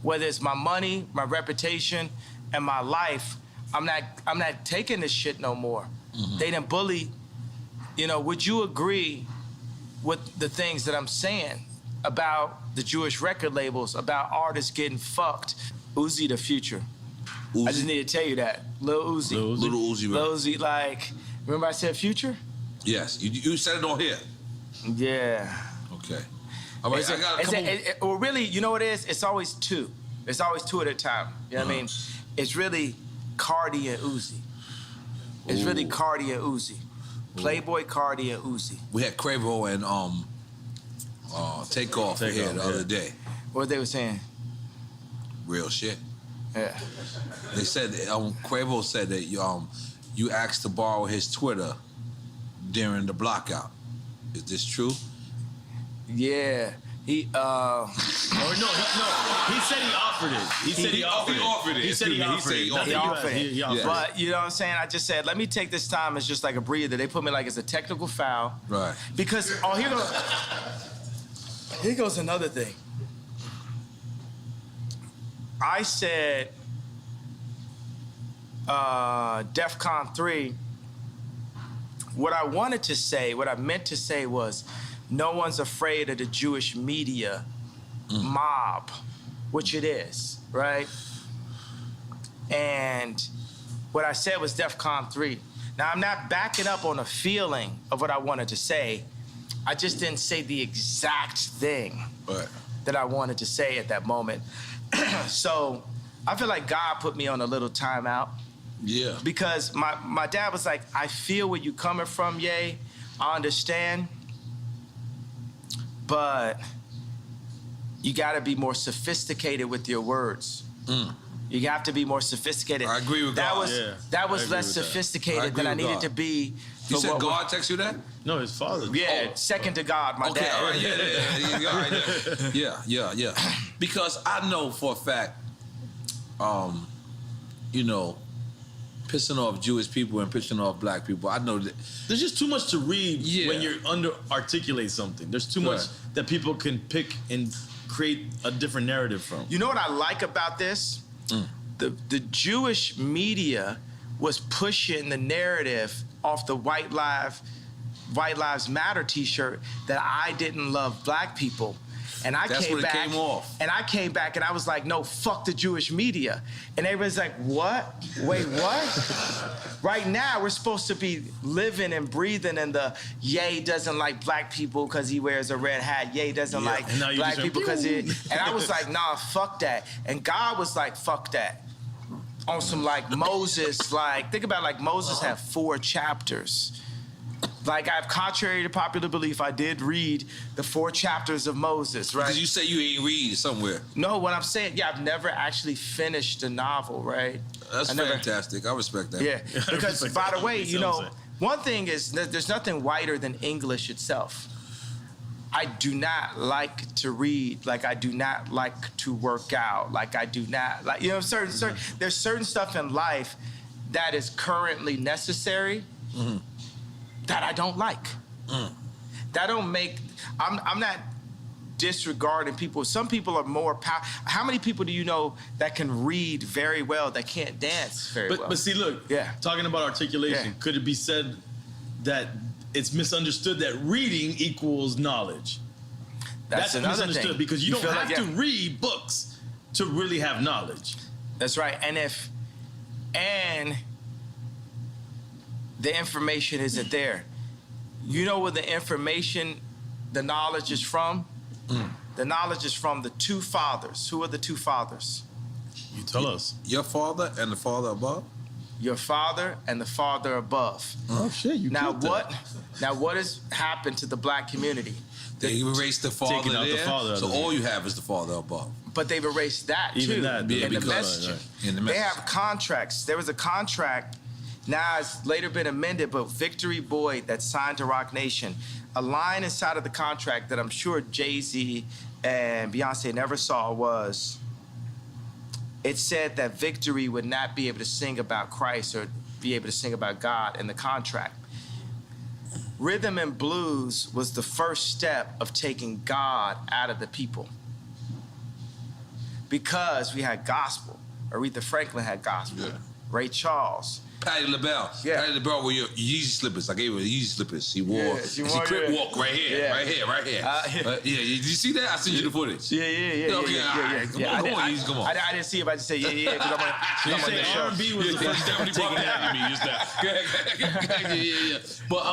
B: whether it's my money, my reputation, and my life, I'm not taking this shit no more. They done bully, you know, would you agree with the things that I'm saying about the Jewish record labels, about artists getting fucked? Uzi the future. I just need to tell you that. Lil Uzi.
C: Little Uzi, right?
B: Lil Uzi, like, remember I said future?
C: Yes, you said it on here.
B: Yeah.
C: Okay. All right, I got a couple.
B: Well, really, you know what it is? It's always two. It's always two at a time. You know what I mean? It's really Cardi and Uzi. It's really Cardi and Uzi. Playboy, Cardi, and Uzi.
C: We had Quavo and Takeoff here the other day.
B: What they were saying?
C: Real shit.
B: Yeah.
C: They said Quavo said that you asked to borrow his Twitter during the blockout. Is this true?
B: Yeah. He
D: He said he offered it. He said he offered it. He said he offered it.
B: But you know what I'm saying? I just said, let me take this time as just like a breather. They put me like it's a technical foul.
C: Right.
B: Because here goes another thing. I said DEFCON 3, what I wanted to say, what I meant to say was, no one's afraid of the Jewish media mob, which it is, right? And
E: What I said was DEFCON 3. Now, I'm not backing up on a feeling of what I wanted to say. I just didn't say the exact thing that I wanted to say at that moment. So I feel like God put me on a little timeout.
C: Yeah.
E: Because my dad was like, I feel where you coming from, Ye. I understand. But you got to be more sophisticated with your words. You have to be more sophisticated.
C: I agree with God.
E: That was less sophisticated than I needed to be.
C: You said God text you that?
D: No, his father.
E: Yeah, second to God, my dad.
C: All right, yeah. Because I know for a fact, you know, pissing off Jewish people and pissing off black people. I know that
D: there's just too much to read when you're articulate something. There's too much that people can pick and create a different narrative from.
E: You know what I like about this? The Jewish media was pushing the narrative off the White Lives Matter T-shirt that I didn't love black people. And I came back and I was like, no, fuck the Jewish media. And everybody's like, what? Wait, what? Right now, we're supposed to be living and breathing in the Ye doesn't like black people because he wears a red hat. Ye doesn't like black people because he... And I was like, nah, fuck that. And God was like, fuck that. On some like Moses, like, think about like Moses had 4 chapters. Like, I've, contrary to popular belief, I did read the 4 chapters of Moses, right?
C: Because you say you ain't read somewhere.
E: No, what I'm saying, I've never actually finished a novel, right?
C: That's fantastic. I respect that.
E: Yeah, because by the way, you know, one thing is there's nothing whiter than English itself. I do not like to read, like I do not like to work out, like I do not, like, you know, there's certain stuff in life that is currently necessary that I don't like. That don't make, I'm not disregarding people. Some people are more powerful. How many people do you know that can read very well, that can't dance very well?
D: But see, look, talking about articulation, could it be said that it's misunderstood that reading equals knowledge? That's
E: another
D: misunderstood
E: thing.
D: because you don't have to read books to really have knowledge.
E: That's right. And the information isn't there. You know where the information, the knowledge is from? The knowledge is from the 2 fathers. Who are the 2 fathers?
D: You tell us.
C: Your father and the father above?
E: Your father and the father above.
D: Oh shit!
E: Now what has happened to the black community?
C: They erased the father there, so all you have is the father above.
E: But they've erased that too.
C: In the messaging.
E: They have contracts. There was a contract. Now it's later been amended, but Victory Boyd that signed to Rock Nation, a line inside of the contract that I'm sure Jay-Z and Beyonce never saw was, it said that Victory would not be able to sing about Christ or be able to sing about God in the contract. Rhythm and blues was the first step of taking God out of the people. Because we had gospel. Aretha Franklin had gospel. Ray Charles.
C: Patti LaBelle. Patti LaBelle wore your Yeezy slippers. I gave her Yeezy slippers. She wore, she crip walk right here, right here. Did you see that? I sent you the footage.
E: Yeah.
C: Come on, Yeezy, come on.
E: I didn't see it, but I just say because I'm on the show.
D: R&B was the first step taking it out of me. Just that. But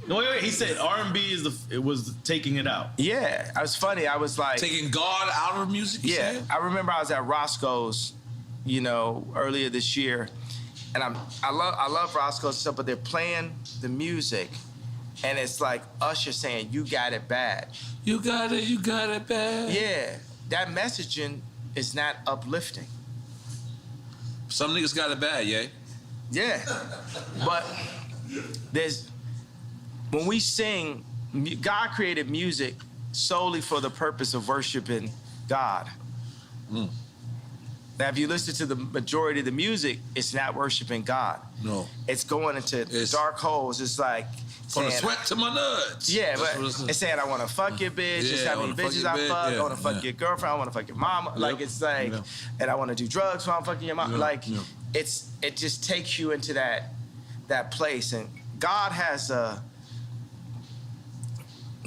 D: no, wait. He said R&B was taking it out.
E: Yeah, it was funny. I was like
C: taking God out of music.
E: Yeah, I remember I was at Roscoe's, you know, earlier this year. And I love Roscoe's stuff, but they're playing the music, and it's like Usher saying, "You got it bad."
C: You got it bad.
E: Yeah, that messaging is not uplifting.
C: Some niggas got it bad,
E: Yeah, but when we sing, God created music solely for the purpose of worshiping God. Now, if you listen to the majority of the music, it's not worshiping God.
C: No.
E: It's going into dark holes. It's like
C: from the sweat to my nuts.
E: Yeah, but it's saying, I want to fuck your bitch. It's how many bitches I fuck. I want to fuck your girlfriend. I want to fuck your mama. Like, it's like, and I want to do drugs while I'm fucking your mom. Like, it just takes you into that place. And God has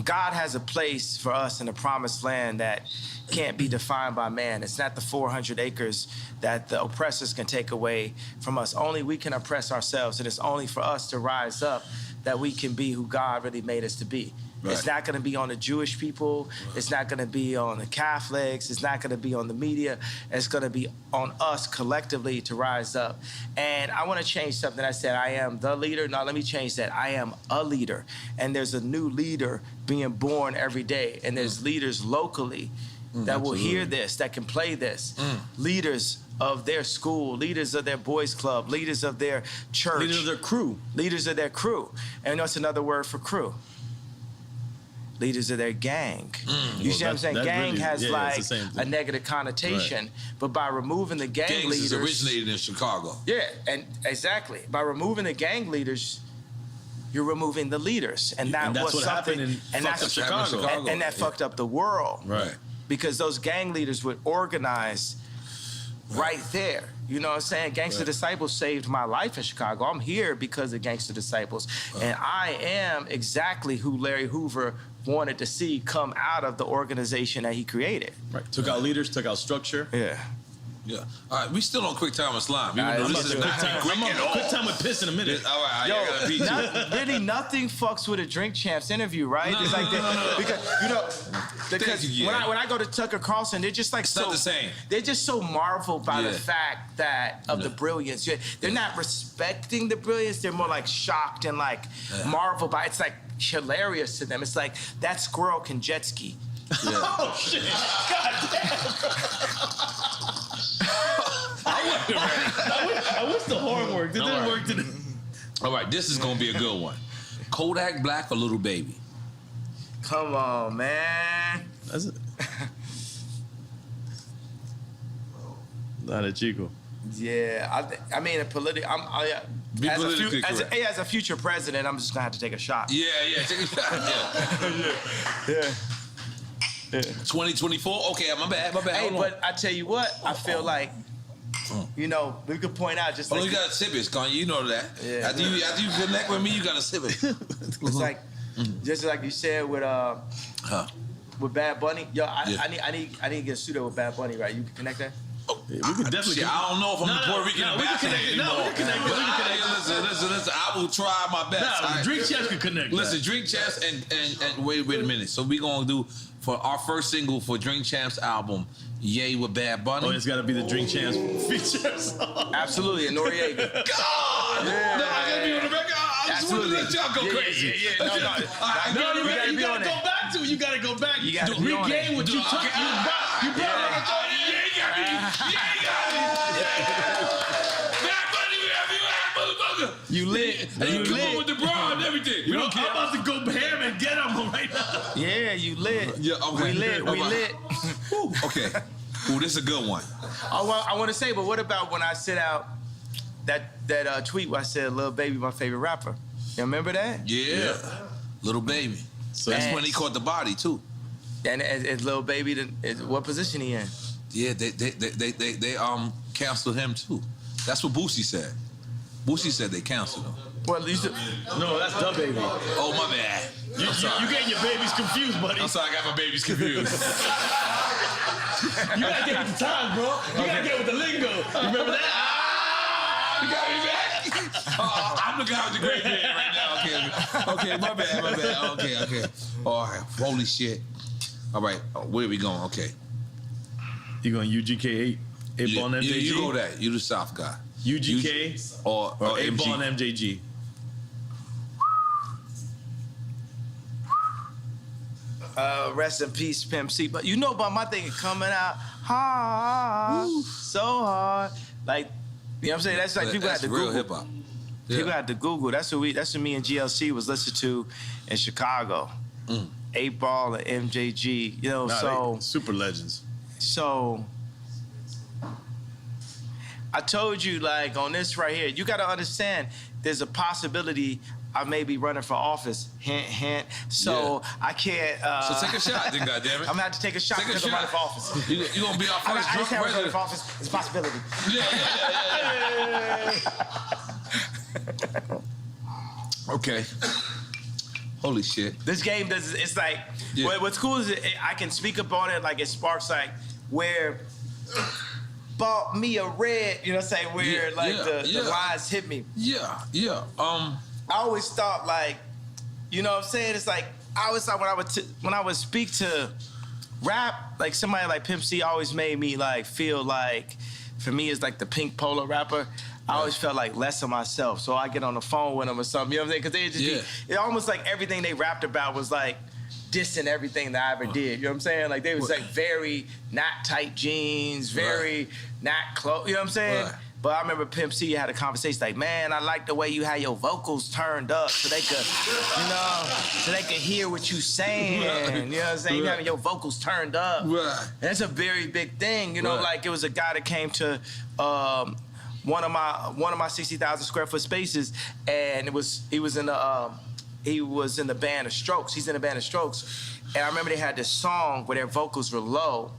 B: God has a place for us in the promised land that can't be defined by man. It's not the 400 acres that the oppressors can take away from us. Only we can oppress ourselves, and it's only for us to rise up that we can be who God really made us to be. Right. It's not going to be on the Jewish people. It's not going to be on the Catholics. It's not going to be on the media. It's going to be on us collectively to rise up. And I want to change something. I said I am the leader. No, let me change that. I am a leader. And there's a new leader being born every day. And there's leaders locally that will hear this, that can play this. Leaders of their school, leaders of their boys club, leaders of their church.
D: Leaders of their crew.
B: Leaders of their crew. And you know, it's another word for crew. Leaders of their gang. You see what I'm saying? Gang really, has like a negative connotation, right. But by removing the gang leaders...
C: Gangs originated in Chicago.
B: Yeah, and exactly. By removing the gang leaders, you're removing the leaders. And that was
D: what
B: something...
D: happened in Chicago.
B: And that fucked up the world.
C: Right.
B: Because those gang leaders would organize right there. You know what I'm saying? Gangster Disciples saved my life in Chicago. I'm here because of Gangster Disciples. And I am exactly who Larry Hoover wanted to see come out of the organization that he created.
D: Right. Took out leaders, took out structure.
B: Yeah.
C: Yeah. All right, we still on quick time with slime. Even
D: I'm
C: though
D: on
C: this is
D: quick
C: not
D: time.
C: quick
D: I'm on
C: at all.
D: quick time with piss in a minute.
C: All right, I gotta beat you.
B: Really, nothing fucks with a Drink Champs interview, right?
C: No,
B: it's like
C: no.
B: Because you know, because when I go to Tucker Carlson, they're just like
C: it's
B: so
C: not the same.
B: They're just so marveled by the fact that of the brilliance. They're not respecting the brilliance. They're more like shocked and like marveled by. It's like hilarious to them. It's like that squirrel can jet ski.
C: Yeah.
D: Oh shit! God damn! I wish the horn worked. It didn't work today.
C: All right, this is gonna be a good one. Kodak Black or Little Baby?
B: Come on, man.
D: That's it. Not a Chico.
B: Yeah, I mean, as a future president, I'm just gonna have to take a shot.
C: Yeah, take a shot. Yeah. 2024. Okay, my bad.
B: Hey, but I tell you what, I feel like, you know, we could point out just.
C: Oh, you gotta sip it, Kanye. You know that.
B: Yeah.
C: After you connect with me, you gotta sip it.
B: It's like, just like you said with Bad Bunny. Yo, I need to get a studio with Bad Bunny, right? You can connect that.
D: Yeah, we could definitely.
C: I don't know if I'm a Puerto Rican ambassador anymore.
D: We can connect.
C: Listen. I will try my best.
D: Nah, Drink Champs can connect.
C: Listen, Drink Champs and wait a minute. So we gonna do for our first single for Drink Champs album, Yay with Bad Bunny.
D: Oh, it's gotta be the Drink Champs feature song.
B: Absolutely, and Noriega.
C: God!
B: Yeah.
C: No, I gotta be on the record. I just want to let y'all go crazy.
B: No,
D: you gotta go back.
B: You gotta regain
D: what you took. You brought it.
B: You lit.
C: You come on with the bra and everything.
D: We don't care. I'm about to go ham and get him right now.
B: Yeah, you lit.
C: Yeah, okay.
B: We lit.
C: Okay. Ooh, this is a good one.
B: I want to say, but what about when I sent out that tweet where I said, "Lil Baby, my favorite rapper." You remember that?
C: Yeah. Little Baby. So that's when he caught the body too.
B: And is Lil Baby, what position he in?
C: Yeah, they canceled him too. That's what Boosie said. Boosie said they canceled him.
B: Well,
D: no, that's the baby.
C: Oh, my bad.
D: You getting your babies confused, buddy.
C: I'm sorry, I got my babies confused.
D: You gotta get with the times, bro. You gotta get with the lingo. You remember that?
C: You got me back? I'm the guy with the great beard right now. Okay, my bad. Okay. All right, holy shit. All right, where are we going? Okay.
D: You going UGK 8 Ball and MJG?
C: You go that. You the South guy.
D: UGK
C: or
D: 8 Ball and MJG?
B: Rest in peace, Pimp C. But you know about my thing coming out hard, so hard. Like, you know what I'm saying? That's like people had to Google.
C: Hip hop. Yeah.
B: People had to Google. That's what me and GLC was listening to in Chicago. 8 Ball and MJG. You know,
D: super legends.
B: So I told you, like, on this right here, you got to understand there's a possibility I may be running for office. Hint, hint. So I can't.
C: So take a shot, then, goddammit.
B: I'm gonna have to take a shot because I'm running for office.
C: You gonna be our first drunk president?
B: Running for office. It's a possibility.
C: Yeah. Okay. Holy shit.
B: This game does. It's like what's cool is I can speak up on it. Like it sparks like where bought me a red. You know what I'm saying? Where the lines hit me.
C: Yeah.
B: I always thought like, you know what I'm saying? It's like I always thought when I would speak to rap, like somebody like Pimp C always made me like feel like, for me it's like the pink polo rapper. I always felt like less of myself, so I get on the phone with them or something. You know what I'm saying? Because they just it almost like everything they rapped about was like dissing everything that I ever did. You know what I'm saying? Like they was like very not tight jeans, very not close. You know what I'm saying? Right. But I remember Pimp C had a conversation like, man, I like the way you had your vocals turned up so they could, so they could hear what you saying. Right. You know what I'm saying? You having your vocals turned up.
C: Right.
B: And that's a very big thing. You know, like it was a guy that came to one of my 60,000 square foot spaces, and he was in the band of Strokes. He's in the band of Strokes, and I remember they had this song where their vocals were low,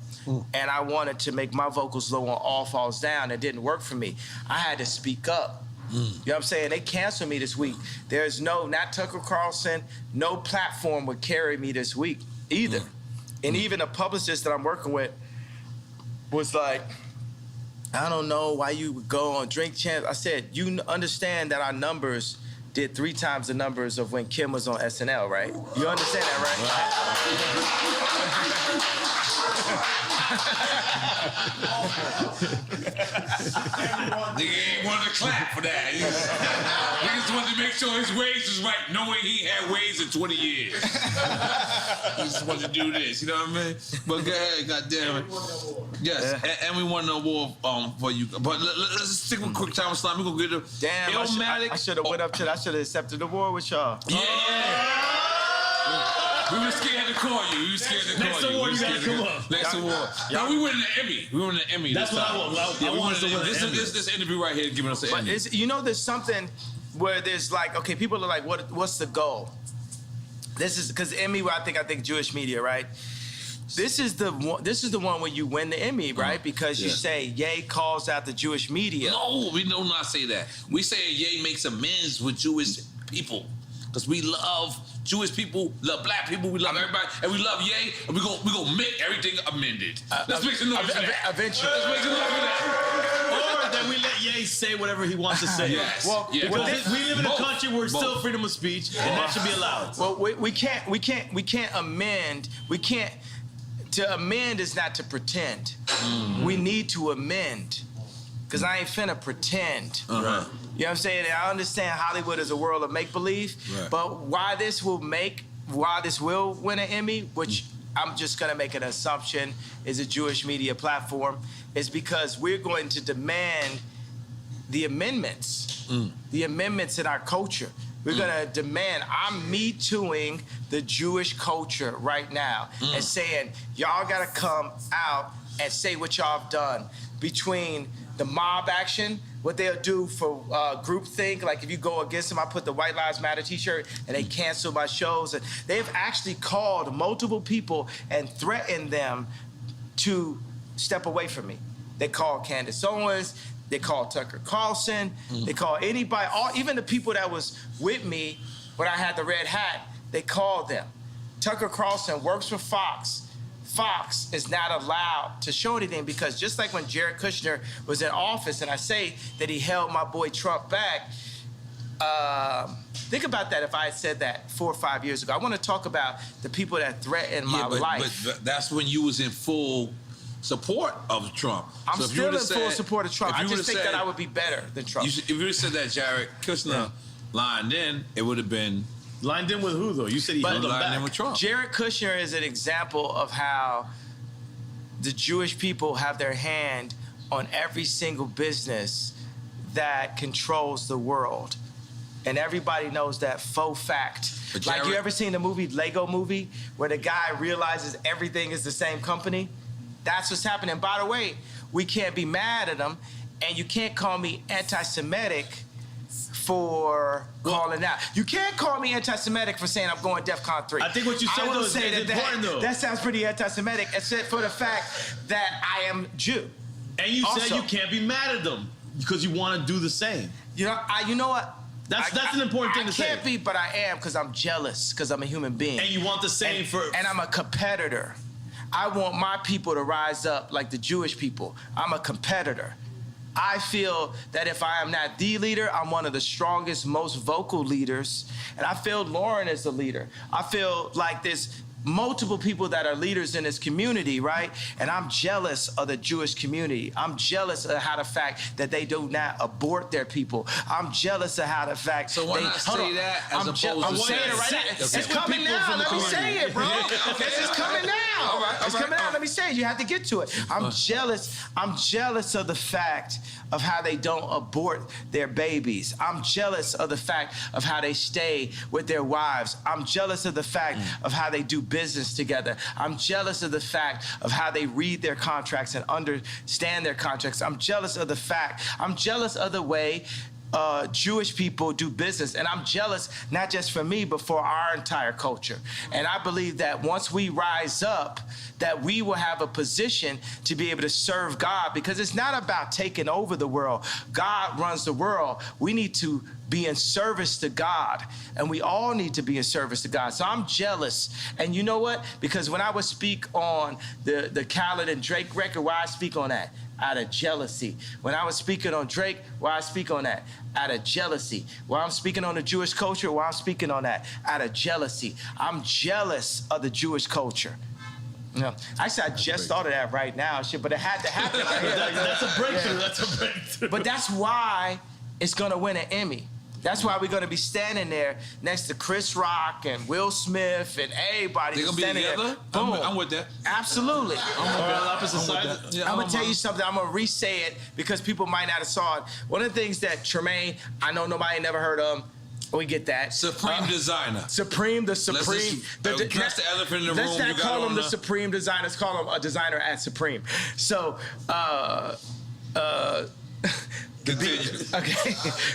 B: and I wanted to make my vocals low on All Falls Down. It didn't work for me. I had to speak up. You know what I'm saying? They canceled me this week. There's not Tucker Carlson, no platform would carry me this week either. And even a publicist that I'm working with was like, I don't know why you would go on Drink Champs. I said, you understand that our numbers did 3 times the numbers of when Kim was on SNL, right? You understand that, right?
C: Nigga ain't wanted to clap for that. Niggas wanted to make sure his ways was right, knowing he had ways in 20 years. He just wanted to do this, you know what I mean? But go ahead, goddammit. Yes, and we won an award for you. But let's stick with Quick Time Slime. We're gonna get a
B: Illmatic. I should have went up to. I should have accepted the award with y'all.
C: Yeah. We were scared to call you. We were scared to call you.
D: Next award, you gotta come up.
C: Next award. No, we win an Emmy. We win an Emmy.
D: That's what I want. I want to win
C: this interview right here giving us an Emmy.
B: You know, there's something where there's like, okay, people are like, what's the goal? This is because Emmy. I think Jewish media, right? This is the one where you win the Emmy, right? Because you say Ye calls out the Jewish media.
C: No, we do not say that. We say Ye makes amends with Jewish people because we love Jewish people, love black people, we love everybody, and we love Ye, and we gonna make everything amended. Let's make some noise for that.
B: Eventually.
C: Let's make some noise for that.
D: Or then we let Ye say whatever he wants to say.
C: Yes.
B: Well,
D: because we live in a country where it's still freedom of speech, and that should be allowed.
B: Well, we can't amend. To amend is not to pretend. We need to amend. Because I ain't finna pretend.
C: Right.
B: You know what I'm saying? And I understand Hollywood is a world of make-believe, but why this will win an Emmy, which I'm just gonna make an assumption is a Jewish media platform, is because we're going to demand the amendments in our culture. We're gonna demand, I'm Me Tooing the Jewish culture right now and saying, y'all gotta come out and say what y'all have done between the mob action, what they'll do for groupthink. Like if you go against them, I put the White Lives Matter t-shirt and they cancel my shows. And they've actually called multiple people and threatened them to step away from me. They called Candace Owens, they called Tucker Carlson, they called anybody, even the people that was with me when I had the red hat, they called them. Tucker Carlson works for Fox. Fox is not allowed to show anything because just like when Jared Kushner was in office and I say that he held my boy Trump back, think about that if I had said that 4 or 5 years ago. I want to talk about the people that threatened my life.
C: But that's when you was in full support of Trump.
B: I'm still in full support of Trump. I just think that I would be better than Trump.
C: If you would have said that Jared Kushner lined in, it would have been...
D: Lined in with who, though? You said he held him back.
C: In with Trump.
B: Jared Kushner is an example of how the Jewish people have their hand on every single business that controls the world. And everybody knows that faux fact. Like, you ever seen the movie Lego Movie where the guy realizes everything is the same company? That's what's happening. By the way, we can't be mad at them, and you can't call me anti-Semitic for calling out. You can't call me anti-Semitic for saying I'm going DEFCON 3.
D: I think what you said though is important though.
B: That sounds pretty anti-Semitic, except for the fact that I am Jew.
D: And you said you can't be mad at them because you want to do the same.
B: You know what?
D: That's an important thing to say.
E: I can't be, but I am because I'm jealous because I'm a human being.
D: And you want the same
E: and I'm a competitor. I want my people to rise up like the Jewish people. I'm a competitor. I feel that if I am not the leader, I'm one of the strongest, most vocal leaders. And I feel Lauren is the leader. I feel like there's multiple people that are leaders in this community, right? And I'm jealous of the Jewish community. I'm jealous of how the fact that they do not abort their people. I'm jealous of how the fact.
C: So why not say that as opposed to
E: I'm saying it right now. It's coming now. Let me say it, bro. It's coming now.
C: All right.
E: It's coming out. Let me say it. You have to get to it. I'm jealous. I'm jealous of the fact of how they don't abort their babies. I'm jealous of the fact of how they stay with their wives. I'm jealous of the fact of how they do business together. I'm jealous of the fact of how they read their contracts and understand their contracts. I'm jealous of the fact. I'm jealous of the way Jewish people do business. And I'm jealous, not just for me, but for our entire culture. And I believe that once we rise up, that we will have a position to be able to serve God, because it's not about taking over the world. God runs the world. We need to be in service to God, and we all need to be in service to God. So I'm jealous. And you know what? Because when I would speak on the Khaled and Drake record, why I speak on that? Out of jealousy. When I was speaking on Drake, why I speak on that? Out of jealousy. While I'm speaking on the Jewish culture, why I'm speaking on that? Out of jealousy. I'm jealous of the Jewish culture. You know, actually, I just thought of that right now, shit, but it had to happen right here.
D: That's a breakthrough. Yeah. That's a breakthrough.
E: But that's why it's gonna win an Emmy. That's why we're gonna be standing there next to Chris Rock and Will Smith and everybody.
C: They're gonna be together?
E: Boom.
C: I'm with that.
E: Absolutely.
C: Yeah,
E: I'm gonna tell you something. I'm gonna re-say it because people might not have saw it. One of the things that Tremaine, I know nobody never heard of. We get that.
C: Supreme designer.
E: Supreme, the Supreme.
C: Let's address the elephant in the room.
E: Let's not call him the Supreme designer. Let's call him a designer at Supreme. So,
C: Continue.
E: Okay.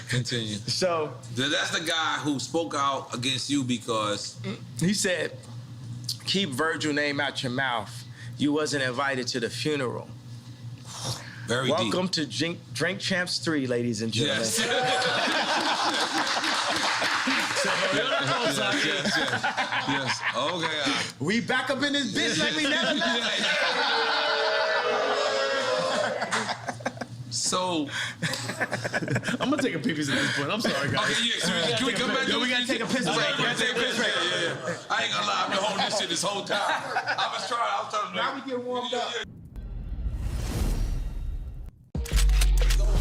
C: Continue.
E: So
C: that's the guy who spoke out against you because
E: he said, "Keep Virgil name out your mouth. You wasn't invited to the funeral."
C: Very
E: Welcome
C: deep.
E: to Drink Champs 3, ladies and gentlemen.
C: Yes. Yes. Okay.
E: We back up in this bitch like we never left.
C: So
D: I'm gonna take a pee-pee at this point. I'm sorry, guys.
C: Okay, yeah. So can we come back?
E: We gotta take a piss break.
C: Yeah. I ain't gonna lie. I've been holding this shit this whole time. I was trying to.
E: Now we get warmed up.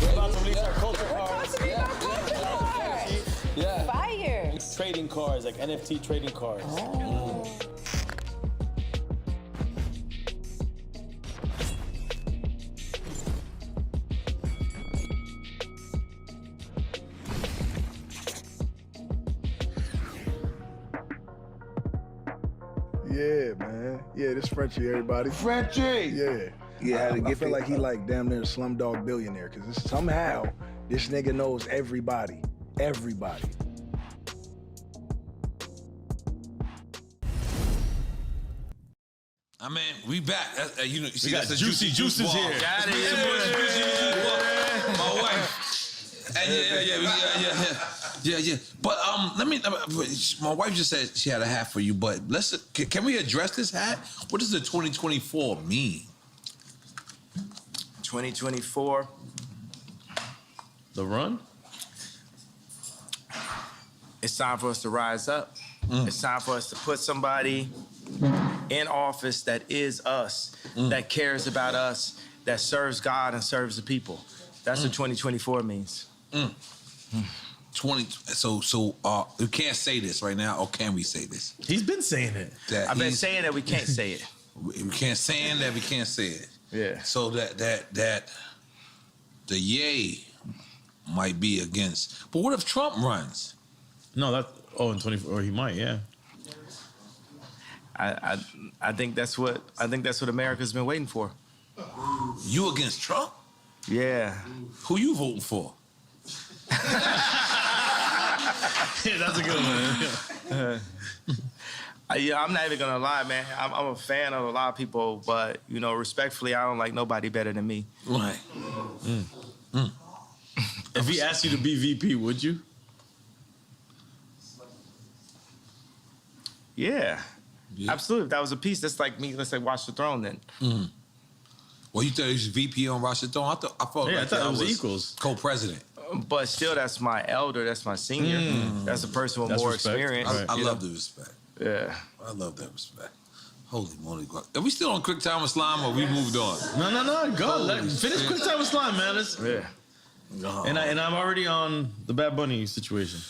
A: We're about to release our culture cards. Yeah.
F: Fire.
A: Trading cards, like NFT trading cards.
F: Oh.
G: Yeah, man. Yeah, this Frenchie, everybody.
H: Frenchie!
G: Yeah.
H: Yeah,
G: I feel like he like damn near a slumdog billionaire, because somehow this nigga knows everybody. Everybody.
C: I mean, we back. You know, see,
D: We got
C: that's a
D: Juicy Juices
C: ball.
D: here.
E: Got it.
C: My wife. And yeah. But my wife just said she had a hat for you. But can we address this hat? What does the 2024 mean?
E: 2024.
D: The run?
E: It's time for us to rise up. It's time for us to put somebody in office that is us, that cares about us, that serves God and serves the people. That's what 2024 means.
C: 20. So we can't say this right now, or can we say this?
D: He's been saying it.
E: I've been saying that we can't say it.
C: We can't say that we can't say it.
E: Yeah.
C: So that the yay might be against. But what if Trump runs?
D: No, in 24, or he might, yeah.
E: I think that's what America's been waiting for.
C: You against Trump?
E: Yeah.
C: Who you voting for?
D: Yeah, that's a good one.
E: Yeah, I'm not even gonna lie, man. I'm a fan of a lot of people, but respectfully, I don't like nobody better than me.
C: Right.
D: If he asked you to be VP, would you?
E: Yeah. Absolutely. If that was a piece, that's like me, let's say Watch the Throne then.
C: Well, you thought he was VP on Watch the Throne? I thought
D: I thought it was equals.
C: Co-president.
E: But still, that's my elder, that's my senior. That's a person with more
D: respect.
E: experience.
C: I love the respect.
E: Yeah.
C: I love that respect. Holy moly. Are we still on Quick Time with Slime or we moved on?
D: No. Go. Finish Quick Time with Slime, man. And I'm already on the Bad Bunny situation.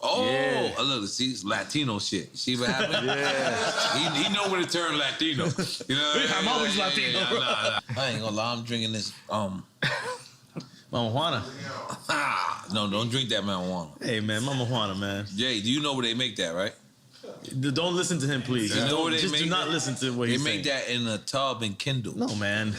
C: Oh, I love to see Latino shit. See what happened?
E: Yeah.
C: He know when to turn Latino. You know what
D: I'm always Latino.
C: Nah. I ain't gonna lie. I'm drinking this.
D: Mama Juana.
C: No, don't drink that marijuana.
D: Hey, man, Mama Juana, man.
C: Jay, do you know where they make that, right?
D: Don't listen to him, please.
C: You know where they
D: Just
C: make
D: do not
C: that?
D: listen to what he's saying.
C: They make that in a tub and Kindle.
D: No, man.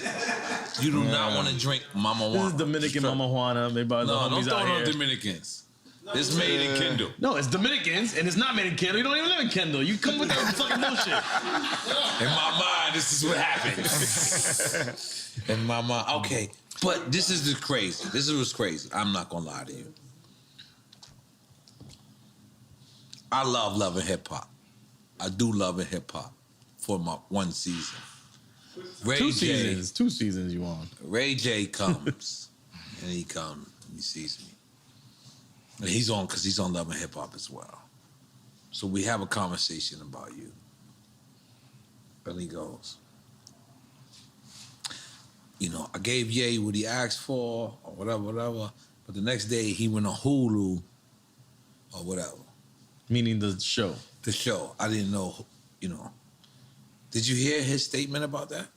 C: You do not want to drink Mama Juana.
D: This is Dominican Mama Juana made by the
C: No, don't
D: homies
C: throw
D: out
C: it on
D: here.
C: Dominicans. It's made in Kindle.
D: No, it's Dominicans, and it's not made in Kendall. You don't even live in Kendall. You come with that fucking bullshit.
C: In my mind, this is what happens. In my mind, okay. But this is the crazy. This is what's crazy. I'm not gonna lie to you. I love loving hip hop. I do love hip hop for my one season.
D: Two seasons you on.
C: Ray J comes, and he sees me. And he's on because he's on Love and Hip Hop as well. So we have a conversation about you. And he goes, you know, I gave Ye what he asked for or whatever. But the next day he went on Hulu or whatever.
D: Meaning the show.
C: The show. I didn't know, you know. Did you hear his statement about that?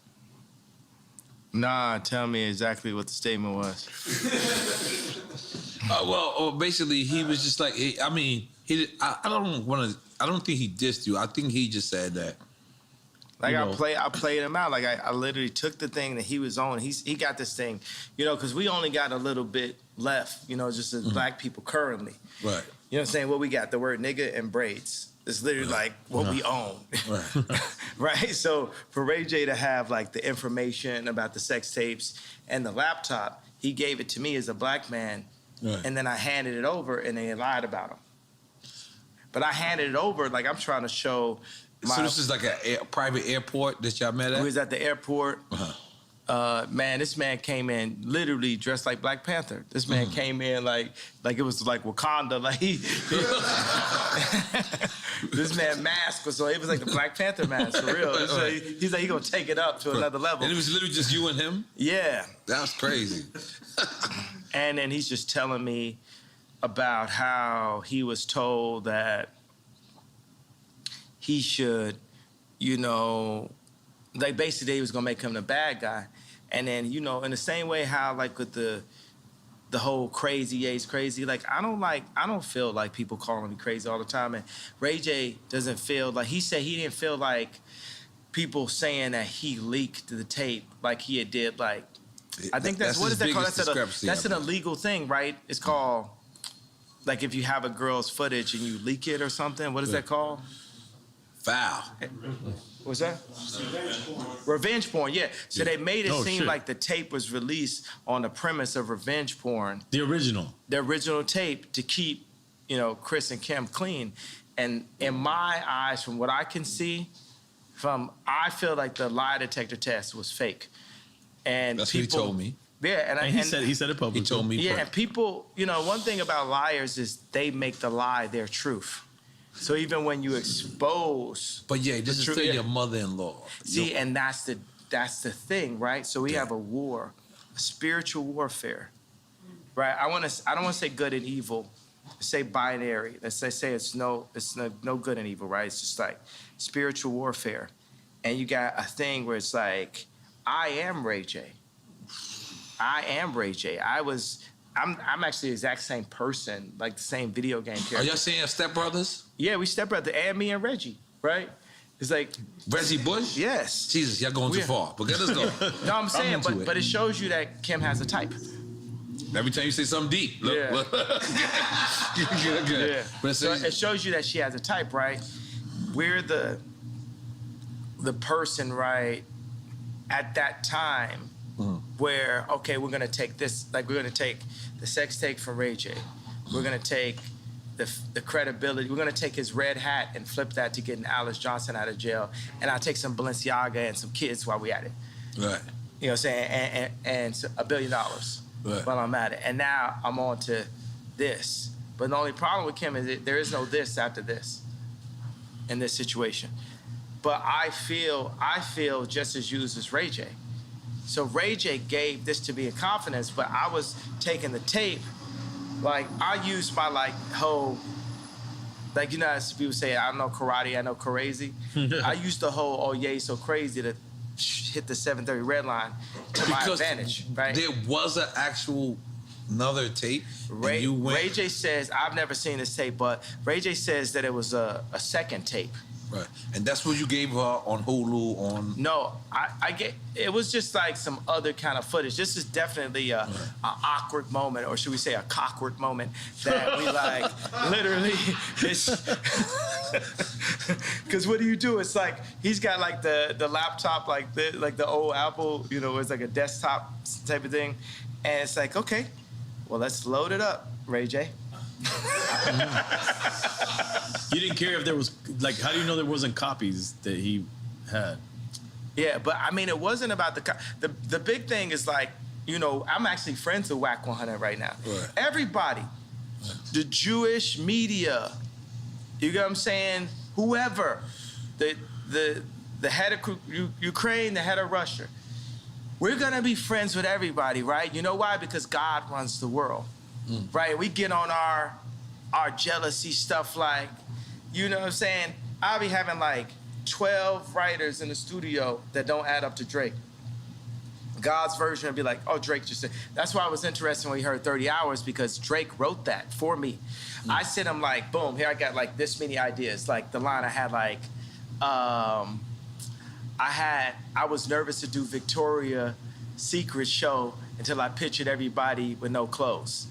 E: Nah, tell me exactly what the statement was.
C: Basically, he was just like, I don't think he dissed you. I think he just said that.
E: Like I played him out. Like I literally took the thing that he was on. He got this thing, you know, because we only got a little bit left, you know, just as black people currently.
C: Right.
E: You know what I'm saying? What we got, the word nigga and braids. It's literally like what we own.
C: Right.
E: Right? So for Ray J to have like the information about the sex tapes and the laptop, he gave it to me as a black man. Right. And then I handed it over and they lied about him. But I handed it over like I'm trying to show
C: so this is like a private airport that y'all met at?
E: We was at the airport. Man, this man came in literally dressed like Black Panther. This man came in like it was like Wakanda. Like this man mask was so it was like the Black Panther mask for real. So he's like he gonna take it up to another level.
C: And it was literally just you and him?
E: Yeah.
C: That's crazy.
E: And then he's just telling me about how he was told that he should, you know, like basically he was gonna make him the bad guy. And then, you know, in the same way how like with the whole crazy, Ye's crazy, like I don't feel like people calling me crazy all the time. And Ray J doesn't feel like, he said he didn't feel like people saying that he leaked the tape like he had did like, I think that's what is that called? That's an illegal thing, right? It's called, like if you have a girl's footage and you leak it or something, what is that called?
C: Foul.
E: What's that? Revenge porn, yeah. So they made it seem like the tape was released on the premise of revenge porn.
D: The original
E: tape to keep, you know, Chris and Kim clean. And in my eyes, from what I can see, I feel like the lie detector test was fake. And
C: that's
E: people,
C: what he told me.
E: Yeah,
D: and he said it publicly.
C: He told me.
E: Yeah, and people, you know, one thing about liars is they make the lie their truth. So even when you expose,
C: but yeah, this is still your mother-in-law.
E: See, and that's the thing, right? So we have a war, a spiritual warfare, right? I don't want to say good and evil. Say binary. Let's say it's no good and evil, right? It's just like spiritual warfare, and you got a thing where it's like, I am Ray J. I am Ray J. I'm actually the exact same person, like the same video game character.
C: Are y'all saying Step Brothers?
E: Yeah, we Step Brother, and me and Reggie, right? It's like
C: Reggie Bush?
E: Yes.
C: Jesus, y'all going too far. But let us go.
E: No, I'm saying, but it shows you that Kim has a type.
C: Every time you say something deep. Look,
E: yeah.
C: Look. Good.
E: Yeah. But so it shows you that she has a type, right? We're the person, right, at that time where, okay, we're gonna take this, like we're gonna take the sex tape from Ray J. We're gonna take
B: the credibility. We're gonna take his red hat and flip that to getting Alice Johnson out of jail, and I'll take some Balenciaga and some kids while we at it.
C: Right.
B: You know what I'm saying? And so $1 billion
C: Right.
B: while I'm at it. And now I'm on to this. But the only problem with Kim is that there is no this after this in this situation. But I feel just as used as Ray J. So Ray J gave this to me in confidence, but I was taking the tape. Like, I used my, like, whole, like, you know, as people say, I don't know karate, I know crazy. I used the whole, oh, yeah, he's so crazy to hit the 730 red line to my advantage, right?
C: There was an actual another tape.
B: Ray J says, I've never seen this tape, but Ray J says that it was a second tape.
C: Right. And that's what you gave her on Hulu on...
B: No, it was just like some other kind of footage. This is definitely a awkward moment, or should we say a cockwork moment, that we like, literally, it's... Because what do you do? It's like, he's got like the laptop, like the old Apple, you know, it's like a desktop type of thing. And it's like, okay, well, let's load it up, Ray J.
D: You didn't care if there was, like, how do you know there wasn't copies that he had?
B: Yeah, but I mean, it wasn't about the big thing is like, you know, I'm actually friends with Whack 100 right now.
C: Right.
B: Everybody, the Jewish media, you get what I'm saying? Whoever, the head of Ukraine, the head of Russia, we're gonna be friends with everybody, right? You know why? Because God runs the world, right? We get on our jealousy stuff, like, you know what I'm saying? I'll be having like 12 writers in the studio that don't add up to Drake. God's version would be like, oh, Drake just said. That's why I was interested when we heard 30 Hours, because Drake wrote that for me. I sent him like, boom, here I got like this many ideas. Like the line I had like, I was nervous to do Victoria's Secret show until I pictured everybody with no clothes,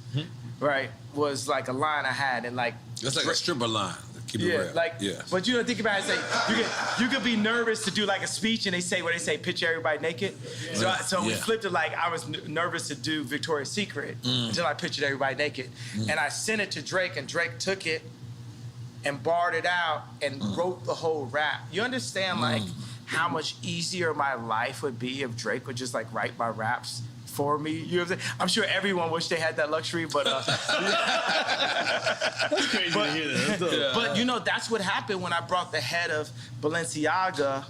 B: right? Was like a line I had, and like.
C: That's like a stripper line. Keep it real.
B: But you know, think about it. It's like you could be nervous to do like a speech, and they say picture everybody naked. So we flipped it, like I was nervous to do Victoria's Secret until I pictured everybody naked, and I sent it to Drake, and Drake took it and barred it out and wrote the whole rap. You understand like how much easier my life would be if Drake would just like write my raps for me? You know what I'm saying? I'm sure everyone wished they had that luxury, but
D: That's crazy to hear that.
B: But you know, that's what happened when I brought the head of Balenciaga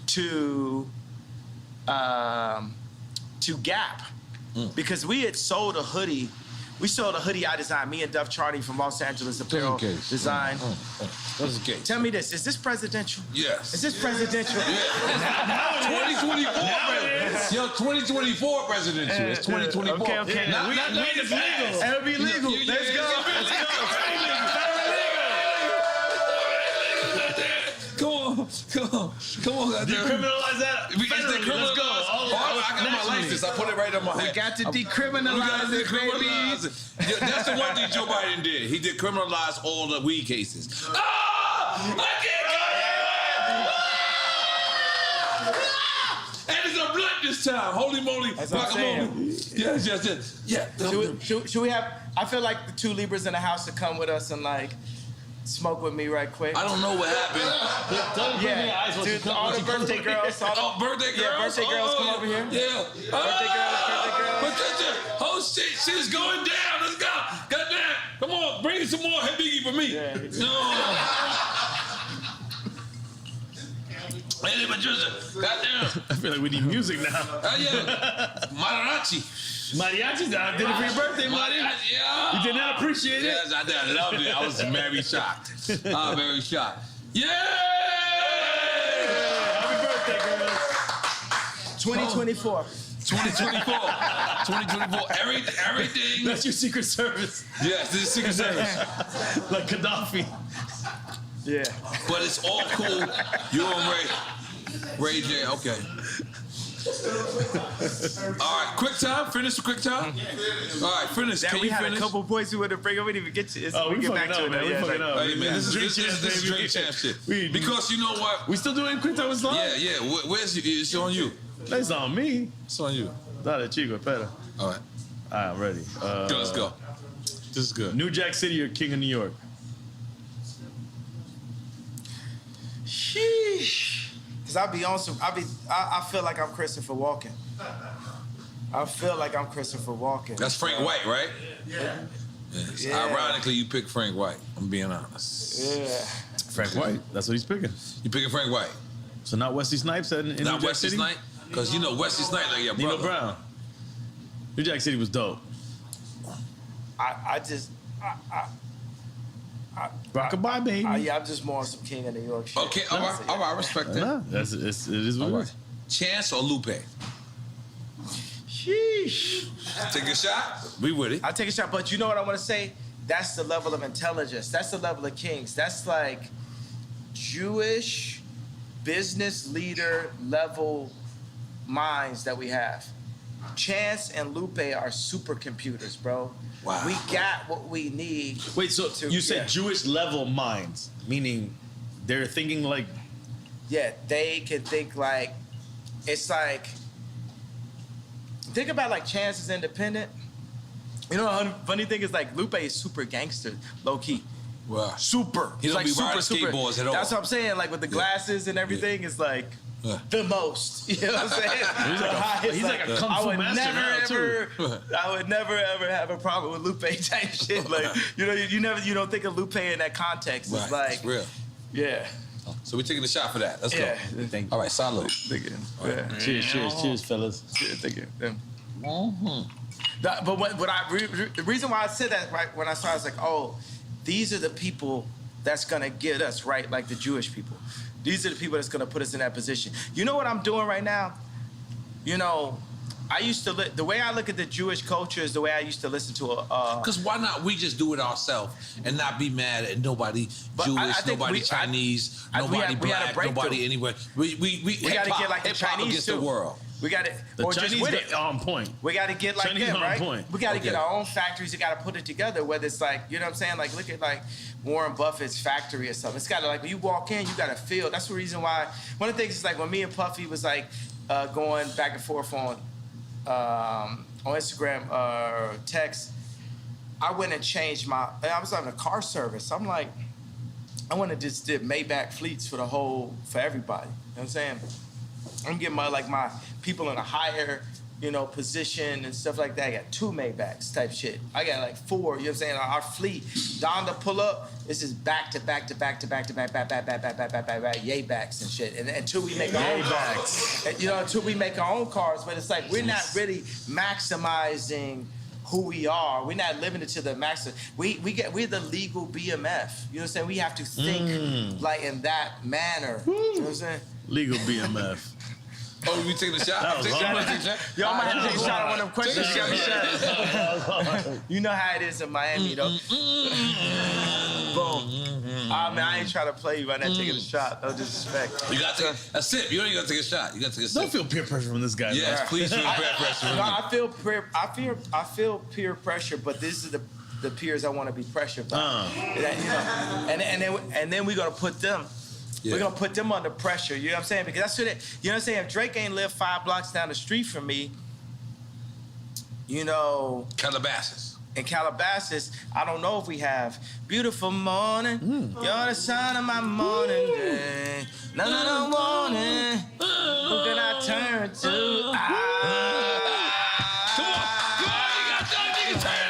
B: to Gap, because we had sold a hoodie. We sold a hoodie I designed, me and Duff Charney from Los Angeles Apparel Design.
C: What's the case?
B: Tell me this, is this presidential?
C: Yes.
B: Is this presidential?
C: 2024 presidential. Yo, 2024 presidential. It's 2024.
B: Okay.
C: Not
D: It's legal.
B: It'll be legal. Let's go.
C: Come on, goddamn.
D: Decriminalize that.
C: It's decriminalized.
D: Let's go.
C: I got my license. I put it right on my head.
B: We got to decriminalize it, baby.
C: Yeah, that's the one thing Joe Biden did. He decriminalized all the weed cases. Ah! I can't get it! And it's a blunt this time. Holy moly.
B: That's what I'm saying.
C: Yes. Yeah.
B: Should we have, I feel like the two Libras in the house to come with us and like smoke with me right quick.
C: I don't know what happened.
B: Dude, all the birthday girls.
C: Birthday girls?
B: Yeah, birthday girls come over here.
C: Yeah.
B: Birthday girls.
C: Patricia, oh shit, shit's going down. Let's go. Goddamn. Come on, bring some more Hey Biggie for me.
B: Yeah.
C: No. Hey, Patricia, goddamn.
D: I feel like we need music now.
C: Yeah. Mariachi.
D: Mariachi, I did it for your birthday, Mariachi.
C: Yeah.
D: You did not appreciate it?
C: Yes, I did. I loved it. I was very shocked. Very shocked. Yeah!
D: Happy birthday, girls.
B: 2024.
C: 2024. Everything.
D: That's your Secret Service.
C: Yes, this is Secret Service.
D: Like Gaddafi.
B: Yeah.
C: But it's all cool. You and Ray J, okay. All right, quick time. Finish the quick time. All right, finish. Can
B: we
C: you
B: had
C: finish?
B: a couple points we wanted to bring up. We didn't even get to.
D: We
B: get back to it.
D: We fucking up.
C: Hey man, this is
D: baby.
C: Drink Champ shit. Because you know what?
D: We still doing quick time with Slime?
C: Yeah. Where's it's on you?
D: That's on me.
C: It's on you.
D: Dale, chico, espera.
C: All right.
D: All right, I'm ready.
C: Let's go. This is good.
D: New Jack City or King of New York?
E: Sheesh. Cause I feel like I'm Christopher Walken. I feel like I'm Christopher Walken.
C: That's Frank White, right?
E: Yeah.
C: Ironically, you picked Frank White. I'm being honest.
E: Yeah.
D: Frank White. That's what he's picking.
C: You picking Frank White?
D: So not Wesley Snipes in New
C: Not
D: Jack
C: Wesley
D: City?
C: Snipes? Because you know Wesley Snipes like your
D: Nino
C: brother.
D: Brown. New Jack City was dope. Rockabye, baby.
E: I'm just more on some King of New York shit.
C: Okay, all right, I respect that.
D: Nah, it is what
C: All
D: it
C: right.
D: is.
C: Chance or Lupe?
E: Sheesh.
C: Take a shot. We with it.
E: I take a shot, but you know what I want to say? That's the level of intelligence. That's the level of kings. That's like Jewish business leader level minds that we have. Chance and Lupe are supercomputers, bro.
C: Wow.
E: We got what we need.
D: Wait, so you said Jewish level minds, meaning they're thinking like...
E: Yeah, they can think like, it's like, think about like Chance is independent. You know, the funny thing is like Lupe is super gangster, low key.
C: Wow.
E: Super.
C: He don't
E: like
C: be riding skateboards at all.
E: That's what I'm saying. Like with the glasses and everything, it's like the most. You know what I'm saying?
D: He's like a kung fu master now, too.
E: I would never ever have a problem with Lupe type shit. Like you don't think of Lupe in that context. It's like
C: it's real.
E: Yeah.
C: So we're taking a shot for that. Let's
E: Yeah.
C: go.
D: Thank you.
C: All right, salute.
E: Yeah.
D: Cheers, fellas.
E: Thank you. But the reason why I said that right when I started, I was like, oh, these are the people that's gonna get us right, like the Jewish people. These are the people that's gonna put us in that position. You know what I'm doing right now? You know, I used to the way I look at the Jewish culture is the way I used to listen to a.
C: Because why not we just do it ourselves and not be mad at nobody Jewish, nobody Chinese, nobody black, nobody anywhere. We
E: gotta get like the
C: hip-hop
E: Chinese
C: against
E: too.
C: the world.
E: We got it.
D: The
E: Or
D: Chinese
E: just with
D: get
E: it.
D: on point.
E: We got to get like
D: Chinese
E: them,
D: on
E: right?
D: point.
E: We got to get our own factories. We got to put it together. Whether it's like, you know what I'm saying? Like, look at like Warren Buffett's factory or something. It's got to like when you walk in, you got to feel. That's the reason why. One of the things is like when me and Puffy was like going back and forth on Instagram or text. I went and changed I was having a car service. I'm like, I went and just did Maybach fleets for everybody. You know what I'm saying? I'm getting my people in a higher, position and stuff like that. I got 2 Maybachs type shit. I got like 4, you know what I'm saying? Our fleet, Don to pull up, this is back to back, yay backs and shit. And until we make our own cars. Until we make our own cars, but it's like we're not really maximizing who we are. We're not living it to the max. We're the legal BMF. You know what I'm saying? We have to think like in that manner. You know what I'm saying?
D: Legal BMF.
C: Oh, we taking a shot?
E: Yo, I might have to take a shot on one of them questions. You got me shot. You know how it is in Miami, though. Boom. I ain't trying to play you by not taking a shot. No disrespect.
C: You got to take a sip. You don't even got to take a shot. You got to take a sip.
D: Don't feel peer pressure from this guy.
C: Yes,
D: man.
C: please feel peer pressure.
E: No, I feel peer pressure, but this is the peers I want to be pressured by. And then we're gonna put them. Yeah. We're gonna put them under pressure. You know what I'm saying? Because that's what you know what I'm saying. If Drake ain't lived 5 blocks down the street from me,
C: Calabasas.
E: In Calabasas, I don't know if we have beautiful morning. You're the sun of my morning day. No warning. Who can I turn to?
C: Come on, you got that nigga turn.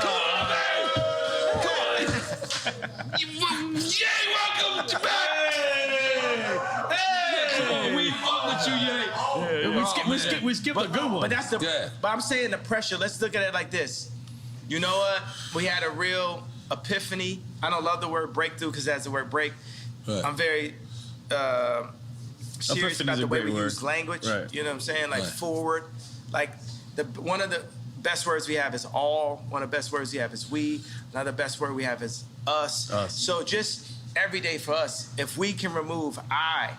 C: Come on, man. Yay, welcome to back. We fuck with you, Yay.
D: We skipped a good one.
E: But that's But I'm saying the pressure. Let's look at it like this. You know what? We had a real epiphany. I don't love the word breakthrough because that's the word break. Right. I'm very serious about the way we use language. Right. You know what I'm saying? Like forward. Like one of the best words we have is all. One of the best words we have is we. Another best word we have is us. So just every day for us, if we can remove I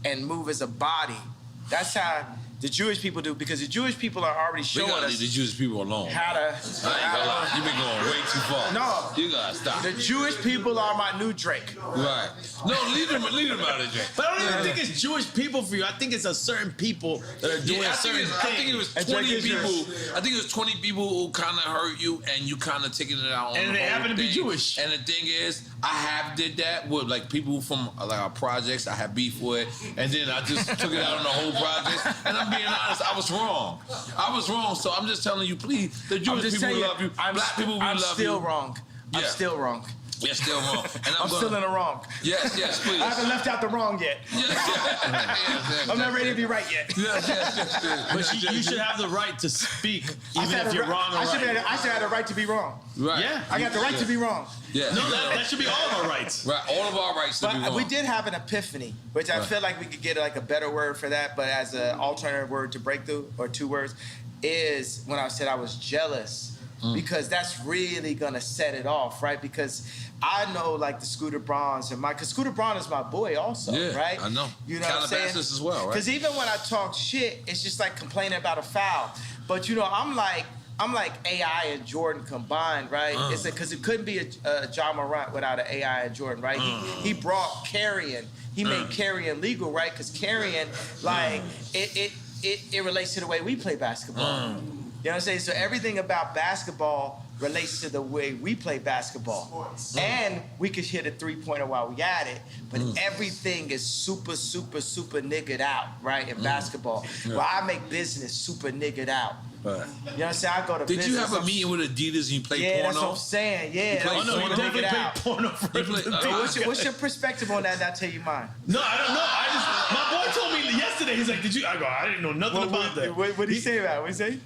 E: and move as a body, that's how
B: The Jewish people do, because the Jewish people are already
C: We
B: showing
C: gotta
B: us
C: leave the Jewish people alone.
B: how to.
C: I ain't gonna lie. You've been going way too far.
B: No.
C: You gotta stop.
B: The Jewish people are my new Drake.
C: Right. No, leave them out of Drake.
D: But I don't even think it's Jewish people for you. I think it's a certain people that are doing
C: Yeah,
D: a certain thing.
C: I think it was
B: And
C: 20
B: Drake is
C: people.
B: yours.
C: I think it was 20 people who kind of hurt you, and you kind of taking it out on
D: And
C: the
D: they
C: whole
D: happen to be
C: thing.
D: Jewish.
C: And the thing is, I have did that with like people from like our projects. I had beef with, and then I just took it out on the whole project. And I'm being honest, I was wrong. I was wrong. So I'm just telling you, please, the Jewish people love you. Black people, we love you.
B: I'm still wrong. I'm
C: Yeah.
B: still wrong.
C: You're still wrong. And
B: I'm still in the wrong.
C: Yes, please.
B: I haven't left out the wrong yet.
C: Yes,
B: I'm not ready to be right yet.
C: Yes.
D: But you should have the right to speak, even if you're wrong or
B: I should
D: right.
B: have the right to be wrong.
C: Right.
D: Yeah.
B: I got the right to be wrong.
C: Yeah.
D: No, that should be all of our rights.
C: Right. All of our rights to be
B: But
C: wrong.
B: we did have an epiphany, which I feel like we could get like a better word for that, but as an alternative word to breakthrough, or 2 words, is when I said I was jealous, because that's really gonna set it off, right? Because I know like the Scooter Brauns and because Scooter Braun is my boy also,
C: Yeah,
B: right?
C: I know.
B: You know what I'm saying?
C: Calabasas as well, right?
B: Because even when I talk shit, it's just like complaining about a foul. But you know, I'm like AI and Jordan combined, right? It's because it couldn't be a John Morant without an AI and Jordan, right? He brought carrying. He made carrying legal, right? Because carrying, like, it relates to the way we play basketball. You know what I'm saying? So everything about basketball relates to the way we play basketball. And we could hit a 3-pointer while we at it, but everything is super, super, super niggered out, right, in basketball. Well, I make business super niggered out.
C: Right.
B: You know what I'm saying? I go to
C: Did
B: business.
C: you have a meeting with Adidas and you played
B: Yeah,
C: porno?
B: that's what I'm saying. Yeah.
C: played
B: that was
D: No, you
C: porno?
D: definitely
B: niggered
D: played
B: out.
D: porno for
C: played-
B: What's your perspective on that? And I'll tell you mine.
D: No, I don't know. My boy told me yesterday. He's like, "Did you?" I go, "I didn't know nothing about that."
B: What did he say about it? What did he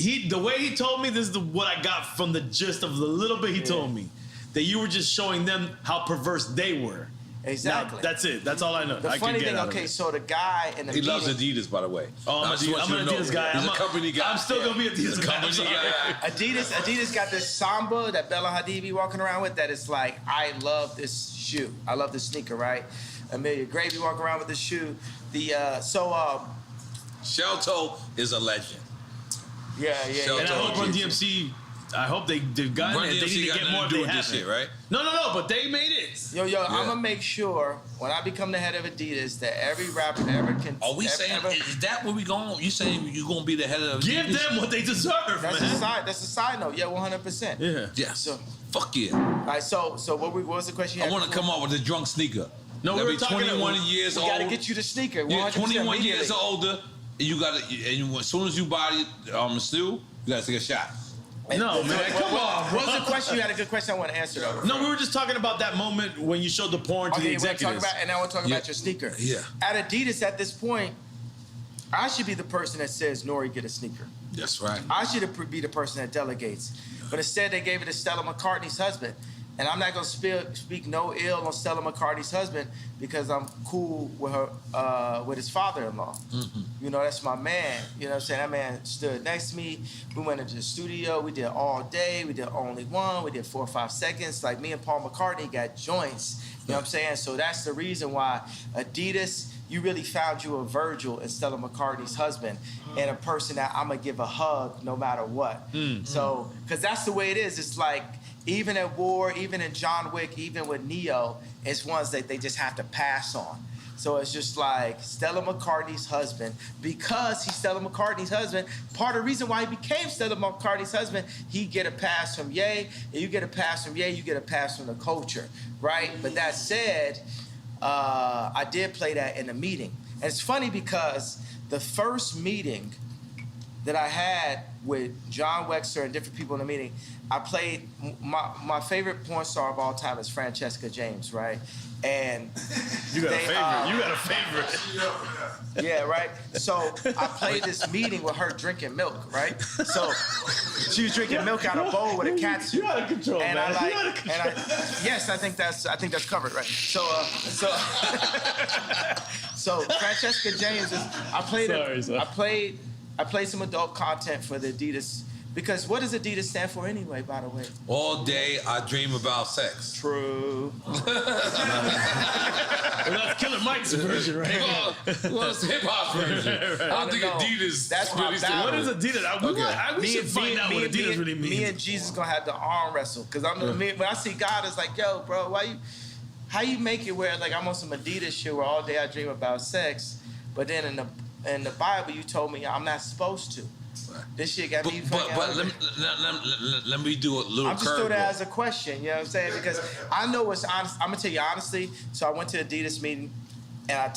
B: say?
D: The way he told me, this is what I got from the gist of the little bit he told me, that you were just showing them how perverse they were.
B: Exactly.
D: Now, that's it. That's all I know.
B: The
D: I
B: funny
D: could get
B: thing,
D: out of
B: okay,
D: it.
B: so the guy in the
C: He
B: meeting,
C: loves Adidas, by the way.
D: Oh, I'm
C: I just want you
D: an
C: to know.
D: Adidas guy.
C: He's a company guy.
D: I'm still gonna be Adidas
C: He's a
D: guy.
C: company
D: I'm
C: guy.
B: Adidas got this Samba that Bella Hadid be walking around with that is like, I love this shoe. I love this sneaker, right? Amelia Gray be walking around with this shoe.
C: Shelto is a legend.
B: Yeah.
C: Shelto
D: And I hope Run
C: Jesus.
D: DMC. I hope they've gotten
C: Run
D: it. They
C: DMC
D: need to
C: got
D: get
C: nothing
D: more.
C: to do
D: They
C: with this
D: haven't.
C: shit, right?
D: No, but they made it.
B: Yo, I'm gonna make sure when I become the head of Adidas that every rapper ever can.
C: Are we saying, is that where we going? You saying you going to be the head of
D: Give
C: Adidas?
D: them what they deserve,
B: That's
D: man.
B: a side note. Yeah, 100%.
D: Yeah.
C: Yes.
B: So-
C: Fuck yeah.
B: All right. So what was the question? You
C: I
B: had
C: want to
B: before?
C: come up with a drunk sneaker.
D: No, we
C: Gotta
D: were
C: be
D: talking
C: 21
D: about-
C: years
B: We
C: old.
B: gotta get you the sneaker. 100%
C: Yeah, 21 years
B: immediately.
C: or older. And you got to, as soon as you buy it, still, you got to take a shot.
D: No, man, come on,
B: What was
D: bro.
B: the question? You had a good question I want to answer though.
D: No, we were just talking about that moment when you showed the porn to
B: Okay,
D: the
B: you want to talk
D: executives.
B: about, and I want to talk
C: Yeah.
B: about your sneaker.
C: Yeah.
B: At Adidas, at this point, I should be the person that says, Nori, get a sneaker.
C: That's right.
B: I should be the person that delegates. But instead, they gave it to Stella McCartney's husband. And I'm not going to speak no ill on Stella McCartney's husband because I'm cool with her, with his father-in-law.
C: Mm-hmm.
B: You know, that's my man. You know what I'm saying? That man stood next to me. We went into the studio. We did all day. We did Only One. We did 4 or 5 seconds. Like me and Paul McCartney got joints. You know what I'm saying? So that's the reason why Adidas, you really found you a Virgil in Stella McCartney's husband and a person that I'm going to give a hug no matter what. So, because that's the way it is. It's like, even at war, even in John Wick, even with Neo, it's ones that they just have to pass on. So it's just like Stella McCartney's husband, because he's Stella McCartney's husband, part of the reason why he became Stella McCartney's husband, he get a pass from Ye, and you get a pass from Ye, you get a pass from the culture, right? But that said, I did play that in a meeting. And it's funny because the first meeting that I had with John Wexler and different people in the meeting, I played, my favorite porn star of all time is Francesca James, right? And
D: You got
B: they,
D: a favorite. You got a favorite.
B: yeah, right? So I played this meeting with her drinking milk, right? So she was drinking milk out of a bowl with a cat suit.
D: You out of control,
B: and
D: man.
B: I like,
D: You out of control.
B: yes, I think that's covered, right? So so Francesca James is.
D: Sorry.
B: I played some adult content for the Adidas Because what does Adidas stand for anyway, by the way?
C: All day I dream about sex.
B: True.
D: Well, that's Killer Mike's version, right?
C: Well, it's hip hop version. I don't think Adidas.
B: That's my
C: really
B: battle.
D: What is Adidas? We should find out what Adidas really means.
B: Me and Jesus gonna have to arm wrestle. Because when I see God, it's like, yo, bro, how you make it where like I'm on some Adidas shit where all day I dream about sex, but then in the Bible you told me I'm not supposed to. This shit got me.
C: But let me do a little.
B: I'm just throwing that as a question. You know what I'm saying? Because I know it's honest. I'm gonna tell you honestly. So I went to Adidas meeting, and I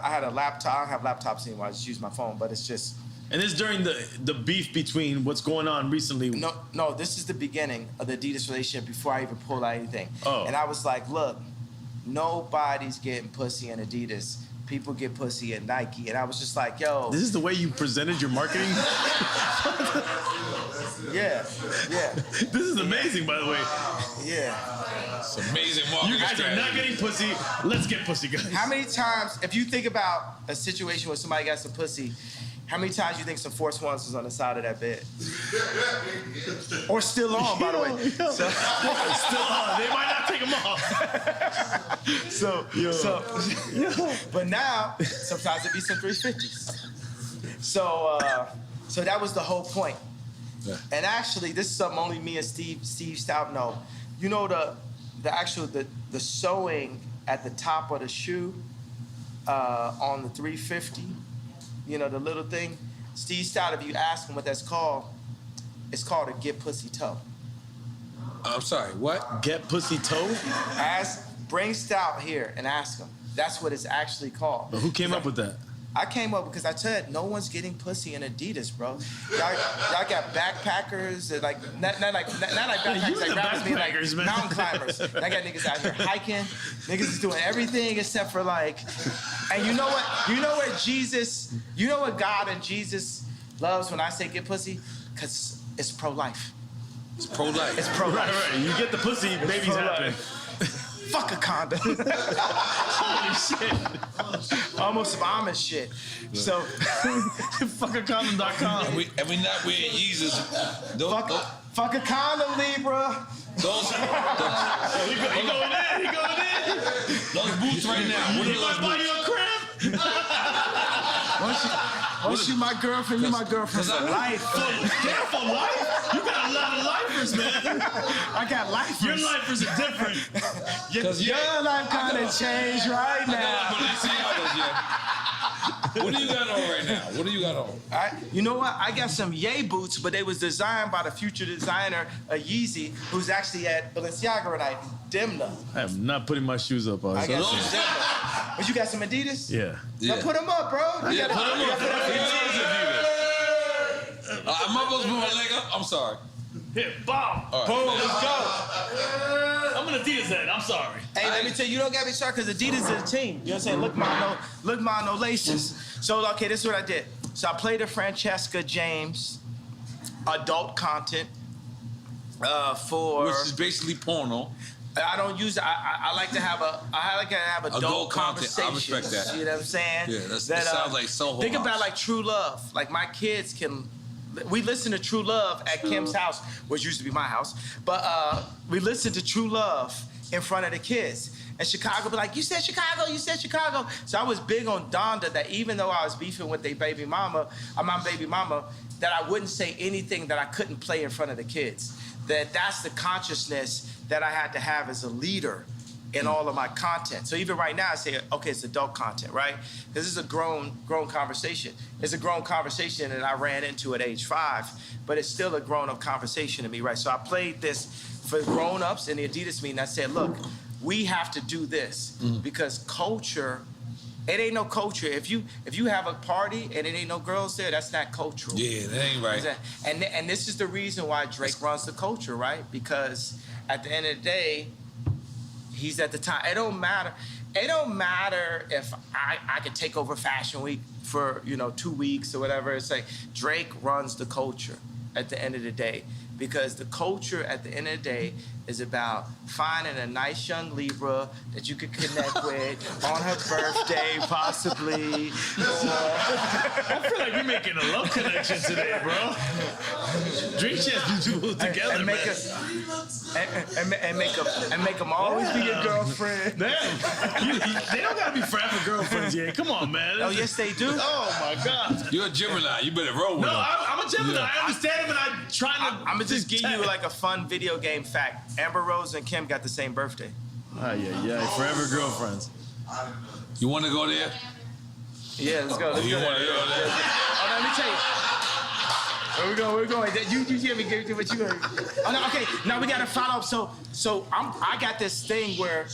B: had a laptop. I don't have laptops anymore. I just use my phone. But it's just.
D: And this is during the beef between what's going on recently.
B: No. This is the beginning of the Adidas relationship before I even pulled out anything.
D: Oh.
B: And I was like, look, nobody's getting pussy in Adidas. People get pussy at Nike. And I was just like, yo.
D: This is the way you presented your marketing?
B: Yeah.
D: This is amazing, by the way.
B: Yeah.
C: It's amazing marketing.
D: You guys are not getting pussy. Let's get pussy, guys.
B: How many times, if you think about a situation where somebody got some pussy, how many times you think some Force Ones was on the side of that bed? Or still on, by the way. So,
D: Still on. They might not take them off.
B: But now, sometimes it be some 350s. So that was the whole point.
C: Yeah.
B: And actually, this is something only me and Steve Stout know. You know the sewing at the top of the shoe on the 350. You know, the little thing. Steve Stout, if you ask him what that's called, it's called a get pussy toe.
C: I'm sorry, what?
D: Get pussy toe?
B: Bring Stout here and ask him. That's what it's actually called.
D: But who came up with that?
B: I came up because I said no one's getting pussy in Adidas, bro. Y'all got backpackers that like not like backpackers like rappers mean like
D: man.
B: mountain climbers. I got niggas out here hiking. Niggas is doing everything except for like. And you know what? You know what Jesus? You know what God and Jesus loves when I say get pussy? Cause it's pro-life.
C: It's pro-life.
B: It's pro-life.
D: Right. You get the pussy, babies happen.
B: Fuck a condom.
D: Holy shit.
B: Almost some Amish shit. So,
D: fuckacondom.com.
C: And we not wearing Yeezys.
B: Fuck a condom, Libra.
C: Those
D: He going in.
C: boots right now. What are
D: You might
C: those
D: buy
C: boots?
D: you a crib.
B: Once you my girlfriend, you my girlfriend for life.
D: Damn, for life? You got a lot of lifers, man.
B: I got lifers.
D: Your lifers are different.
B: Your life kind of changed right now.
C: What do you got on right now? What do you got on?
B: You know what? I got some Ye boots, but they was designed by the future designer, Yeezy, who's actually at Balenciaga tonight, Demna.
D: I am not putting my shoes up.
B: I got some Demna. But you got some Adidas?
D: Yeah.
B: Now put them up, bro. You gotta
C: put 'em up.
B: put
C: Am I supposed to put my leg up? I'm sorry.
D: Here, bomb.
C: All right.
B: Boom, let's go.
D: I'm gonna Adidas that. I'm sorry.
B: Hey, let me tell you, you don't gotta be sorry because Adidas is a team. You know what I'm saying? Look, no laces. So, okay, this is what I did. So I played a Francesca James adult content for...
C: Which is basically porno.
B: I don't use. I like to have adult conversations.
C: I respect that.
B: You know what I'm saying?
C: Yeah, that sounds like Soho
B: Think
C: House.
B: about like True Love. Like my kids can. We listen to True Love at Kim's house, which used to be my house. But we listen to True Love in front of the kids. And Chicago be like, you said Chicago. So I was big on Donda that even though I was beefing with my baby mama, that I wouldn't say anything that I couldn't play in front of the kids. That's the consciousness that I had to have as a leader in all of my content. So even right now, I say, okay, it's adult content, right? This is a grown conversation. It's a grown conversation that I ran into at age 5, but it's still a grown-up conversation to me, right? So I played this for grown-ups in the Adidas meeting. I said, look, we have to do this because culture, it ain't no culture. If you have a party and it ain't no girls there, that's not cultural.
C: Yeah, that ain't right.
B: And this is the reason why Drake runs the culture, right? Because at the end of the day, he's at the top. It don't matter if I could take over Fashion Week for 2 weeks or whatever. It's like Drake runs the culture. at the end of the day, because the culture at the end of the day is about finding a nice young Libra that you could connect with on her birthday, possibly.
D: I feel like we're making a love connection today, bro. Dream Chance you two together,
B: and make
D: man.
B: and make them always be your girlfriend.
D: Damn, they don't gotta be forever girlfriends, yeah. Come on, man.
B: Oh yes, they do.
D: Oh my God.
C: You're a Gemini. You better roll with
D: No,
C: them.
D: I'm a Gemini.
C: Yeah.
D: I understand him, and I'm trying to.
B: I'm gonna just give you like a fun video game fact. Amber Rose and Kim got the same birthday.
D: Yeah, forever girlfriends.
C: You want to go there?
B: Yeah, let's go. Let's
C: You
B: go.
C: want to go there?
B: Oh, let me tell you. Where we going? You hear me? Give what you heard. Oh no, okay. Now we gotta follow up. So I got this thing where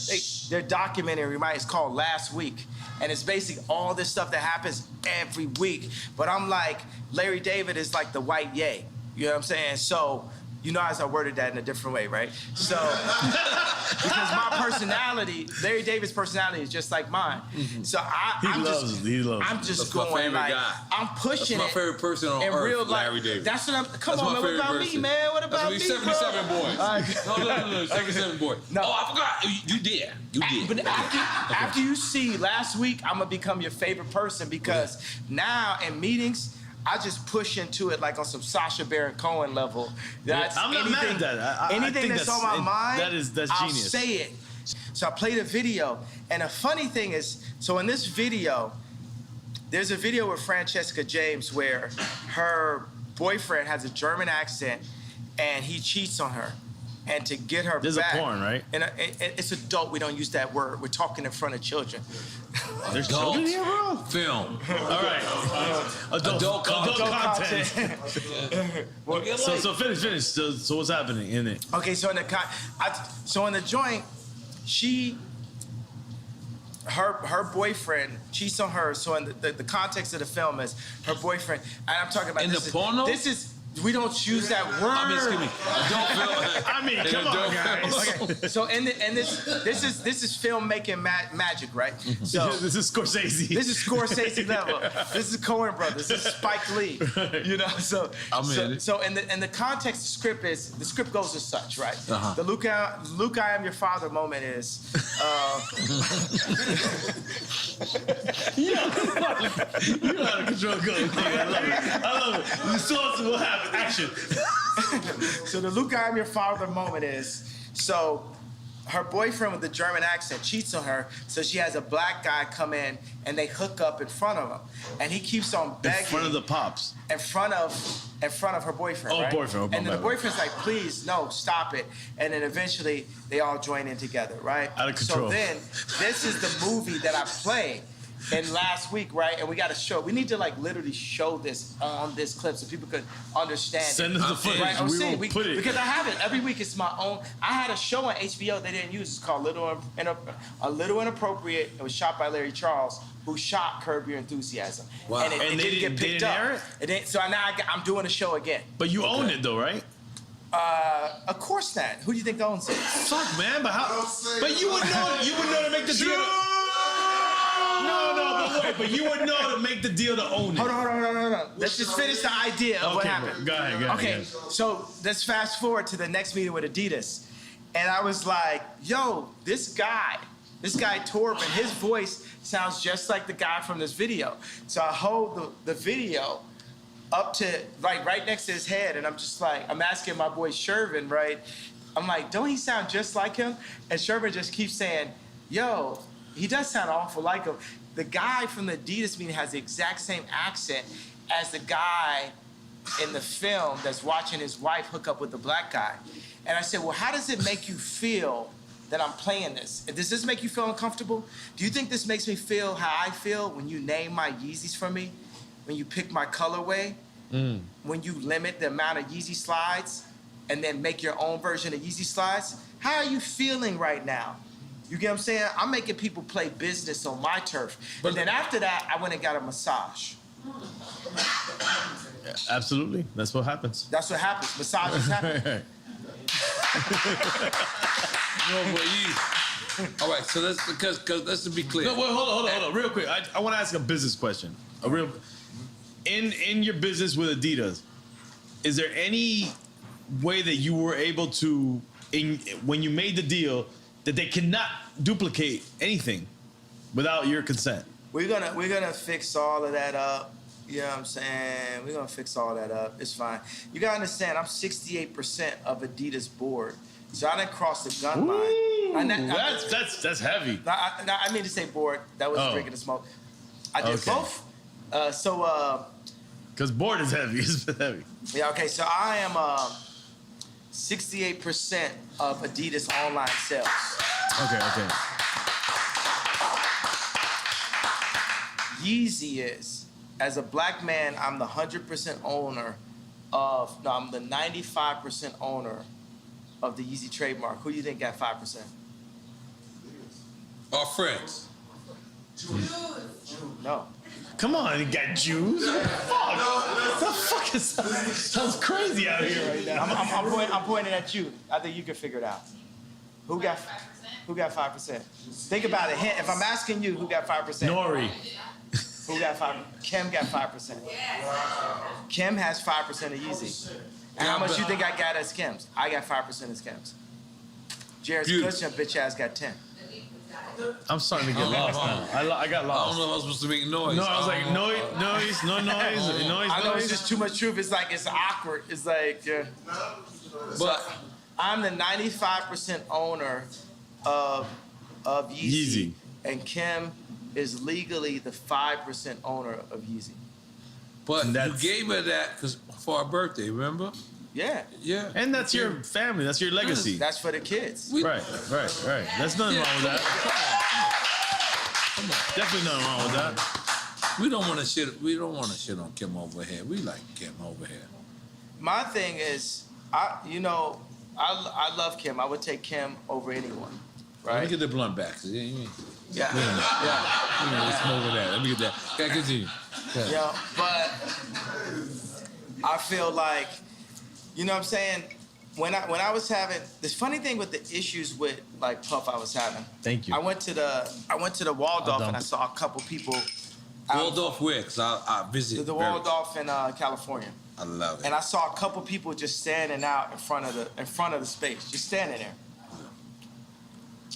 B: their documentary, right? It's called Last Week, and it's basically all this stuff that happens every week. But I'm like, Larry David is like the white Ye. You know what I'm saying? So. You know, as I worded that in a different way, right? So, because my personality, Larry David's personality is just like mine. So I'm just
C: That's my
B: going
C: favorite
B: like,
C: guy.
B: I'm pushing
C: That's my favorite person on
B: in
C: earth,
B: real life.
C: Larry David.
B: That's what I'm. Come
C: That's
B: on,
C: my
B: man. What
C: favorite
B: about
C: person.
B: me, man? What about me,
C: That's 77
B: bro?
C: boys. No, 77 boy.
B: No.
C: Oh, I forgot. You did. You did.
B: But after you see Last Week, I'm gonna become your favorite person because now in meetings. I just push into it like on some Sacha Baron Cohen level. That's
D: I'm not mad at that. I
B: anything
D: think
B: that's on my mind,
D: that's
B: I'll
D: genius.
B: say it. So I played a video, and a funny thing is, so in this video, there's a video with Francesca James where her boyfriend has a German accent, and he cheats on her. And to get her
D: There's
B: back.
D: a porn, right?
B: And it's adult. We don't use that word. We're talking in front of children.
D: There's children here, bro?
C: Film.
D: All right. Adult content. So finish. So what's happening in it?
B: Okay, so in the joint, her boyfriend cheats on her. So in the context of the film is her boyfriend, and I'm talking about
C: In the porno?
B: This is we don't choose that word.
C: I mean, excuse me. Don't film.
D: I mean, come on, guys.
B: Okay, so this is filmmaking magic, right? So
D: This is Scorsese.
B: This is Scorsese level. This is Coen Brothers. This is Spike Lee. You know, so in the context, the script goes as such, right?
C: Uh-huh.
B: The Luke, I am your father moment is.
D: You know how to control the code. I love it. You saw what happened. Action.
B: So the Luke, I am your father moment is, so her boyfriend with the German accent cheats on her, so she has a black guy come in and they hook up in front of him, and he keeps on begging
D: In front of the pops.
B: in front of her boyfriend.
D: Oh,
B: right?
D: boyfriend.
B: And then the boyfriend's like, please, no, stop it. And then eventually they all join in together, right?
D: Out of control.
B: So then this is the movie that I played in Last Week, right? And we got to show. We need to like literally show this on this clip so people could understand.
D: Send us the footage.
B: Right? I'm
D: We
B: saying
D: will put it.
B: because I have it every week. It's my own. I had a show on HBO they didn't use. It's called A Little Inappropriate. It was shot by Larry Charles, who shot Curb Your Enthusiasm.
C: Wow.
B: And it
D: And
B: didn't get picked up.
D: air it?
B: It didn't, so now I'm doing a show again.
D: But you own it though, right?
B: Of course not. Who do you think owns it?
D: Fuck, man. But how? But you would know. You would know to make the deal. No, but wait. But you would know to make the deal to own it.
B: Hold on. Let's just finish the idea of what happened.
D: Go ahead.
B: Okay, so let's fast forward to the next meeting with Adidas. And I was like, yo, this guy Torben, his voice sounds just like the guy from this video. So I hold the video up to right next to his head, and I'm just like, I'm asking my boy Shervin, right? I'm like, don't he sound just like him? And Shervin just keeps saying, yo, he does sound awful like him. The guy from the Adidas meeting has the exact same accent as the guy in the film that's watching his wife hook up with the black guy. And I said, well, how does it make you feel that I'm playing this? Does this make you feel uncomfortable? Do you think this makes me feel how I feel when you name my Yeezys for me? When you pick my colorway? When you limit the amount of Yeezy slides and then make your own version of Yeezy slides? How are you feeling right now? You get what I'm saying? I'm making people play business on my turf. But then after that, I went and got a massage.
D: Absolutely. That's what happens.
B: That's what happens. Massages happen.
C: No, but all right, so let's because let's be clear.
D: No, wait, hold on, real quick. I want to ask a business question. In your business with Adidas, is there any way that you were able to, when you made the deal, that they cannot duplicate anything without your consent?
B: We're gonna fix all of that up. You know what I'm saying? We're gonna fix all that up. It's fine. You gotta understand, I'm 68% of Adidas board. So I didn't cross the gun line.
D: That's heavy.
B: I mean to say board. That was drinking the smoke. I did both.
D: Because board is heavy. It's heavy.
B: Yeah, okay. So I am 68% of Adidas online sales.
D: Okay.
B: Yeezy is, as a black man, I'm the 100% owner of, no, I'm the 95% owner of the Yeezy trademark. Who do you think got 5%?
C: Our friends.
B: No.
D: Come on, you got Jews? Fuck. The fuck is sounds crazy out here right now.
B: I'm pointing at you. I think you can figure it out. Who got 5%? Think about it. If I'm asking you, who got 5%?
D: Nori.
B: Who got 5%? Kim got 5%. Kim has 5% of Yeezy. And how much you think I got as Kim's? I got 5% as Kim's. Jared's Kushner bitch ass got 10.
D: I'm starting to get lost now. I got lost.
C: I don't know if I was supposed to make noise.
D: No, I was like, noise.
B: I know it's just too much truth. It's like, it's awkward. It's like,
C: But
B: I'm the 95% owner of Yeezy. And Kim is legally the 5% owner of Yeezy.
C: But you gave her that for our birthday, remember?
B: Yeah.
C: Yeah.
D: And that's your family. That's your legacy.
B: That's for the kids.
D: Right. There's nothing wrong with that. Come on. Definitely nothing wrong with that.
C: We don't want to shit. We don't want to shit on Kim over here. We like Kim over here.
B: My thing is, I love Kim. I would take Kim over anyone. Right.
C: Let me get the blunt back.
B: Yeah.
C: Let's smoke with that. Let me get that. Okay, continue.
B: Yeah, but I feel like, you know what I'm saying? When I was having this funny thing with the issues with like Puff I was having.
D: Thank you.
B: I went to the Waldorf and I saw a couple people.
C: Waldorf where? Cause I visit
B: the Waldorf in California.
C: I love it.
B: And I saw a couple people just standing out in front of the space, just standing there.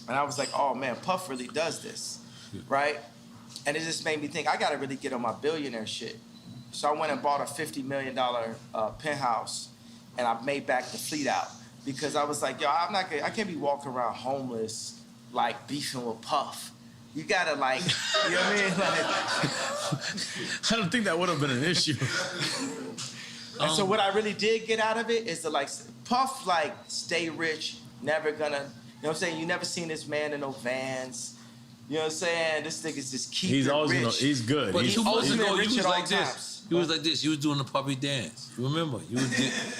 B: And I was like, oh man, Puff really does this, right? And it just made me think, I gotta really get on my billionaire shit. So I went and bought a $50 million penthouse, and I made back the fleet out because I was like, yo, I can't be walking around homeless, like beefing with Puff. You gotta like, you know what I mean? Like,
D: I don't think that would have been an issue.
B: And so what I really did get out of it is to like, Puff like stay rich, never gonna, you know what I'm saying? You never seen this man in no Vans. You know what I'm saying? This nigga's just keep
D: He's
B: it
D: always
B: rich.
D: He's good.
C: But
D: He's
C: 2 months
B: ultimate
C: ago,
B: rich
C: you was
B: at all
C: like this.
B: times.
C: You was like this. You was doing the puppy dance. You remember?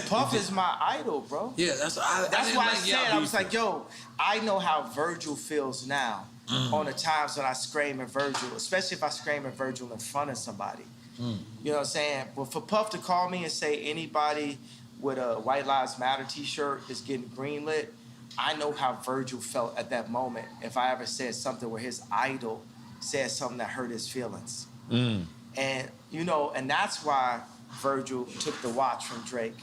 B: Puff is my idol, bro.
C: Yeah, that's why
B: I said, I was like, yo, I know how Virgil feels now on the times when I scream at Virgil, especially if I scream at Virgil in front of somebody. You know what I'm saying? But for Puff to call me and say anybody with a White Lives Matter t-shirt is getting greenlit, I know how Virgil felt at that moment if I ever said something where his idol said something that hurt his feelings. And, you know, and that's why Virgil took the watch from Drake.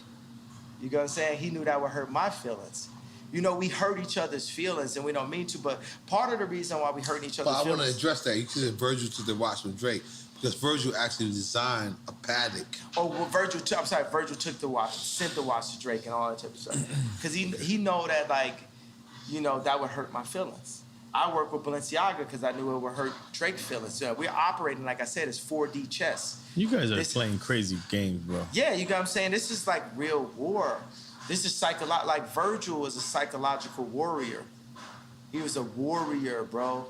B: You know what I'm saying? He knew that would hurt my feelings. You know, we hurt each other's feelings and we don't mean to, but part of the reason why we hurt each other's feelings...
F: I want to address that. You said Virgil took the watch from Drake because Virgil actually designed a paddock.
B: Oh, well, Virgil took the watch, sent the watch to Drake and all that type of stuff. Because he know that, like, you know, that would hurt my feelings. I work with Balenciaga because I knew it would hurt Drake's feelings. So we're operating, like I said, it's 4D chess.
D: You guys are playing crazy games, bro.
B: Yeah, you know what I'm saying? This is like real war. This is like Virgil was a psychological warrior. He was a warrior, bro.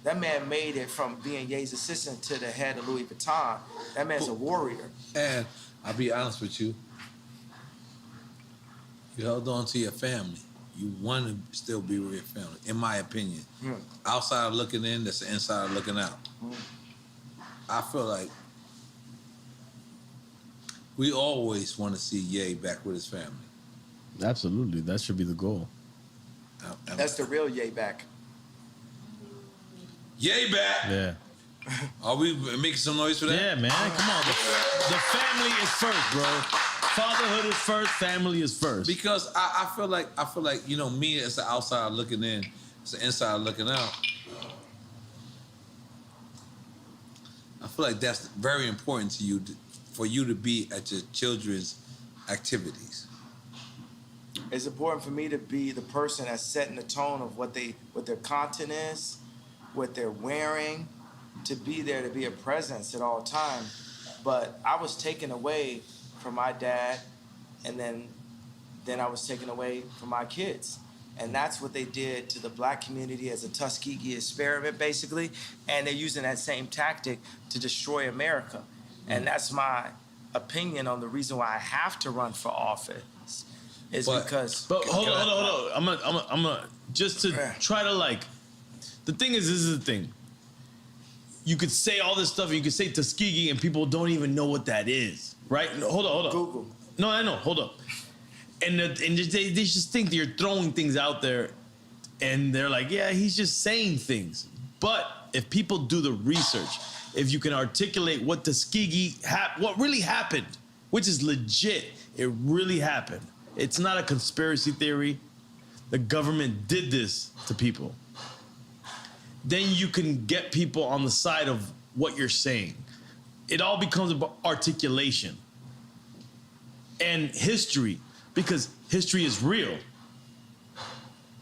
B: That man made it from being Ye's assistant to the head of Louis Vuitton. That man's a warrior.
C: And I'll be honest with you. You held on to your family. You want to still be with your family, in my opinion. Outside of looking in, that's the inside of looking out. I feel like we always want to see Ye back with his family.
D: Absolutely. That should be the goal.
B: That's the real Ye back.
C: Ye back!
D: Yeah.
C: Are we making some noise for that?
D: Yeah, man. Come on. The family is first, bro. Fatherhood is first, family is first.
C: Because I feel like, you know, me as the outsider looking in, as the insider looking out, I feel like that's very important to you, for you to be at your children's activities.
B: It's important for me to be the person that's setting the tone of what their content is, what they're wearing, to be there, to be a presence at all time. But I was taken away from my dad, and then I was taken away from my kids. And that's what they did to the black community as a Tuskegee experiment, basically. And they're using that same tactic to destroy America. And that's my opinion on the reason why I have to run for office. Because.
D: But hold on. I'm gonna just to try to like. The thing is, this is the thing. You could say all this stuff, and you could say Tuskegee, and people don't even know what that is, right? No, hold on.
B: Google.
D: No, I know. Hold up. And they just think that you're throwing things out there, and they're like, yeah, he's just saying things. But if people do the research, if you can articulate what Tuskegee, what really happened, which is legit, it really happened. It's not a conspiracy theory. The government did this to people. Then you can get people on the side of what you're saying. It all becomes about articulation and history, because history is real.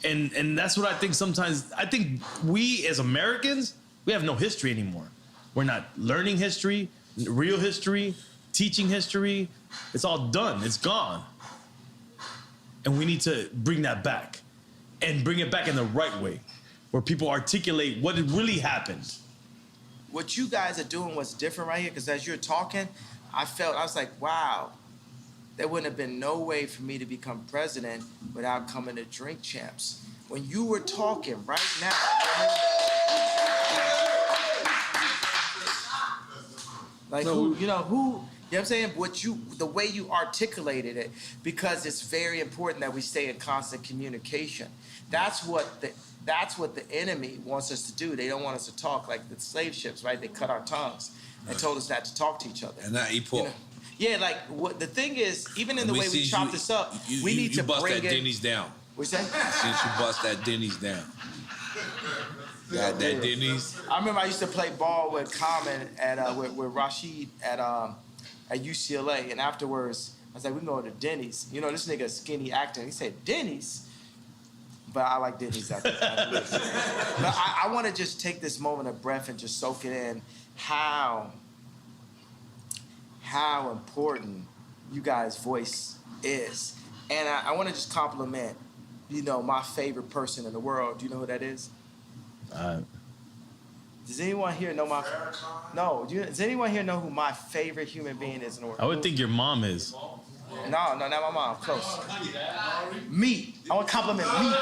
D: And that's what I think sometimes. I think we as Americans, we have no history anymore. We're not learning history, real history, teaching history. It's all done. It's gone. And we need to bring that back, and bring it back in the right way, where people articulate what really happened.
B: What you guys are doing was different right here, because as you're talking, I was like, wow, there wouldn't have been no way for me to become president without coming to Drink Champs. When you were talking right now, like who, you know what I'm saying? The way you articulated it, because it's very important that we stay in constant communication. That's what the enemy wants us to do. They don't want us to talk like the slave ships, right? They cut our tongues and told us not to talk to each other.
C: And not eat pork.
B: You know? Yeah, like what the thing is, even in the way we chop this up, we need to
C: bust
B: bring
C: that Denny's down.
B: What's that?
C: Since you bust that Denny's down. Got that Denny's.
B: I remember I used to play ball with Common with Rashid at UCLA, and afterwards I was like, we can go to Denny's. You know, this nigga skinny actor. He said Denny's, but I like Denny's after that. But I want to just take this moment of breath and just soak it in how important you guys' voice is, and I want to just compliment, you know, my favorite person in the world. Do you know who that is? Does anyone here know my? No. Does anyone here know who my favorite human being is in the world?
D: I would think your mom is.
B: No, not my mom. Close. Me. I want to compliment me.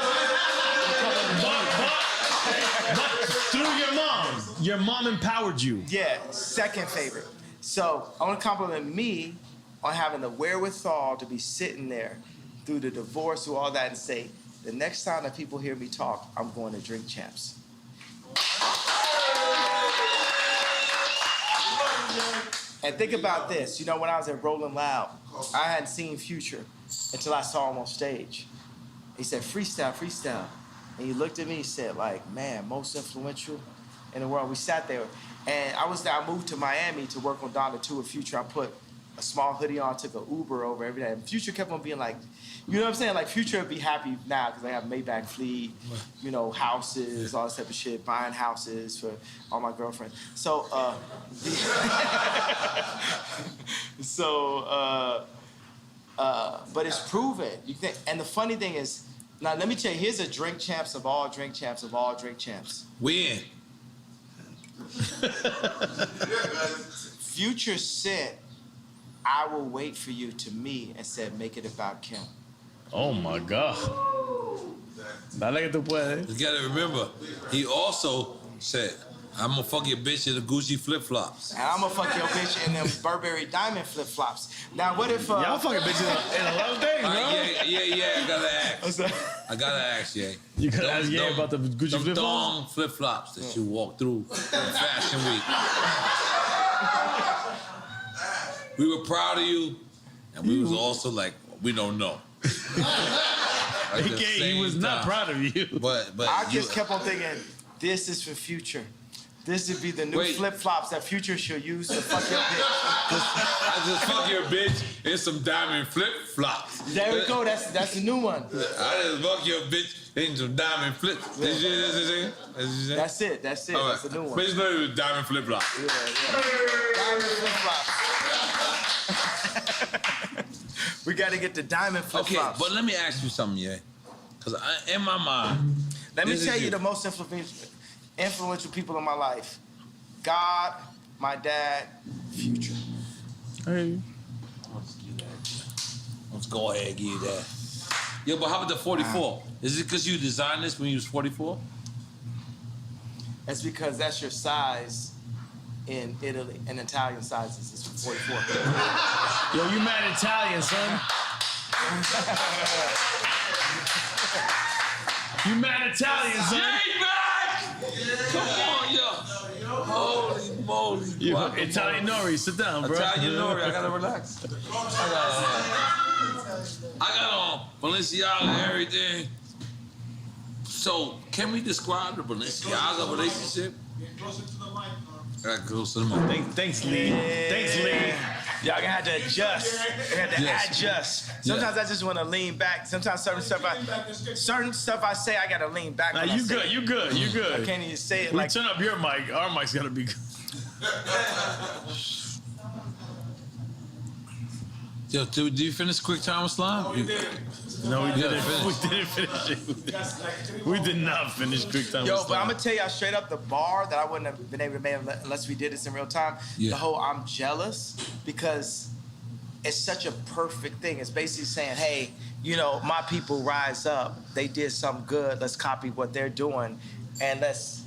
D: But through your mom empowered you.
B: Yeah, second favorite. So I want to compliment me on having the wherewithal to be sitting there through the divorce, through all that, and say, the next time that people hear me talk, I'm going to Drink Champs. And think about this. You know, when I was at Rolling Loud, I hadn't seen Future until I saw him on stage. He said, freestyle, freestyle. And he looked at me and said, like, man, most influential in the world. We sat there. And I moved to Miami to work on Donda 2 with Future. I put a small hoodie on, took an Uber over every day. And Future kept on being like, you know what I'm saying? Like, Future would be happy now because they have Maybach Fleet, you know, houses, all this type of shit, buying houses for all my girlfriends. So, but it's proven. And the funny thing is, now let me tell you, here's a Drink Champs of all Drink Champs of all Drink Champs.
C: When?
B: Future said, I will wait for you to me, and said, make it about Kim.
D: Oh my God. Dale que tú puedes.
C: You gotta remember, he also said, I'm gonna fuck your bitch in the Gucci flip-flops.
B: And I'm gonna fuck your bitch in them Burberry diamond flip-flops. Now what if...
D: Y'all fucking bitches in a love day, bro.
C: Yeah, I gotta ask. I gotta ask, yeah.
D: You gotta ask, yeah, about the Gucci flip-flops?
C: Thong flip-flops that you walk through in Fashion Week. We were proud of you, And we was also like, we don't know.
D: He was not proud of you.
C: But
E: I just kept on thinking, this is for Future. This would be the new flip-flops that Future should use to fuck your bitch.
C: I just fuck your bitch in some diamond flip-flops.
E: There we go. That's the new one.
C: I just fuck your bitch in some diamond flip. That's
E: it. That's it.
C: All
E: That's the new one.
C: But it's not even diamond flip-flop.
E: Yeah. Diamond flip-flops. We got to get the diamond flip-flops.
C: Okay, but let me ask you something, yeah. Because in my mind...
E: Let me tell you the most influential people in my life. God, my dad, Future.
D: Hey.
C: Let's go ahead and give you that. Yo, but how about the 44? Is it because you designed this when you was 44?
E: That's because that's your size in Italy, and Italian sizes is 44.
D: Yo, you mad Italian, son. You mad Italian, son.
C: Come on, yo. Holy moly.
D: Italian Nori, sit down, bro.
C: Italian Nori, I gotta relax. I got on Balenciaga and everything. So, can we describe the Balenciaga relationship?
F: Closer to the mic,
C: I got close to the mic.
D: Thanks, Lee. Thanks, Lee.
E: Y'all gonna have to adjust. You have to adjust. Sometimes I just want to lean back. Sometimes certain stuff I say I gotta lean back.
D: Nah, you good. You good. You good.
E: I can't even say it
D: We
E: like.
D: turn up your mic. Our mic's gotta be good.
C: Yo, did you finish Quick Time with Slime?
D: No, we didn't.
C: finish.
D: We didn't finish it. We did not finish Quick Time.
E: Yo, but I'm gonna tell y'all straight up, the bar that I wouldn't have been able to make unless we did this in real time.
C: Yeah.
E: The whole I'm jealous because it's such a perfect thing. It's basically saying, hey, you know, my people rise up. They did something good. Let's copy what they're doing, and let's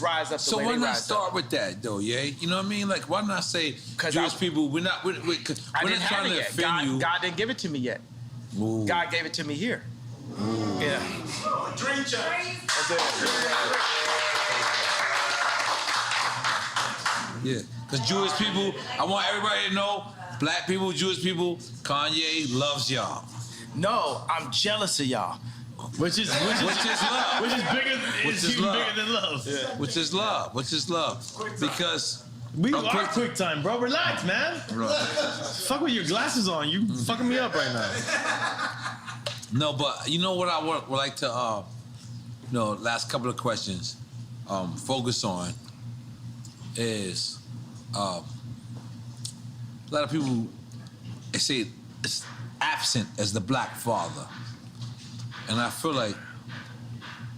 E: rise up. The
C: So
E: way
C: why
E: they
C: not
E: rise
C: start
E: up.
C: with that though, yeah? You know what I mean? Like, why not say Jewish people? We're not. We're
E: I
C: not
E: didn't have
C: trying
E: it
C: to
E: yet.
C: offend you.
E: God didn't give it to me yet.
C: Ooh.
E: God gave it to me here.
C: Ooh.
E: Yeah.
F: Dream check.
C: Yeah, because Jewish people, I want everybody to know, black people, Jewish people, Kanye loves y'all.
E: No, I'm jealous of y'all.
D: Which is love. Which is bigger.
C: Which is
D: even
C: love.
D: bigger than love. Yeah.
C: Which is love. Which is love. Because
D: We
C: Oh,
D: are quick time, bro. Relax, man. Fuck with your glasses on. You fucking me up right now.
C: no, but you know what I would like to, last couple of questions, focus on is a lot of people they say it's absent as the black father, and I feel like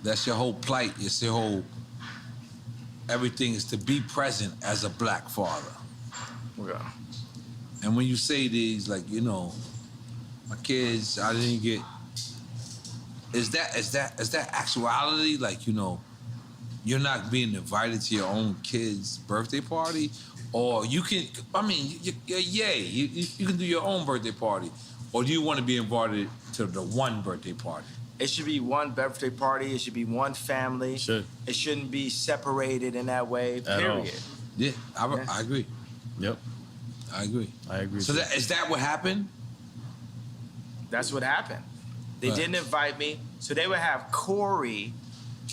C: that's your whole plight. It's your whole everything is to be present as a black father.
E: Yeah.
C: And when you say these, like, you know, my kids, I didn't get. Is that actuality? Like, you know, you're not being invited to your own kid's birthday party, or you can. I mean, you can do your own birthday party, or do you want to be invited to the one birthday party?
E: It should be one birthday party. It should be one family.
D: Should.
E: It shouldn't be separated in that way.
D: At
E: Period.
D: all.
C: Yeah, I agree.
D: Yep.
C: I agree.
D: I agree.
C: So is that what happened?
E: That's what happened. They
C: Right.
E: didn't invite me, so they would have Corey,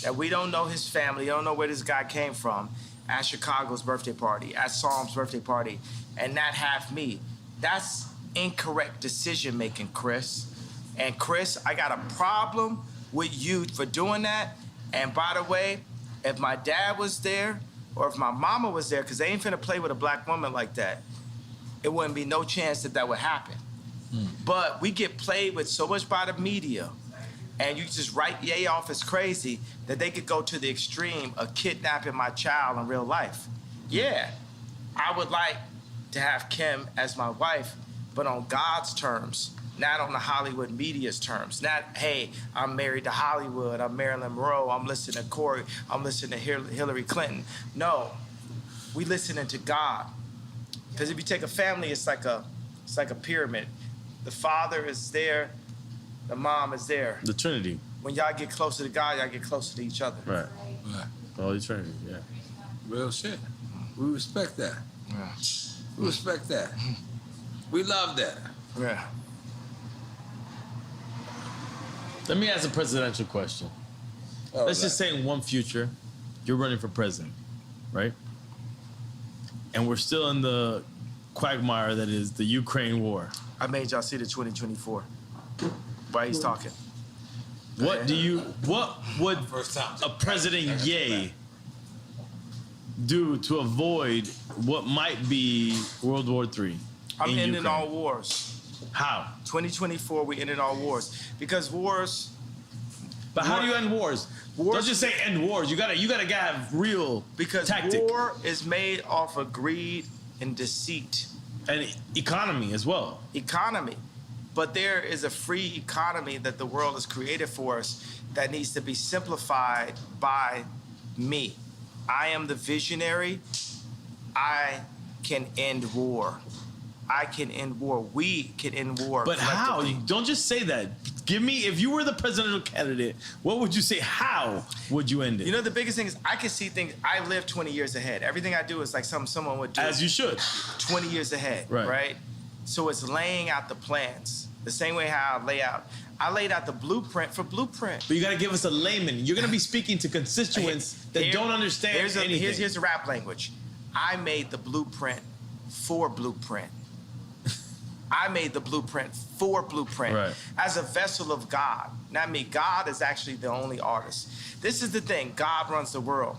E: that we don't know his family, don't know where this guy came from, at Chicago's birthday party, at Psalm's birthday party, and not have me. That's incorrect decision making, Chris. And Chris, I got a problem with you for doing that. And by the way, if my dad was there or if my mama was there, because they ain't finna play with a black woman like that, it wouldn't be no chance that would happen. But we get played with so much by the media, and you just write Ye off as crazy that they could go to the extreme of kidnapping my child in real life. Yeah, I would like to have Kim as my wife, but on God's terms, not on the Hollywood media's terms. Not, hey, I'm married to Hollywood, I'm Marilyn Monroe, I'm listening to Corey, I'm listening to Hillary Clinton. No, we listening to God. Because if you take a family, it's like a pyramid. The father is there, the mom is there.
D: The Trinity.
E: When y'all get closer to God, y'all get closer to each other.
D: Right.
C: Right.
D: Holy Trinity. Yeah.
C: Real shit. We respect that.
E: Yeah.
C: We respect that. We love that.
E: Yeah.
D: Let me ask a presidential question. Let's just say in one future, you're running for president, right? And we're still in the quagmire that is the Ukraine war.
E: I made y'all see the 2024. Why he's talking?
D: What would
C: First time.
D: a President Ye do to avoid what might be World War III?
E: I'm
D: in
E: ending
D: Ukraine?
E: all wars.
D: How?
E: 2024, we ended all wars. Because wars,
D: But how do you end wars? Don't just say end wars. You gotta have real
E: because
D: tactic
E: war is made off of greed and deceit.
D: and economy as well.
E: Economy. But there is a free economy that the world has created for us that needs to be simplified by me. I am the visionary. I can end war. I can end war. We can end war.
D: But how?
E: collectively.
D: Don't just say that. Give me, if you were the presidential candidate, what would you say? How would you end it?
E: You know, the biggest thing is I can see things. I live 20 years ahead. Everything I do is like something someone would do.
D: As you should.
E: 20 years ahead,
D: Right.
E: right? So it's laying out the plans. The same way how I laid out the blueprint for Blueprint.
D: But you got to give us a layman. You're going to be speaking to constituents that
E: Here-
D: don't understand anything.
E: Here's the rap language. I made the blueprint for Blueprint. I made the blueprint for Blueprint
D: Right.
E: as a vessel of God. Not me. God is actually the only artist. This is the thing. God runs the world.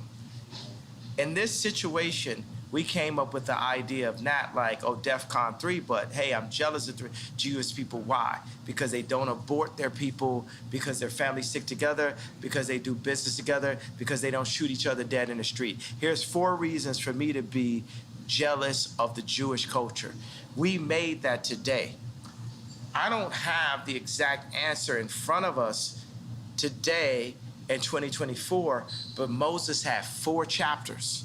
E: In this situation, we came up with the idea of not like, oh, DEFCON 3, but hey, I'm jealous of the Jewish people. Why? Because they don't abort their people, because their families stick together, because they do business together, because they don't shoot each other dead in the street. Here's 4 reasons for me to be jealous of the Jewish culture. We made that today. I don't have the exact answer in front of us today in 2024, but Moses had 4 chapters.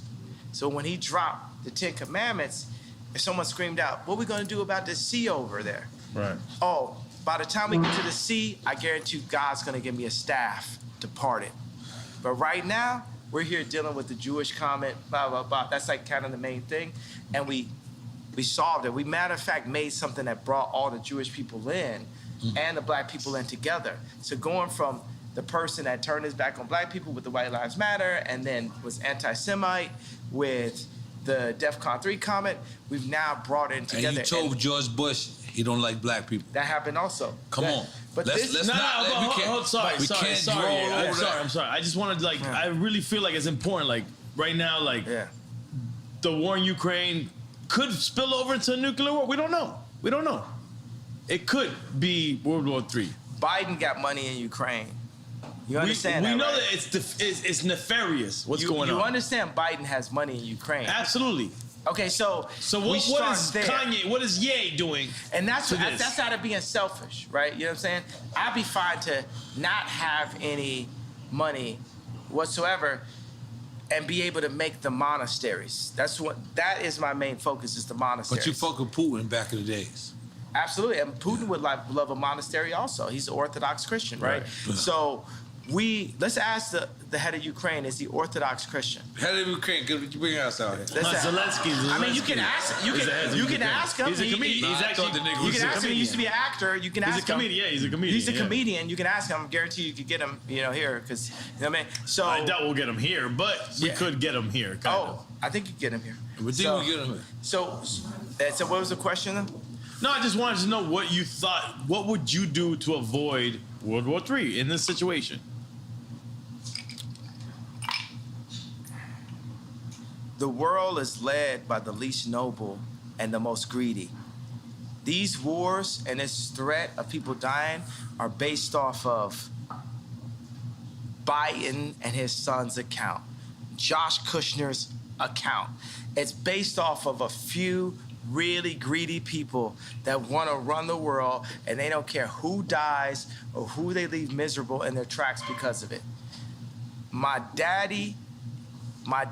E: So when he dropped the 10 Commandments, if someone screamed out, what are we going to do about the sea over there?
D: Right.
E: Oh, by the time we get to the sea, I guarantee you God's going to give me a staff to part it. But right now, we're here dealing with the Jewish comment, blah, blah, blah. That's like kind of the main thing. And we solved it. We, matter of fact, made something that brought all the Jewish people in and the black people in together. So going from the person that turned his back on black people with the White Lives Matter and then was anti-Semite with the DEFCON 3 comment, we've now brought it together.
C: And you told George Bush he don't like black people.
E: that happened also.
C: Come on.
E: But
C: Let's
E: this,
C: not.
D: Sorry.
C: over that.
D: I'm sorry. I just wanted to, I really feel like it's important. Like, right now, the war in Ukraine could spill over into a nuclear war. We don't know. It could be World War III.
E: Biden got money in Ukraine. You understand
D: we know
E: right?
D: that it's nefarious what's going on.
E: You understand Biden has money in Ukraine.
D: Absolutely.
E: Okay, so
D: what is Kanye, what is Ye doing?
E: And that's out of being selfish, right? You know what I'm saying? I'd be fine to not have any money whatsoever and be able to make the monasteries. That is my main focus, is the monasteries.
C: But you fuck with Putin back in the days.
E: Absolutely, and Putin would love a monastery also. He's an Orthodox Christian, right? So let's ask the head of Ukraine, is he Orthodox Christian?
C: Head of Ukraine, can you bring us out here?
D: Zelensky.
E: I mean, you can ask. You can ask him.
D: He's a comedian.
E: You can ask him. He used to be an actor. You can ask him.
D: Yeah, he's a comedian.
E: He's a comedian. You can ask him. I guarantee you could get him. Here, because you know what I mean. So
D: I doubt we'll get him here, but we could get him here. Kind of.
E: I think you can get him here.
C: We think we get him here.
E: So what was the question then?
D: No, I just wanted to know what you thought. What would you do to avoid World War III in this situation?
E: The world is led by the least noble and the most greedy. These wars and this threat of people dying are based off of Biden and his son's account, Josh Kushner's account. It's based off of a few really greedy people that want to run the world, and they don't care who dies or who they leave miserable in their tracks because of it. My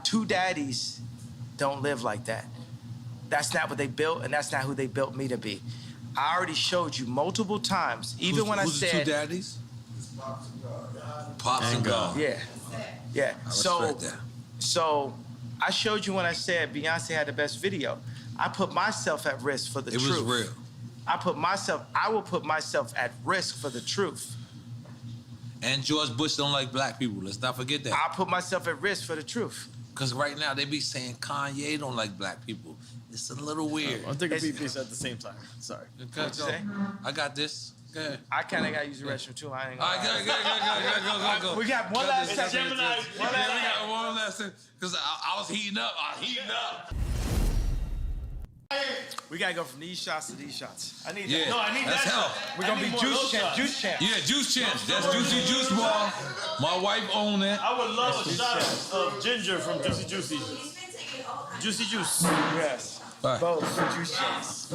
E: 2 daddies don't live like that. That's not what they built, and that's not who they built me to be. I already showed you multiple times, even when I said...
C: Who's the 2 daddies? Pops and God.
E: Yeah.
C: I respect that.
E: So I showed you when I said Beyonce had the best video. I put myself at risk for the truth.
C: It was real.
E: I will put myself at risk for the truth.
C: And George Bush don't like black people. Let's not forget that.
E: I'll put myself at risk for the truth.
C: Because right now they be saying Kanye don't like black people. It's a little weird.
D: I'm taking a piece at the same time. Sorry.
E: What'd you say?
C: I got this. Go ahead.
E: I kind of got to use the restroom too. I ain't
C: All
E: gonna
C: right, go.
E: We got one last second.
D: Gemini.
C: We got one last second. Because I was heating up.
E: We gotta go from these shots to these shots. I need
C: Yeah.
E: that.
D: No, I need
C: That's
D: that
C: hell.
D: shot.
E: We're gonna be juice champs.
C: Yeah, Juice Champs. That's Juicy Juice Ball. My wife owned that.
D: I would love a shot of ginger from Juicy Juicy. Juicy Juice.
E: Yes.
C: All right.
E: Both juice champs.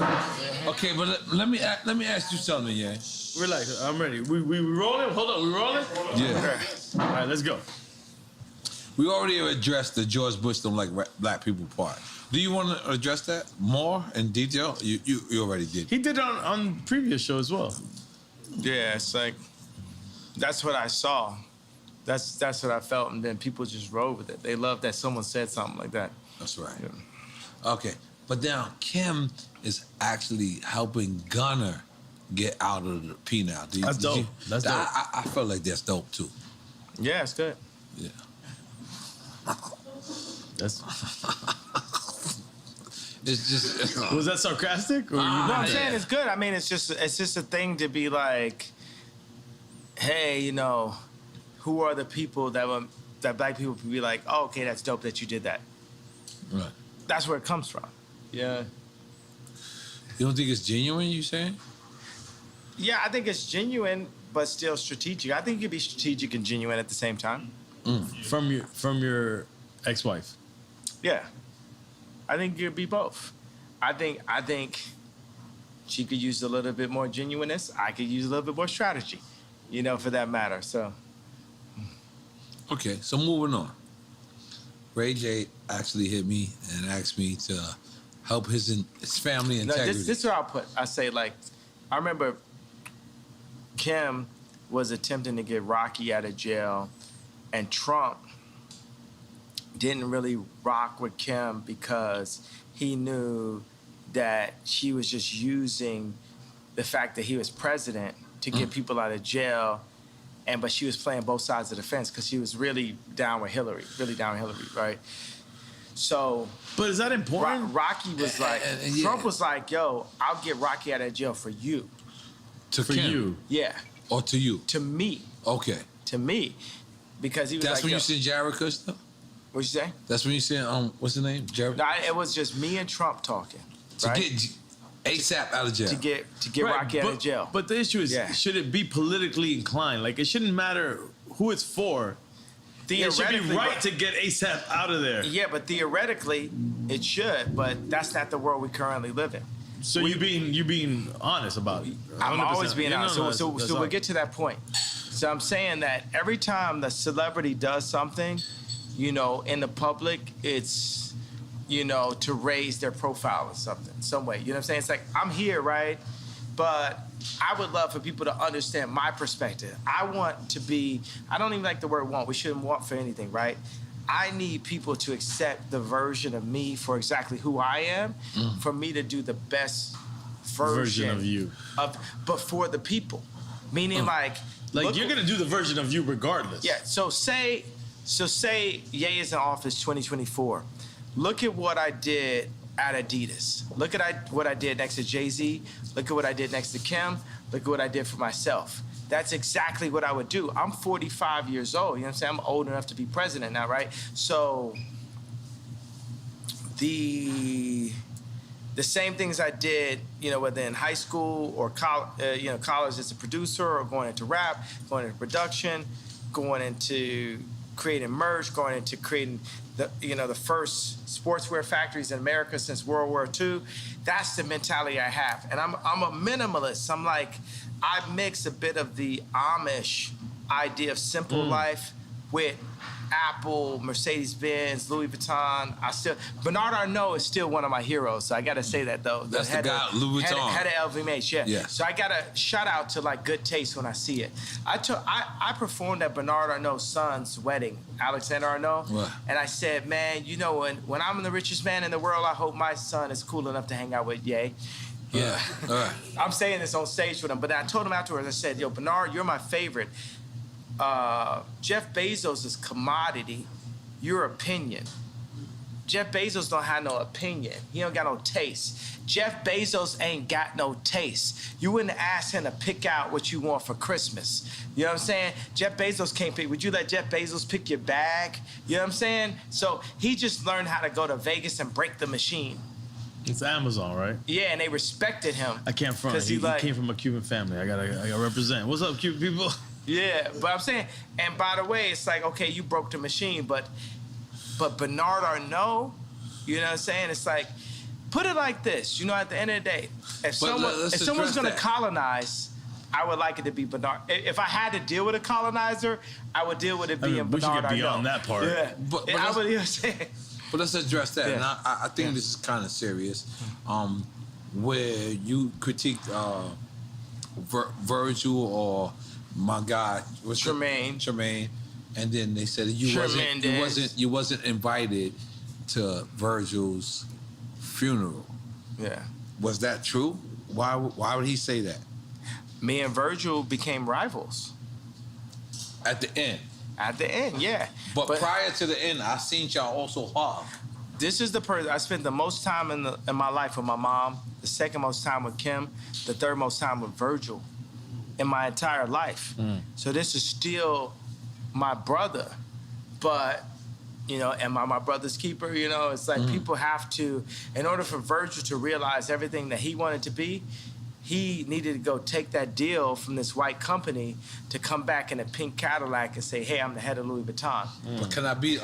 C: Okay, but let me ask you something, yeah.
D: Relax, I'm ready. We rolling? Hold on, we rolling?
C: Yeah.
D: All right, let's go.
C: We already addressed the George Bush don't like black people part. Do you want to address that more in detail? You already did.
D: He did it on previous show as well.
E: Yeah, it's like that's what I saw. That's what I felt, and then people just rode with it. They love that someone said something like that.
C: That's right.
E: Yeah.
C: Okay, but now Kim is actually helping Gunner get out of the penal.
D: That's dope. That's dope.
C: I felt like that's dope too.
E: Yeah, it's good.
C: Yeah.
D: That's
C: It's just.
D: was that sarcastic? Or
E: No, I'm saying it's good. I mean, it's just a thing to be like, hey, you know, who are the people that black people can be like, oh, okay, that's dope that you did that.
C: Right.
E: That's where it comes from. Yeah.
C: You don't think it's genuine? You saying?
E: Yeah, I think it's genuine, but still strategic. I think you can be strategic and genuine at the same time.
D: from your ex-wife.
E: Yeah. I think you'd be both. I think she could use a little bit more genuineness. I could use a little bit more strategy, you know, for that matter. So.
C: Okay, so moving on. Ray J actually hit me and asked me to help his family
E: No,
C: integrity.
E: this is what I'll put. I say, like, I remember Kim was attempting to get Rocky out of jail, and Trump didn't really rock with Kim because he knew that she was just using the fact that he was president to get people out of jail, but she was playing both sides of the fence because she was really down with Hillary, right? So,
D: but is that important?
E: Rocky was like, Trump was like, yo, I'll get Rocky out of jail for you.
C: For you?
E: Yeah.
C: Or to you?
E: To me.
C: Okay.
E: To me. Because he was
C: That's
E: like,
C: when you seen Jared Kushner?
E: What'd you say?
C: That's when you seen, what's the name? Jared?
E: No, it was just me and Trump talking.
C: To get ASAP out of jail.
E: To get Rocky out of jail.
D: But the issue is, should it be politically inclined? Like, it shouldn't matter who it's for. It should be right to get ASAP out of there.
E: Yeah, but theoretically, it should. But that's not the world we currently live in.
D: So you being honest about it.
E: I'm always being honest. So
D: we'll
E: get to that point. So I'm saying that every time the celebrity does something, you know, in the public, it's, you know, to raise their profile or something, some way. You know what I'm saying? It's like, I'm here, right? But I would love for people to understand my perspective. I want to be, I don't even like the word want. We shouldn't want for anything, right? I need people to accept the version of me for exactly who I am, for me to do the best version
D: of you.
E: But for the people. Meaning like
D: you're gonna do the version of you regardless.
E: Yeah, so say Ye is in office 2024. Look at what I did at Adidas. Look at what I did next to Jay-Z. Look at what I did next to Kim. Look at what I did for myself. That's exactly what I would do. I'm 45 years old. You know what I'm saying? I'm old enough to be president now, right? So the same things I did, you know, whether in high school or college as a producer, or going into rap, going into production, going into creating merch, going into creating the first sportswear factories in America since World War II. That's the mentality I have. And I'm a minimalist. I'm like, I mix a bit of the Amish idea of simple life with Apple, Mercedes-Benz, Louis Vuitton. Bernard Arnault is still one of my heroes, so I gotta say that though.
C: That's the guy, Louis Vuitton.
E: Head of LVMH, yeah.
C: Yeah.
E: So I gotta shout out to like good taste when I see it. I performed at Bernard Arnault's son's wedding, Alexander Arnault,
C: Right.
E: and I said, man, you know, when I'm the richest man in the world, I hope my son is cool enough to hang out with Ye.
C: Yeah.
B: I'm saying this on stage with him, but I told him afterwards, I said, yo, Bernard, you're my favorite. Jeff Bezos is commodity. Your opinion. Jeff Bezos don't have no opinion. He don't got no taste. Jeff Bezos ain't got no taste. You wouldn't ask him to pick out what you want for Christmas. You know what I'm saying? Jeff Bezos can't pick. Would you let Jeff Bezos pick your bag? You know what I'm saying? So he just learned how to go to Vegas and break the machine.
D: It's Amazon, right?
B: Yeah, and they respected him.
D: I can't front. He came from a Cuban family. I gotta represent. What's up, Cuban people?
B: Yeah, but I'm saying, and by the way, it's like, okay, you broke the machine, but Bernard Arnault, you know what I'm saying? It's like, put it like this, you know, at the end of the day, if someone's gonna colonize, I would like it to be Bernard. If I had to deal with a colonizer, I would deal with it being Bernard Arnault.
D: We should get beyond that part.
B: Yeah,
C: but
B: I would, you know what I'm saying?
C: But let's address that.
B: Yeah.
C: And I think this is kind of serious, where you critiqued Virgil or my guy, Tremaine, and then they said you wasn't invited to Virgil's funeral.
B: Yeah.
C: Was that true? Why would he say that?
B: Me and Virgil became rivals.
C: At the end.
B: At the end, yeah.
C: But prior to the end, I seen y'all also hug.
B: This is the person I spent the most time in my life with my mom, the second most time with Kim, the third most time with Virgil in my entire life. So this is still my brother, but you know, am I my brother's keeper? You know, it's like people have to, in order for Virgil to realize everything that he wanted to be, he needed to go take that deal from this white company to come back in a pink Cadillac and say, hey, I'm the head of Louis Vuitton.
C: But can I be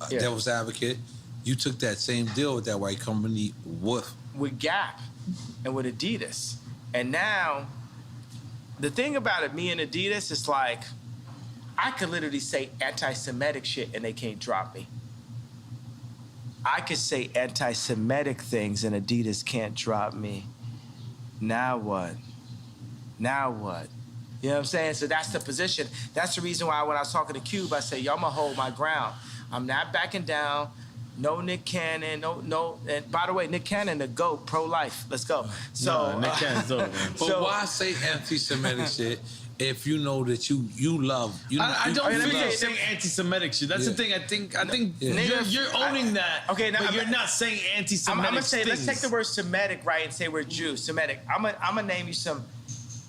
C: devil's advocate? You took that same deal with that white company with
B: Gap and with Adidas. And now, the thing about it, me and Adidas, is like, I could literally say anti-Semitic shit and they can't drop me. I could say anti-Semitic things and Adidas can't drop me. Now what? Now what? You know what I'm saying? So that's the position. That's the reason why when I was talking to Cube, I said, yo, I'm gonna hold my ground. I'm not backing down. No Nick Cannon, no. And by the way, Nick Cannon, the GOAT, pro-life. Let's go. So
D: Nick Cannon's dope, man.
C: But why say anti-Semitic shit if you know that you love?
D: I don't think you're saying anti-Semitic shit. That's the thing. I think you're owning that. Okay, but you're not saying anti-Semitic.
B: I'm gonna say,
D: things.
B: let's take the word Semitic, right, and say we're Jews. Semitic. I'm gonna name you some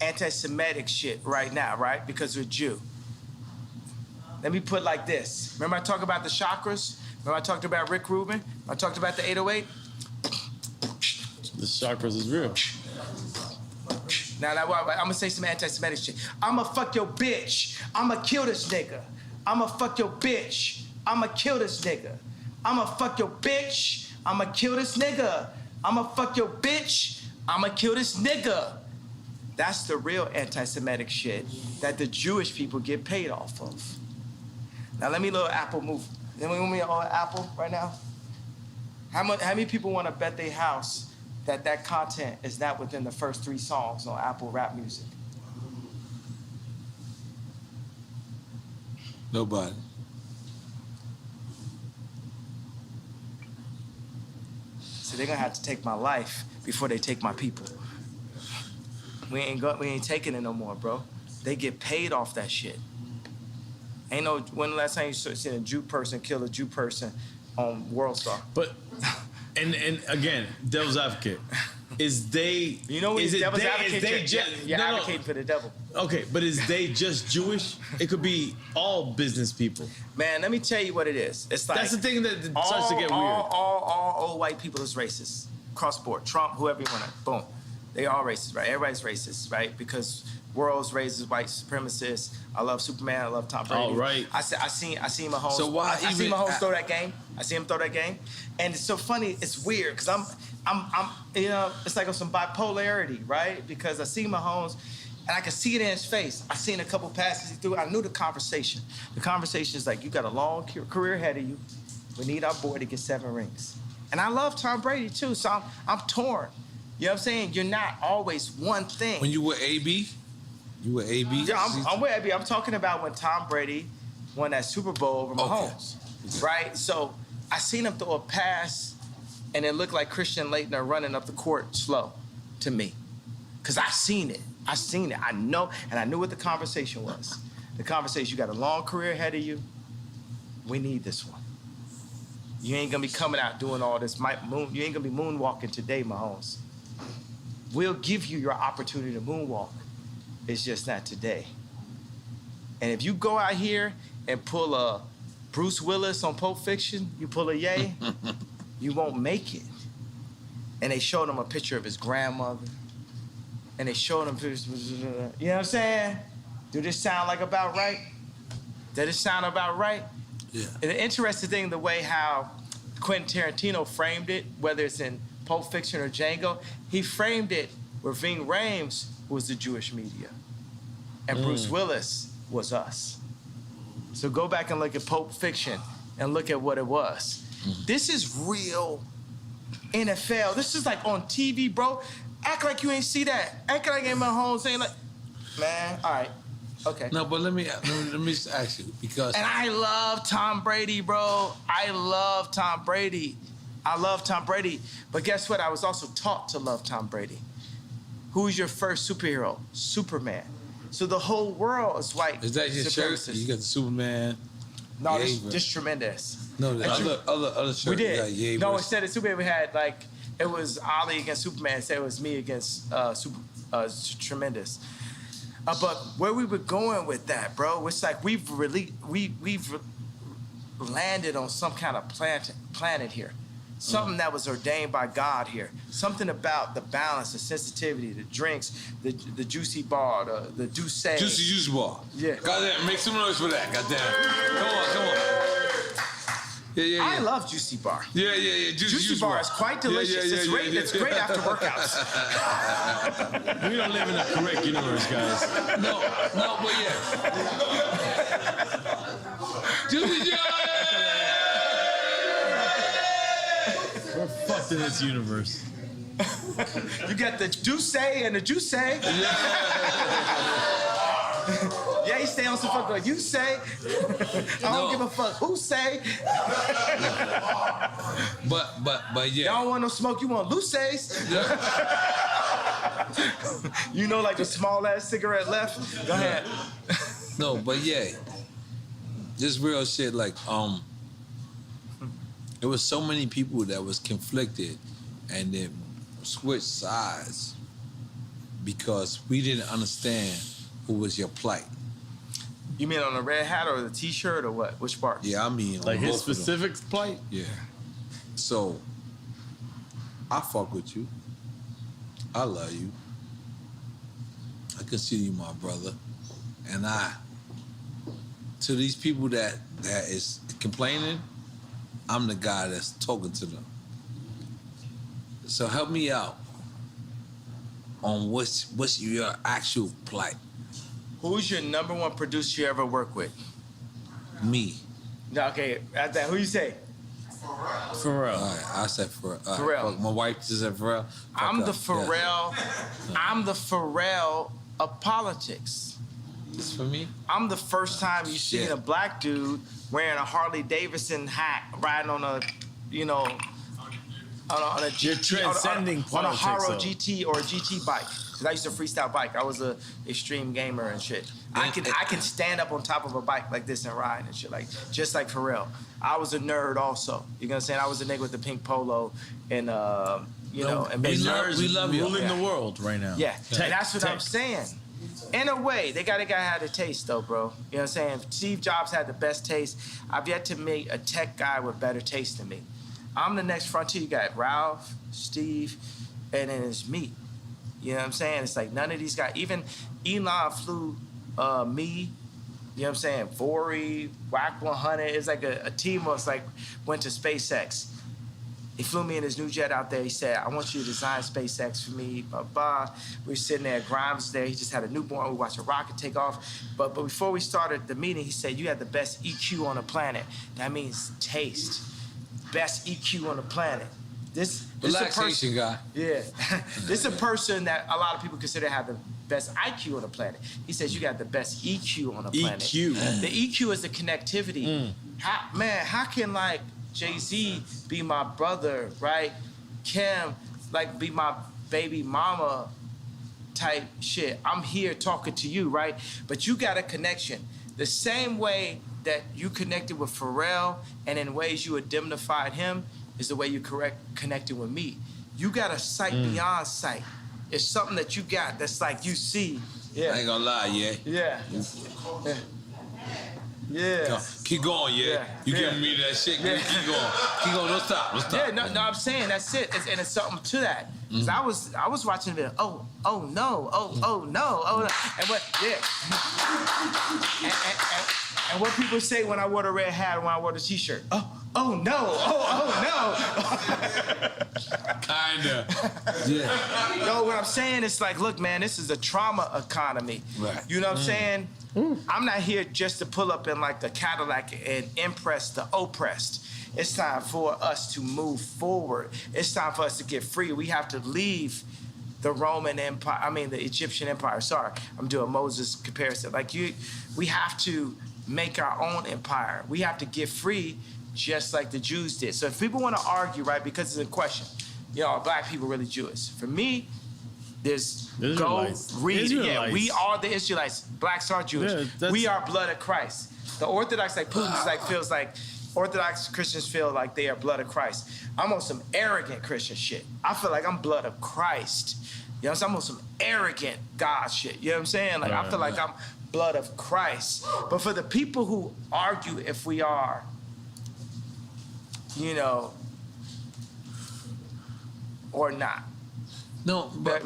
B: anti-Semitic shit right now, right? Because we're Jew. Let me put it like this. Remember I talked about the chakras? Remember I talked about Rick Rubin? I talked about the 808?
D: The chakras is real.
B: Now, I'm gonna say some anti-Semitic shit. I'ma fuck your bitch. I'ma kill this nigga. I'ma fuck your bitch. I'ma kill this nigga. I'ma fuck your bitch. I'ma kill this nigga. I'ma fuck your bitch. I'ma kill this nigga. That's the real anti-Semitic shit that the Jewish people get paid off of. Now let me little Apple move. Then we want me on Apple right now. How many people want to bet their house that content is not within the first 3 songs on Apple Rap Music?
C: Nobody.
B: So they're gonna have to take my life before they take my people. We ain't taking it no more, bro. They get paid off that shit. Ain't no, when the last time you seen a Jew person kill a Jew person on World Star?
D: But, and again, devil's advocate. Is they,
B: you know, is devil's advocate? You're advocating for the devil.
D: Okay, but is they just Jewish? It could be all business people.
B: Man, let me tell you what it is. It's like,
D: that's the thing that starts to get weird.
B: All old white people is racist. Cross board. Trump, whoever you want to, boom. They all racist, right? Everybody's racist, right? Because world's racist, white supremacists. I love Superman. I love Tom Brady.
D: Oh, right.
B: I seen Mahomes.
C: So why
B: I seen Mahomes throw that game. I see him throw that game, and it's so funny. It's weird because I'm you know, it's like some bipolarity, right? Because I see Mahomes, and I can see it in his face. I seen a couple passes he threw. I knew the conversation. The conversation is like, you got a long career ahead of you. We need our boy to get 7 rings. And I love Tom Brady too, so I'm torn. You know what I'm saying? You're not always one thing.
C: When you were AB? You were AB?
B: Yeah, I'm with AB. I'm talking about when Tom Brady won that Super Bowl over Mahomes, right? So I seen him throw a pass, and it looked like Christian Laettner running up the court slow. to me. Because I seen it. I know, and I knew what the conversation was. The conversation, you got a long career ahead of you. We need this one. You ain't gonna be coming out doing all this. You ain't gonna be moonwalking today, Mahomes. We'll give you your opportunity to moonwalk. It's just not today. And if you go out here and pull a Bruce Willis on Pulp Fiction, you pull a Ye, you won't make it. And they showed him a picture of his grandmother. And they showed him pictures, you know what I'm saying? Do this sound like about right? Does it sound about right?
F: Yeah.
B: And the interesting thing, the way how Quentin Tarantino framed it, whether it's in Pulp Fiction or Django, he framed it where Ving Rhames was the Jewish media. And Bruce Willis was us. So go back and look at Pulp Fiction and look at what it was. This is real NFL. This is like on TV, bro. Act like you ain't see that. Act like ain't my home saying like, man, all right, okay.
F: No, but let me just ask you because.
B: And I love Tom Brady, bro. I love Tom Brady. But guess what? I was also taught to love Tom Brady. Who's your first superhero? Superman. So the whole world is white.
F: Is that your shirt? You got the Superman.
B: No, this tremendous.
F: No, the other shirt.
B: We did.
F: Yeah,
B: no, instead of Superman, we had like, it was Ali against Superman. Instead, it was me against Tremendous. But where we were going with that, bro, it's like we've landed on some kind of planet here. Something that was ordained by God here. Something about the balance, the sensitivity, the drinks, the juicy bar, the douce.
F: Juicy juice bar.
B: Yeah.
F: Goddamn, make some noise for that. Goddamn. Come on. Yeah.
B: I love juicy bar.
F: Yeah.
B: Juicy bar is quite delicious. It's great after workouts.
D: We don't live in a correct universe, guys.
F: No, but yeah. Juicy jar.
D: We're fucked in this universe.
B: You got the douce and the juice. Yeah, you stay on some fuck like you say. I don't give a fuck who say.
F: But yeah.
B: Y'all don't want no smoke, you want Luces. You know, like the small ass cigarette left. Go ahead.
F: No, but yeah. Just real shit, like, there was so many people that was conflicted and then switched sides because we didn't understand who was your plight.
B: You mean on the red hat or the t-shirt or what? Which part?
F: Yeah, I mean
D: like
F: on
D: his
F: both of them.
D: specific plight?
F: Yeah. So, I fuck with you. I love you. I consider you my brother. And to these people that is complaining, I'm the guy that's talking to them. So help me out on what's your actual plight.
B: Who's your number one producer you ever worked with?
F: Me.
B: No, okay, at that, who you say?
D: Pharrell.
F: All right, I said Pharrell.
B: Pharrell.
F: My wife just said Pharrell.
B: I'm the
F: Pharrell.
B: of politics.
F: It's for me.
B: I'm the first time you seen a black dude wearing a Harley Davidson hat, riding on a, on a GT,
D: You're transcending
B: on a
D: politics,
B: Haro
D: though.
B: GT or a GT bike. Cause I used to freestyle bike. I was a extreme gamer and shit. I can stand up on top of a bike like this and ride and shit, like just like Pharrell. I was a nerd also. You know what I'm saying? I was a nigga with the pink polo and and
D: We
B: nerds
D: love you. Ruling
B: Yeah.
D: the world right now.
B: Yeah, and that's what I'm saying. In a way, they got a guy had a taste though, bro. You know what I'm saying? Steve Jobs had the best taste. I've yet to meet a tech guy with better taste than me. I'm the next frontier. You got Ralph, Steve, and then it's me. You know what I'm saying? It's like none of these guys, even Elon flew me, you know what I'm saying? Vori, Whack 100. It's like a team of us like went to SpaceX. He flew me in his new jet out there. He said, I want you to design SpaceX for me, blah, blah. We were sitting there, Grimes was there. He just had a newborn. We watched a rocket take off. But before we started the meeting, he said, you have the best EQ on the planet. That means taste. Best EQ on the planet. This
F: Relaxation guy.
B: Yeah. This is a person that a lot of people consider have the best IQ on the planet. He says you got the best EQ on the planet.
D: EQ.
B: The EQ is the connectivity. How can like Jay-Z be my brother, right? Kim, like be my baby mama type shit. I'm here talking to you, right? But you got a connection. The same way that you connected with Pharrell and in ways you indemnified him is the way you connected with me. You got a sight beyond sight. It's something that you got that's like you see. Yeah.
F: I ain't gonna lie, yeah.
B: Yeah. Yeah. Yeah.
F: Keep going, yeah. You giving me that shit.
B: Yeah.
F: Keep going. Keep going. Don't stop. Don't stop.
B: Yeah, no, I'm saying that's it. And it's something to that. Cause I was watching the video. Oh no. Oh no. And what? Yeah. And what people say when I wore the red hat, when I wore the t-shirt. Oh no. Oh no.
F: Kinda. Yeah.
B: No, what I'm saying is like, look, man, this is a trauma economy.
F: Right.
B: You know what I'm saying? I'm not here just to pull up in like the Cadillac and impress the oppressed. It's time for us to move forward. It's time for us to get free. We have to leave the Roman Empire, the Egyptian Empire. Sorry, I'm doing Moses comparison. We have to make our own empire. We have to get free just like the Jews did. So if people want to argue, right, because it's a question, are black people really Jewish? For me, there's
D: Israelites.
B: Go read.
D: Israelites.
B: Yeah, we are the Israelites. Blacks are Jewish.
D: Yeah,
B: we are blood of Christ. The Orthodox, like Putin's, feels like Orthodox Christians feel like they are blood of Christ. I'm on some arrogant Christian shit. I feel like I'm blood of Christ. You know what I'm saying? I'm on some arrogant God shit. You know what I'm saying? I feel like I'm blood of Christ. But for the people who argue if we are, or not.
F: No, but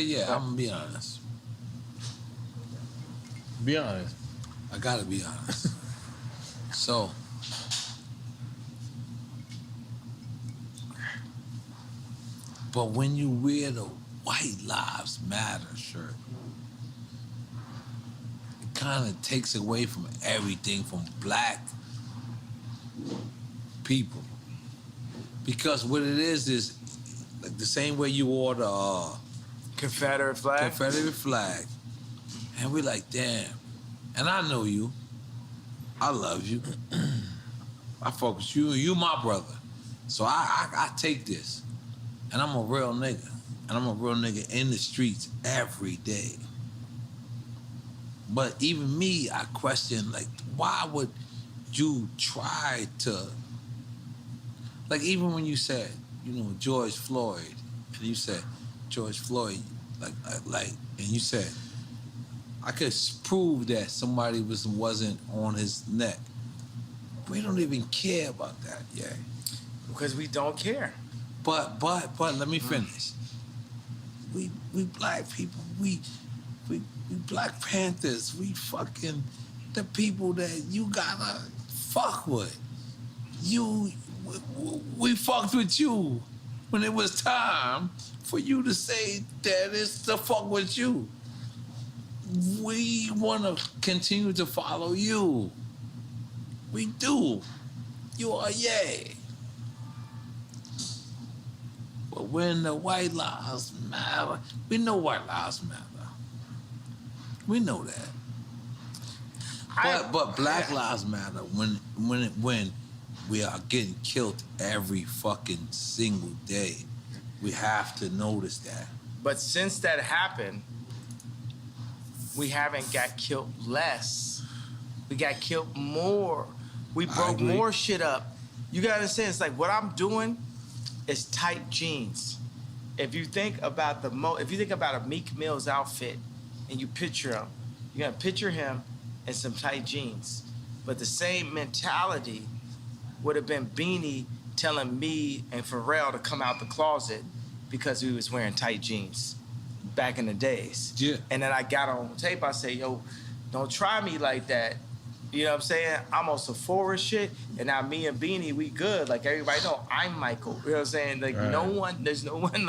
F: yeah, I'm gonna be honest.
D: Be honest.
F: I gotta be honest. So, but when you wear the White Lives Matter shirt, it kind of takes away from everything from black people. Because what it is like the same way you wore the
B: Confederate flag.
F: Confederate flag. And we're like, damn. And I know you. I love you. I fuck with you. You my brother. So I take this. And I'm a real nigga. And I'm a real nigga in the streets every day. But even me, I question, why would you try to... even when you said, George Floyd, and you said, George Floyd, and you said, I could prove that somebody wasn't on his neck. We don't even care about that, yeah.
B: Because we don't care.
F: But let me finish. We black people, we Black Panthers, we fucking the people that you gotta fuck with. We fucked with you when it was time for you to say that it's to fuck with you. We want to continue to follow you. We do. You are yay. But when the White Lives Matter, we know White Lives Matter. We know that. But Black Lives Matter when we are getting killed every fucking single day. We have to notice that.
B: But since that happened, we haven't got killed less. We got killed more. We broke more shit up. You gotta understand, it's like what I'm doing is tight jeans. If you think about if you think about a Meek Mill's outfit and you picture him, you're gonna picture him in some tight jeans. But the same mentality would have been Beanie telling me and Pharrell to come out the closet because we was wearing tight jeans back in the days.
F: Yeah.
B: And then I got on tape, I say, yo, don't try me like that. You know what I'm saying? I'm on Sephora shit, and now me and Beanie, we good. Like everybody know I'm Michael. You know what I'm saying? Like there's no one, no one,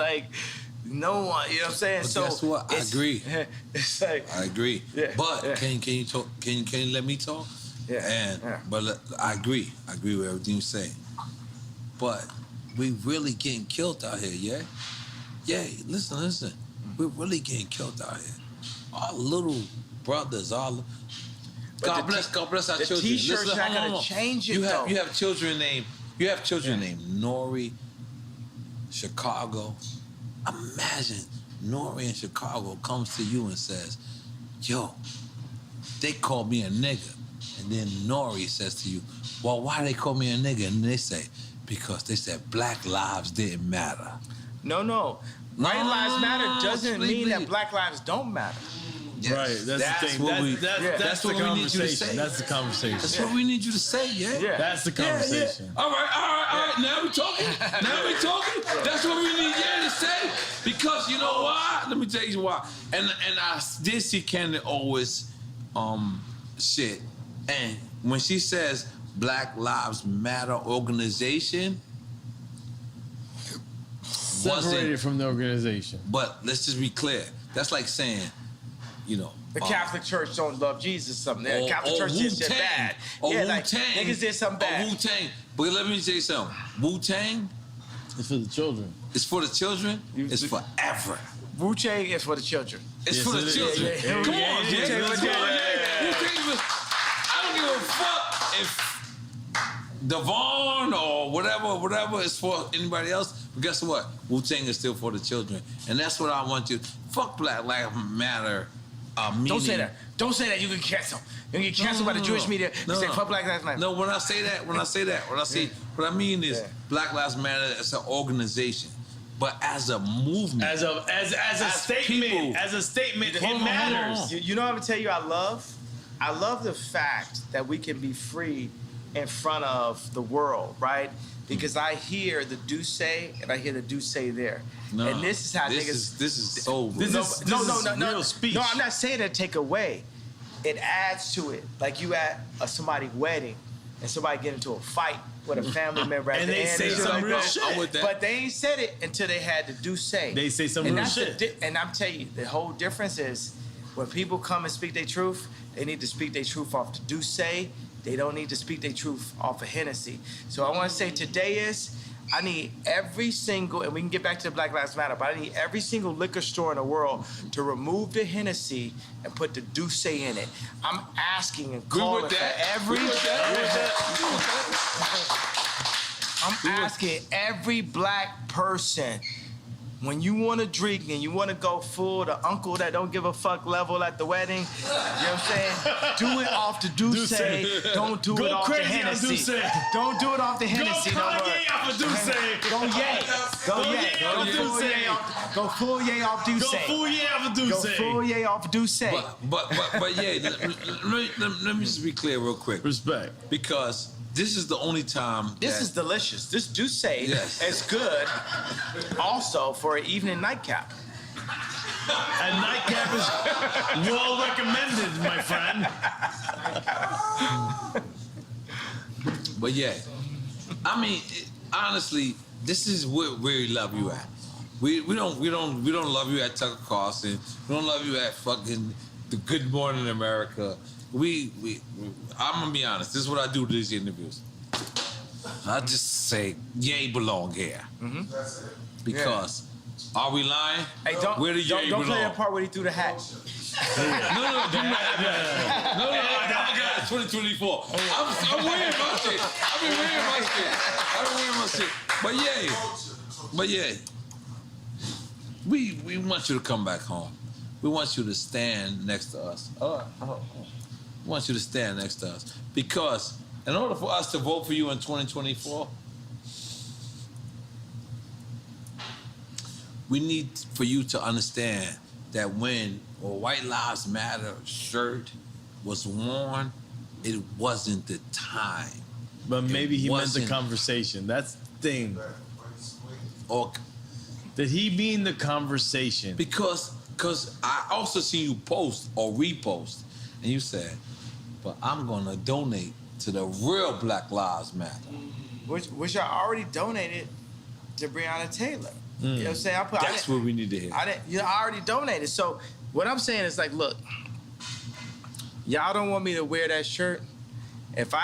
B: you know what I'm saying?
F: But
B: so
F: guess what? I agree.
B: It's like
F: I agree.
B: Yeah,
F: but
B: yeah.
F: Can you talk? Can you let me talk?
B: Yeah.
F: But I agree. I agree with everything you say. But we really getting killed out here, yeah? Yeah, listen. We're really getting killed out here. Our little brothers, God bless our
B: the
F: children.
B: T-shirt's
F: Listen,
B: not
F: hold
B: gonna
F: on.
B: change it,
F: You
B: though.
F: have children named Nori, Chicago. Imagine Nori in Chicago comes to you and says, yo, they called me a nigga. And then Nori says to you, well, why they call me a nigga? And they say, because they said black lives didn't matter.
E: No. White lives matter doesn't mean that black lives don't matter.
F: Yes.
D: Right, that's the thing. That's the conversation. That's the conversation.
F: That's what we need you to say, yeah?
D: That's the conversation.
F: Yeah. All right. Now we talking. That's what we need to say. Because you know why? Let me tell you why. And I did see Candace always shit. And when she says Black Lives Matter organization,
D: separated from the organization.
F: But let's just be clear. That's like saying, you know,
E: the Catholic Church don't love Jesus. Something. The Catholic Church did shit bad. Like niggas did something bad.
F: Wu-Tang. But let me tell you something. Wu-Tang.
D: It's for the children.
F: It's for the children. It's forever.
E: Wu-Tang is for the children.
F: It's for the children.
E: Yeah.
F: Come on, Wu-Tang. I don't give a fuck if Devon or whatever is for anybody else. But guess what? Wu-Tang is still for the children. And that's what I want you. Fuck Black Lives Matter.
E: Don't say that. Don't say that. You can cancel. You can get canceled by the Jewish media. Say fuck Black Lives Matter.
F: No, when I say what I mean is Black Lives Matter as an organization, but as a movement,
D: as a statement,
F: people,
D: as a statement, it matters.
E: You know what I'm gonna tell you? I love the fact that we can be free in front of the world, right? Because I hear the do say and I hear the do say there.
F: No,
E: and this is how
F: niggas. This is so.
E: No.
D: Real speech.
E: No, I'm not saying that take away. It adds to it. Like you at somebody's wedding and somebody get into a fight with a family member at
D: and
E: the
D: they
E: end.
D: say some real shit.
E: But they ain't said it until they had the do say.
D: They say some real shit.
E: And I'm telling you, the whole difference is when people come and speak their truth, they need to speak their truth off the do say. They don't need to speak their truth off of Hennessy. So I want to say today is, I need every single, and we can get back to the Black Lives Matter, but I need every single liquor store in the world to remove the Hennessy and put the Douce in it. I'm asking and calling for every... I'm asking every black person, when you want to drink and you want to go full the uncle that don't give a fuck level at the wedding, you know what I'm saying? Do it off the Douce. Don't do it off the Hennessy. Don't do it off the Hennessy no more.
D: Go Kanye off the Douce.
E: Go Ye. Go full Ye off Douce.
D: Go full Ye off Douce.
E: Go full Ye off Douce.
F: But yeah, let me just be clear real quick.
D: Respect.
F: Because this is the only time.
E: This is delicious. This Douce is good also for an evening nightcap.
D: And nightcap is well recommended, my friend.
F: But yeah, I mean, honestly, this is where we love you at. We don't love you at Tucker Carlson. We don't love you at fucking the Good Morning America. I'm gonna be honest. This is what I do to these interviews. I just say, Ye belong here. Mm-hmm. That's it. Because are we lying?
E: Hey, don't play that part where he threw the hat.
F: No, I got it. 2024. I'm wearing my shit. I've been wearing my shit. But yeah, we want you to come back home. We want you to stand next to us. We want you to stand next to us. Because in order for us to vote for you in 2024, we need for you to understand that when a White Lives Matter shirt was worn, it wasn't the time.
D: But maybe he meant the conversation. That's the thing.
F: Or
D: did he mean the conversation?
F: Because I also see you post or repost, and you said, but I'm gonna donate to the real Black Lives Matter.
E: Which I already donated to Breonna Taylor. You know what I'm saying?
F: That's what we need to hear.
E: I already donated. So what I'm saying is like, look, y'all don't want me to wear that shirt. If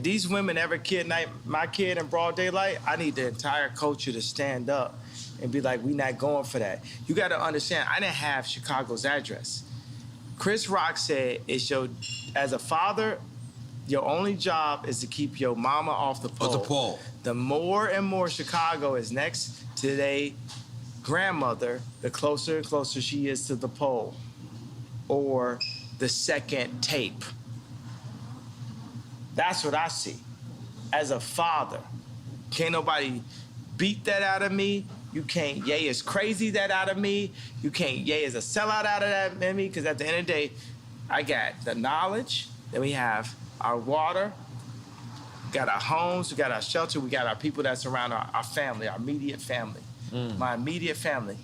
E: these women ever kidnap my kid in broad daylight, I need the entire culture to stand up and be like, we not going for that. You got to understand, I didn't have Chicago's address. Chris Rock said, as a father, your only job is to keep your mama off the pole.
F: Off the pole.
E: The more and more Chicago is next to their grandmother, the closer and closer she is to the pole, or the second tape. That's what I see. As a father, can't nobody beat that out of me. You can't yay as crazy that out of me. You can't yay as a sellout out of that in me, because at the end of the day, I got the knowledge, then we have our water, we got our homes, we got our shelter, we got our people that surround our family, our immediate family. My immediate family.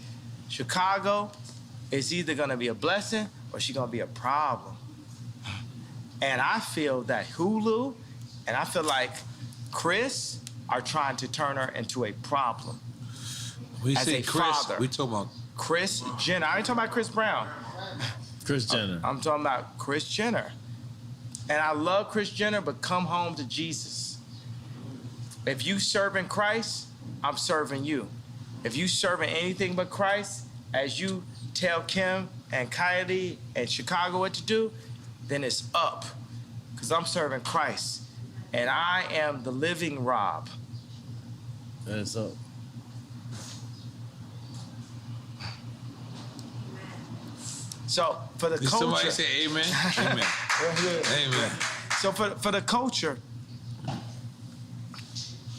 E: Chicago is either gonna be a blessing or she's gonna be a problem. And I feel that Hulu and I feel like Chris are trying to turn her into a problem.
F: We
E: as
F: say
E: a
F: Chris,
E: father.
F: we talking about
E: Chris Jenner. I ain't talking about Chris Brown.
D: Kris Jenner.
E: I'm talking about Chris Jenner. And I love Chris Jenner, but come home to Jesus. If you serving Christ, I'm serving you. If you serving anything but Christ, as you tell Kim and Kylie and Chicago what to do, then it's up. Because I'm serving Christ. And I am the living Rob.
D: And it's up.
E: So for the
F: Did
E: culture.
F: somebody say amen? Amen. Amen.
E: So for the culture,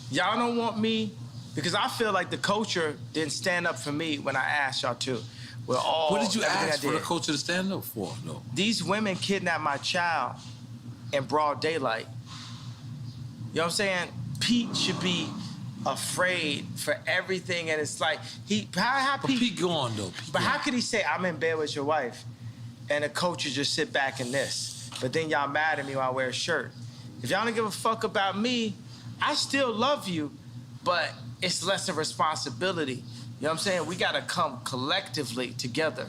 E: y'all don't want me, because I feel like the culture didn't stand up for me when I asked y'all to. We're all.
F: What did you
E: everything
F: ask
E: I
F: for the
E: did.
F: culture to stand up for, though?
E: These women kidnapped my child in broad daylight. You know what I'm saying? Pete should be afraid for everything, and it's like how
F: But Pete gone, though. Pete
E: But
F: gone.
E: how could he say I'm in bed with your wife, and the coach just sit back in this? But then y'all mad at me when I wear a shirt. If y'all don't give a fuck about me, I still love you, but it's less of responsibility. You know what I'm saying? We gotta come collectively together.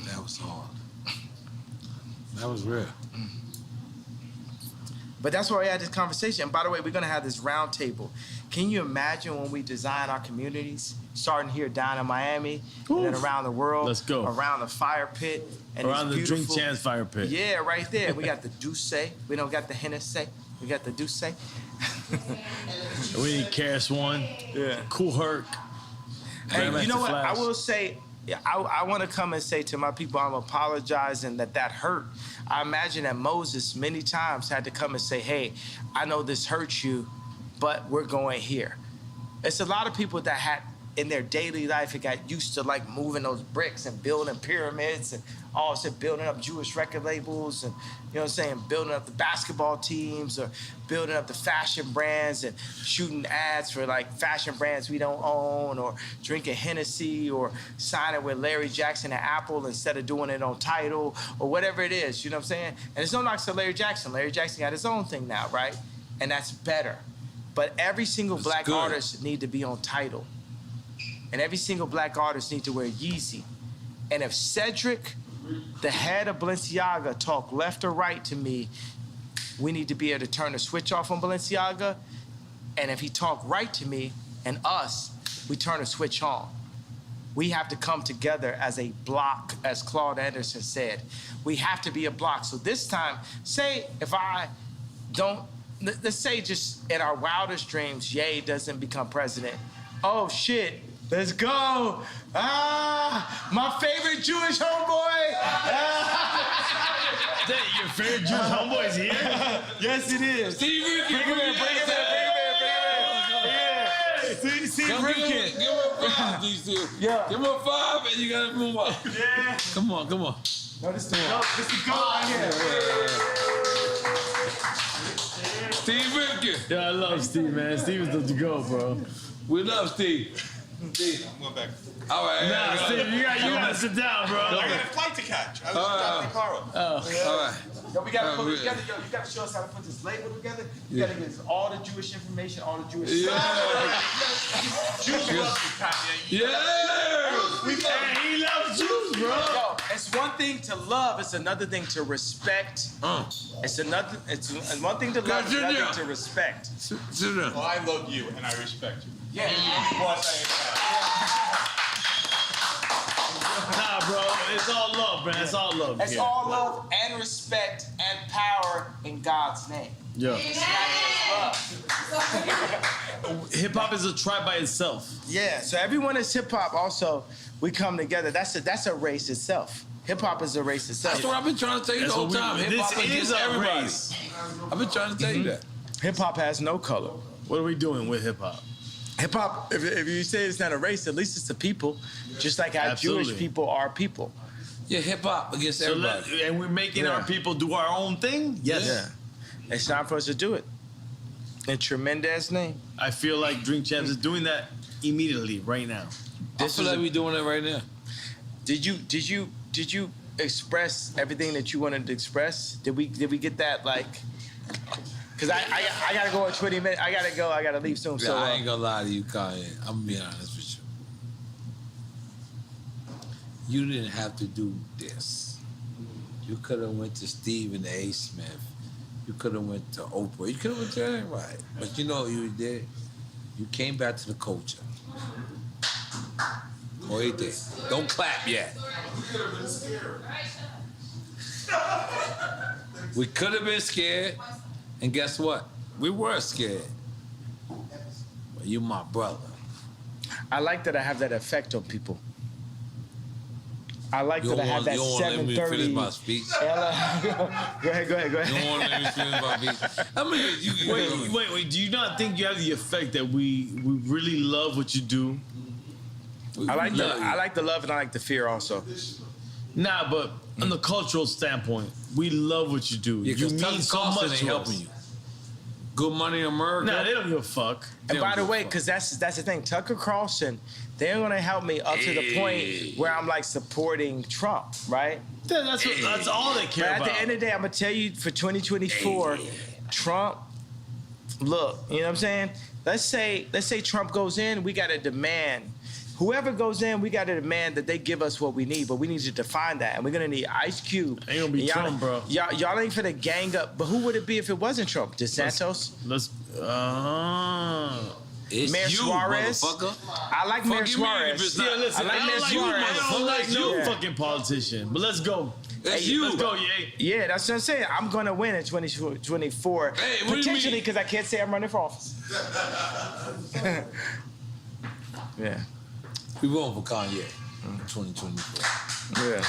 F: That was hard. That was real.
E: But that's why we had this conversation. And by the way, we're gonna have this round table. Can you imagine when we design our communities, starting here down in Miami, and then around the world,
D: Let's go.
E: around the fire pit, and
D: Around
E: these
D: the Drink
E: beautiful-
D: Chance fire pit.
E: Yeah, right there. We got the Douce. We don't got the Hennessy. We got the Douce.
D: We need Karis One.
E: Yeah.
D: Cool Herc.
E: Hey,
D: Grandmaster
E: you know what?
D: Flash.
E: I will say, I want to come and say to my people, I'm apologizing that hurt. I imagine that Moses many times had to come and say, hey, I know this hurts you, but we're going here. It's a lot of people that had in their daily life, it got used to like moving those bricks and building pyramids and also building up Jewish record labels and, you know what I'm saying, building up the basketball teams or building up the fashion brands and shooting ads for like fashion brands we don't own or drinking Hennessy or signing with Larry Jackson and Apple instead of doing it on Tidal or whatever it is, you know what I'm saying? And it's no knocks to Larry Jackson. Larry Jackson got his own thing now, right? And that's better. But every single black
F: good.
E: artist need to be on Tidal. And every single black artist needs to wear Yeezy. And if Cedric, the head of Balenciaga, talk left or right to me, we need to be able to turn the switch off on Balenciaga. And if he talk right to me and us, we turn the switch on. We have to come together as a block, as Claude Anderson said. We have to be a block. So this time, say if I don't, let's say just in our wildest dreams, Ye doesn't become president. Oh shit. Let's go. My favorite Jewish homeboy.
D: Your favorite Jewish homeboy is here?
E: Yes, it is.
F: Steve Rifkin.
E: Bring him in. Steve Rifkin.
F: Give him a 5, these two.
E: Yeah.
F: Give him a 5 and you gotta move up.
E: Yeah.
F: Come on.
E: No, this is the goat. This is the goat right here.
F: Steve Rifkin.
D: Yeah, I love Steve, man. Steve is the GOAT, bro.
F: We love Steve. Steve.
A: I'm going back.
F: All right.
D: Nah, Steve, you gotta sit down, bro.
A: I got a flight to catch. I was dropping the car off.
F: All right.
E: Yo, we gotta put
F: really?
E: it together. Yo, you gotta show us how to put this label together. You gotta give us all the Jewish information, all the Jewish
F: Yeah.
A: Jews love you, Kanye.
F: Yeah.
D: Hey, he loves Jews, bro.
E: Yo, it's one thing to love, it's another thing to respect. It's one thing to love, it's another thing to respect.
F: Sit down.
A: Well, I love you and I respect you.
E: Yeah.
D: Nah, bro, it's all love, man. It's all love.
E: It's
D: yeah.
E: all love and respect and power in God's name.
D: Yeah. Hip hop is a tribe by itself.
B: Yeah, so everyone is hip hop. Also, we come together. That's a race itself. Hip hop is a race itself.
F: That's what I've been trying to tell you the whole time. Hip hop is everybody.
D: Race.
F: I've been trying to tell you that.
B: Hip hop has no color.
D: What are we doing with hip hop?
B: Hip hop, if you say it's not a race, at least it's a people. Just like how
D: Absolutely.
B: Jewish people are people.
F: Yeah, hip hop against everybody.
D: And we're making our people do our own thing? Yes.
B: Yeah. It's time for us to do it. In tremendous name.
D: I feel like Drink Champs is doing that immediately, right now.
F: I feel like we're doing it right now.
B: Did you express everything that you wanted to express? Did we get that like? Cause I gotta go in 20 minutes. I gotta leave soon.
F: Yeah,
B: So
F: I ain't gonna lie to you, Kanye. I'm gonna be honest with you. You didn't have to do this. You could have went to Stephen A. Smith. You could have went to Oprah. You could have went to anybody. But you know what you did? You came back to the culture. Oíste. Don't clap yet. We could have been scared. And guess what? We were scared. But you my brother.
B: I like that I have that effect on people. I like that I have that 7:30.
F: You don't want to let me finish my speech.
B: Go ahead.
F: You don't want to let me finish my speech. I mean,
D: Wait. Do you not think you have the effect that we really love what you do?
B: I like the love and I like the fear also.
D: Nah, but on the cultural standpoint, we love what you do.
F: Yeah,
D: you
F: mean
D: mean so much
F: ain't
D: to
F: helping
D: us.
F: you. Good Money America.
D: Nah, they don't give a fuck.
B: And by the way, because that's the thing, Tucker Carlson, they're gonna help me up to the point where I'm like supporting Trump, right?
D: Yeah, that's all they care
B: But at
D: about.
B: the end of the day, I'm gonna tell you for 2024, Trump. Look, you know what I'm saying? Let's say Trump goes in, we gotta demand. Whoever goes in, we gotta demand that they give us what we need, but we need to define that, and we're gonna need Ice Cube.
D: Ain't gonna be
B: And
D: Trump, bro.
B: Y'all ain't finna gang up. But who would it be if it wasn't Trump? DeSantis?
F: It's
B: Mayor
F: you,
B: Suarez?
F: motherfucker.
B: I like Mayor
F: you mean if
B: Suarez.
F: it's not-
D: Yeah, listen,
B: I like Mayor
D: I
B: Suarez.
D: don't like no
B: Yeah.
D: fucking politician. But let's go.
F: It's you.
D: Let's go, Ye.
B: Yeah, that's what I'm saying. I'm gonna win in 2024.
F: Hey, what do you
B: potentially,
F: mean?
B: because I can't say I'm running for office. Yeah.
F: We voting for Kanye in 2024.
B: Yeah.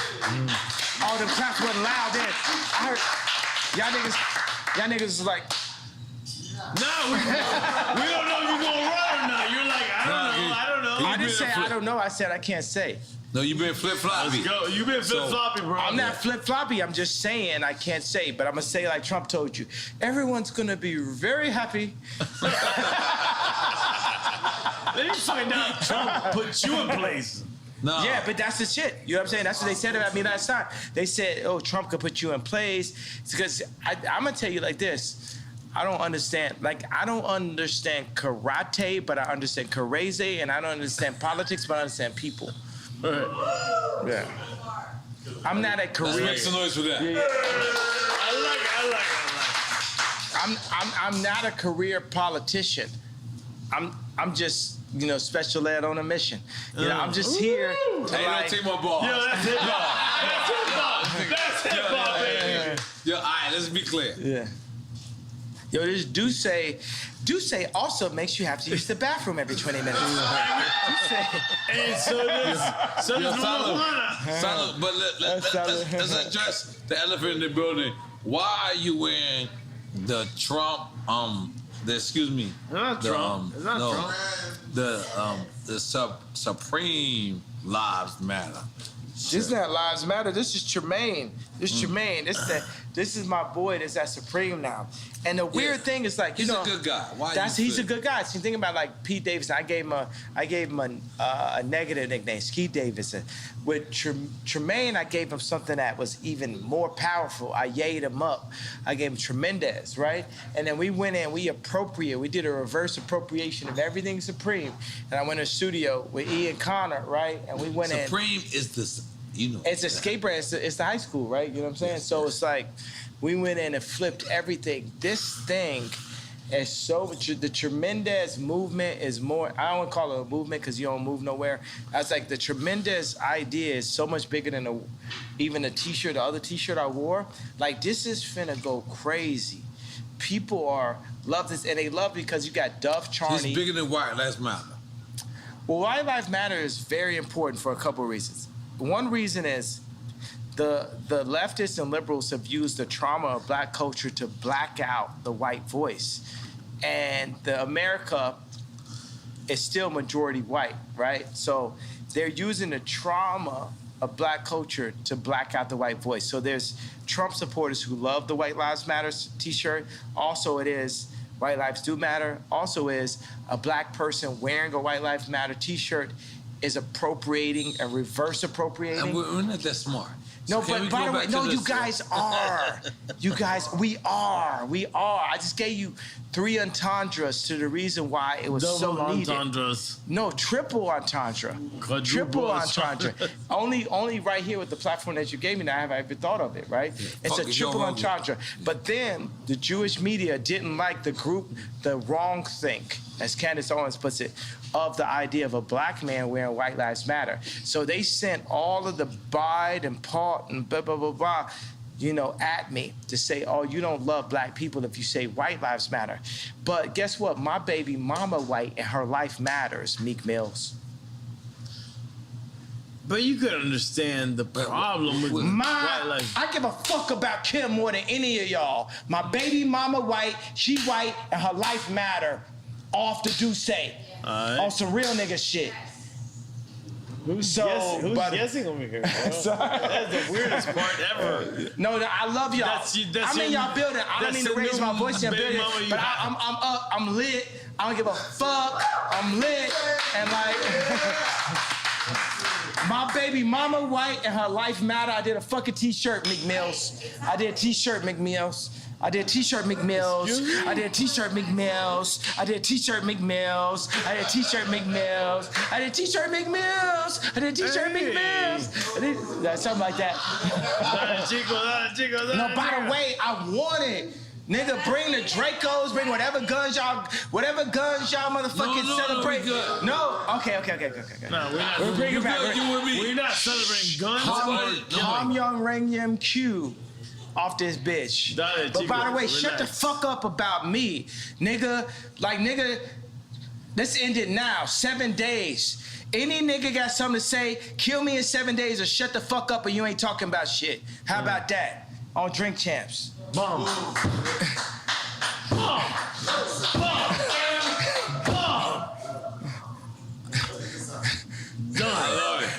B: Oh, the claps wasn't loud then. I heard y'all niggas was like,
D: No, we don't know if you're gonna run or not. You're like, I don't know.
B: I didn't say I don't know. I said I can't say.
F: No, you been flip-floppy.
D: Let's go. You been flip-floppy, bro.
B: I'm not flip-floppy. I'm just saying I can't say, but I'm gonna say like Trump told you. Everyone's gonna be very happy.
D: Let me find out Trump put you in place.
F: No.
B: Yeah, but that's the shit. You know what I'm saying? That's what they said about me last time. They said, oh, Trump could put you in place. It's because I'm going to tell you like this. I don't understand karate, but I understand karate, and I don't understand politics, but I understand people. Yeah. I'm not a career.
F: Let's make some noise for that.
D: I like it.
B: I'm not a career politician. I'm just, special ed on a mission. I'm just here to
F: Hey,
B: like,
F: don't take my ball.
D: Yo, that's hip hop. That's hip hop, baby.
F: Yo, all right, let's be clear.
B: Yeah. Yo, this Duce also makes you have to use the bathroom every 20 minutes.
D: And so does marijuana.
F: Silent, but let's address the elephant in the building. Why are you wearing the Trump, excuse me.
D: Not Trump. It's not Trump.
F: The Supreme Lives Matter.
B: This is not Lives Matter. This is Tremaine. Tremaine. This is my boy that's at Supreme now. And the weird thing is like,
F: he's a good guy. Why?
B: He's a good guy. So you think about like Pete Davidson. I gave him a negative nickname, Ski Davidson. With Tremaine, I gave him something that was even more powerful. I yayed him up. I gave him Tremendous, right? And then we went in, we did a reverse appropriation of everything Supreme. And I went in the studio with Ian Connor, right? And we went
F: Supreme is this,
B: it's a skate brand. It's the high school, right? You know what I'm saying?
F: Yes,
B: so it's like we went in and flipped everything. This thing is so the Tremendous movement is more. I don't want to call it a movement because you don't move nowhere. That's like the Tremendous idea is so much bigger than even the other T-shirt I wore. Like this is finna go crazy. people love this, and they love it because you got Dove Charney.
F: It's bigger than White Lives Matter.
B: Well, White Lives Matter is very important for a couple of reasons. One reason is the leftists and liberals have used the trauma of black culture to black out the white voice. And the America is still majority white, right? So they're using the trauma of black culture to black out the white voice. So there's Trump supporters who love the White Lives Matter t-shirt. Also it is White Lives Do Matter. Also is a black person wearing a White Lives Matter t-shirt is appropriating and reverse appropriating.
F: And we're not that smart.
B: No,
F: So
B: but by the way, no, you guys are. You guys, we are. I just gave you 3 entendres to the reason why it was so needed.
D: Double entendres.
B: No, triple entendre. Triple entendre. only right here with the platform that you gave me, now have I ever thought of it, right? It's a triple entendre. But then the Jewish media didn't like the group, the wrong think, as Candace Owens puts it, of the idea of a black man wearing White Lives Matter. So they sent all of the Bide and Paul and blah, blah, blah, blah, at me to say, oh, you don't love black people if you say White Lives Matter. But guess what? My baby mama white and her life matters, Meek Mills.
D: But you could understand the problem with white life.
B: I give a fuck about Kim more than any of y'all. My baby mama white, she white, and her life matter. Off the Duce. On some real nigga shit.
D: Who's guessing over here? That's the weirdest part ever.
B: No, I love y'all. I'm in y'all building. I don't mean to raise my voice in your building, but I'm up. I'm lit. I don't give a fuck. I'm lit. And my baby mama white and her life matter. I did a fucking t-shirt, Meek Mills. I did t-shirt, Meek Mills. I did t-shirt McMills. I did t-shirt McMills. I did t-shirt McMills. I did t-shirt McMills. I did t-shirt McMills. I did t-shirt McMills. That's something like that. No, by the way, I want it. Nigga, bring the Dracos, bring whatever guns y'all motherfucking celebrate. No, okay.
D: No, we're not.
B: We're bringing back.
D: We're not celebrating guns.
B: Calm Young Ring Yim Q. Off this bitch. But by the way, shut the fuck up about me. Nigga, let's end it now. 7 days. Any nigga got something to say, kill me in 7 days or shut the fuck up or you ain't talking about shit. How about that? On Drink Champs.
D: Bomb. Done.
F: I love it.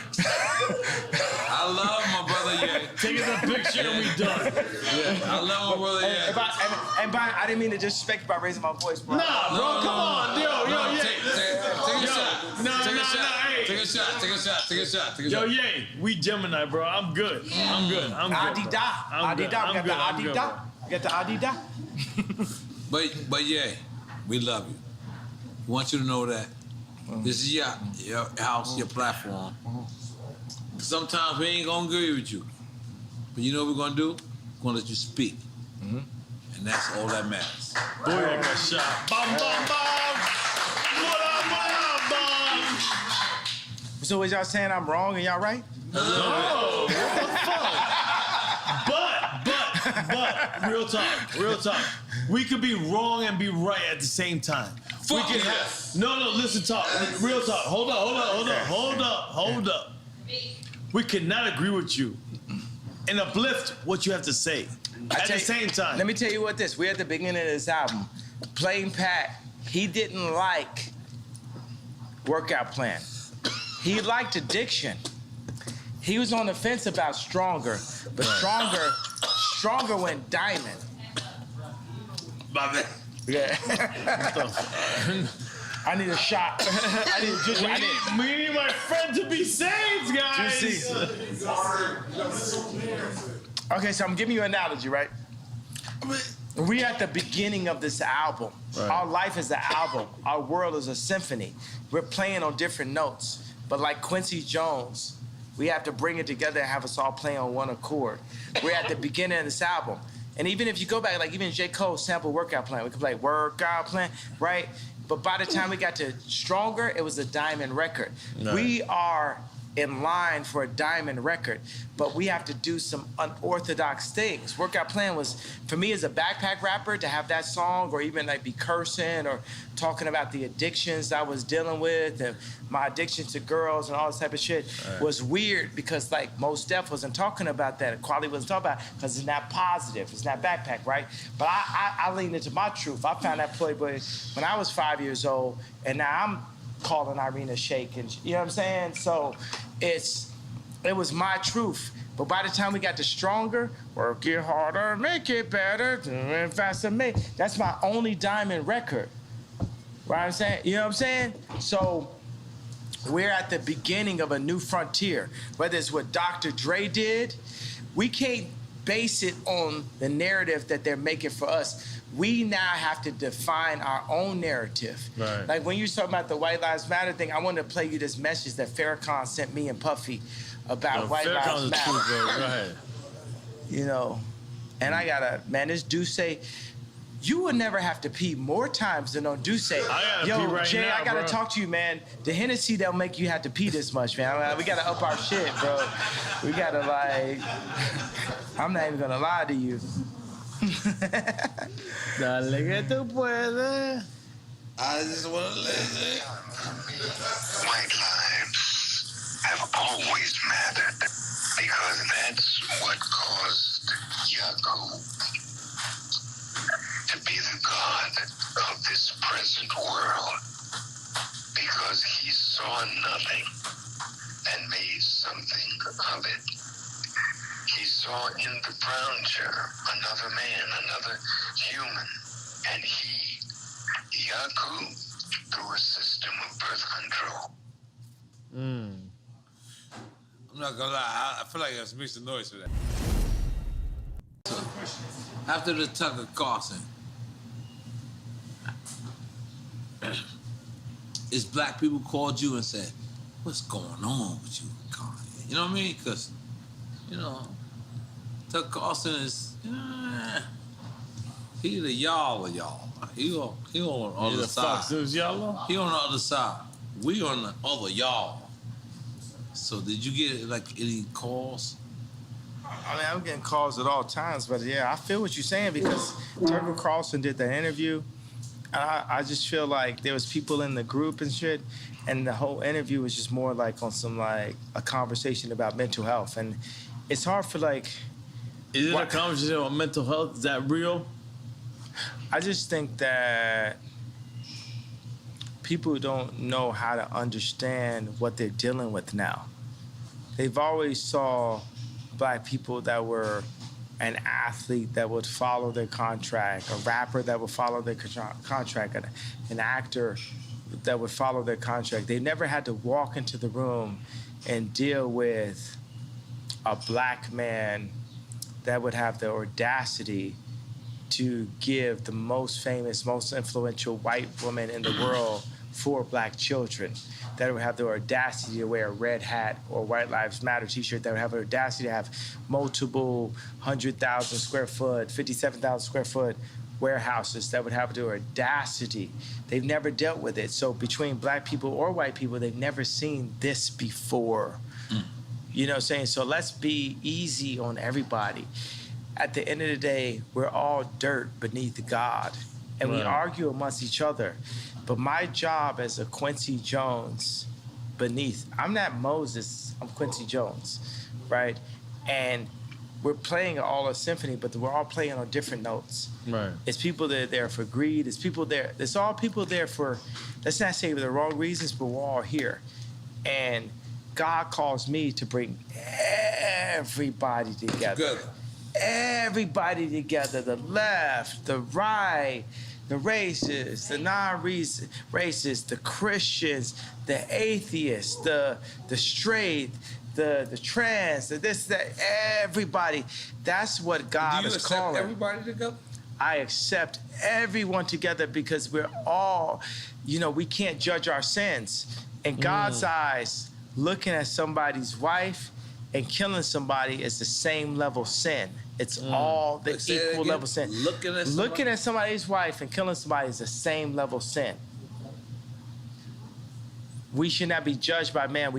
F: I love my brother, yeah.
D: Taking the picture and we done.
F: Yeah, I love my brother, yeah.
B: And Brian, I didn't mean to disrespect you by raising my voice, bro.
D: Nah, bro, come on. Yo,
F: Take a shot.
D: Yo, Ye, we Gemini, bro. I'm good.
B: Adi-da. We got the Adi-da.
F: But yeah, we love you. We want you to know that this is your house, your platform. Sometimes we ain't gonna agree with you. But you know what we're gonna do? We're gonna let you speak. And that's all that matters.
D: Boy, I got shot. Bum, bum, bum.
B: So is y'all saying I'm wrong and y'all right?
D: No, what the fuck? But, real talk. We could be wrong and be right at the same time.
F: Fuck yeah.
D: No, listen, talk. Real talk. Hold up. We cannot agree with you and uplift what you have to say at the same time.
B: Let me tell you what this. We're at the beginning of this album. Plain Pat, he didn't like Workout Plan. He liked Addiction. He was on the fence about Stronger, but Stronger went diamond.
D: My man.
B: Yeah. I need a shot.
D: We need my friend to be saved, guys.
B: Okay, so I'm giving you an analogy, right? We're at the beginning of this album. Right. Our life is an album. Our world is a symphony. We're playing on different notes. But like Quincy Jones, we have to bring it together and have us all play on one accord. We're at the beginning of this album. And even if you go back, like even J. Cole sampled Workout Plan. We could play Workout Plan, right? But by the time we got to Stronger, it was a diamond record. Right. We are in line for a diamond record, but we have to do some unorthodox things. Workout Plan was, for me as a backpack rapper, to have that song or even like be cursing or talking about the addictions I was dealing with and my addiction to girls and all this type of shit was weird because like Mos Def wasn't talking about that. Quality wasn't talking about it because it's not positive. It's not backpack, right? But I leaned into my truth. I found that Playboy when I was 5 years old, and now I'm calling Irina Shayk, and you know what I'm saying? So it was my truth. But by the time we got to Stronger, Work It Harder, Make It Better, Do It Faster, that's my only diamond record. Right? I'm saying, you know what I'm saying? So we're at the beginning of a new frontier. Whether it's what Dr. Dre did, we can't base it on the narrative that they're making for us. We now have to define our own narrative.
D: Right.
B: Like when you talking about the White Lives Matter thing, I wanted to play you this message that Farrakhan sent me and Puffy about White Lives Matter.
D: True, bro. Go ahead.
B: You know, and I gotta, man, this Duce, you would never have to pee more times than on Duce.
D: I gotta pee right
B: Jay,
D: now,
B: I gotta
D: bro.
B: talk to you, man. The Hennessy don't make you have to pee this much, man. I mean, we gotta up our shit, bro. We gotta like, I'm not even gonna lie to you.
D: Dale que tú puedes.
F: I just want to listen.
H: White lives have always mattered because that's what caused Yakub to be the god of this present world, because he saw nothing and made something of it. He saw in the brown chair another man, another human, and he, Yakub, through a system of birth control.
F: I'm not gonna lie, I feel like I made some noise for that. So, after the Tucker Carlson, is black people called you and said, "What's going on with you, Kanye?" You know what I mean? Because, you know, Tucker Carlson is, he the y'all of y'all. He on the other side.
D: Fox News y'all?
F: He on the other side. We on the other y'all. So did you get like any calls?
B: I mean, I'm getting calls at all times, but yeah, I feel what you're saying because Tucker Carlson did the interview. And I just feel like there was people in the group and shit, and the whole interview was just more like on some like a conversation about mental health. And it's hard for like...
D: Is it a conversation about mental health? Is that real?
B: I just think that people don't know how to understand what they're dealing with now. They've always saw black people that were an athlete that would follow their contract, a rapper that would follow their contract, an actor that would follow their contract. They never had to walk into the room and deal with a black man that would have the audacity to give the most famous, most influential white woman in the world 4 black children, that would have the audacity to wear a red hat or White Lives Matter t-shirt, that would have the audacity to have multiple 100,000 square foot, 57,000 square foot warehouses, that would have the audacity. They've never dealt with it. So between black people or white people, they've never seen this before. You know what I'm saying? So let's be easy on everybody. At the end of the day, we're all dirt beneath God, and we argue amongst each other. But my job as a Quincy Jones beneath, I'm not Moses, I'm Quincy Jones, right? And we're playing all a symphony, but we're all playing on different notes.
D: Right.
B: It's people that are there for greed. It's people there. It's all people there for, let's not say for the wrong reasons, but we're all here. And God calls me to bring everybody together. Everybody together, the left, the right, the racists, the non-racists, the Christians, the atheists, the straight, the trans, the this, that, everybody. That's what God is calling.
F: Do you accept everybody together?
B: I accept everyone together because we're all, we can't judge our sins. In God's eyes, looking at somebody's wife and killing somebody is the same level sin. It's all the equal level sin. Looking at somebody's wife and killing somebody is the same level sin. We should not be judged by man.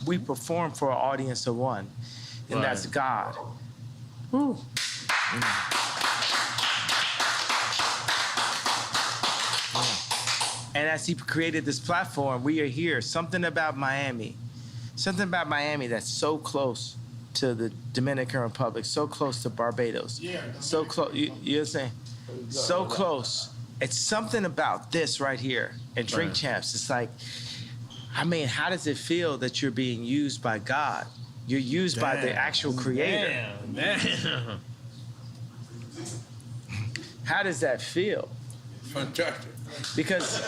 E: we perform for an audience of one, and that's God. Woo. And as he created this platform, we are here. Something about Miami that's so close to the Dominican Republic, so close to Barbados, so close. You know what I'm saying? So close. It's something about this right here and Drink Champs. It's like, I mean, how does it feel that you're being used by God? You're used by the actual creator.
D: Damn.
E: How does that feel?
F: Fantastic.
E: Because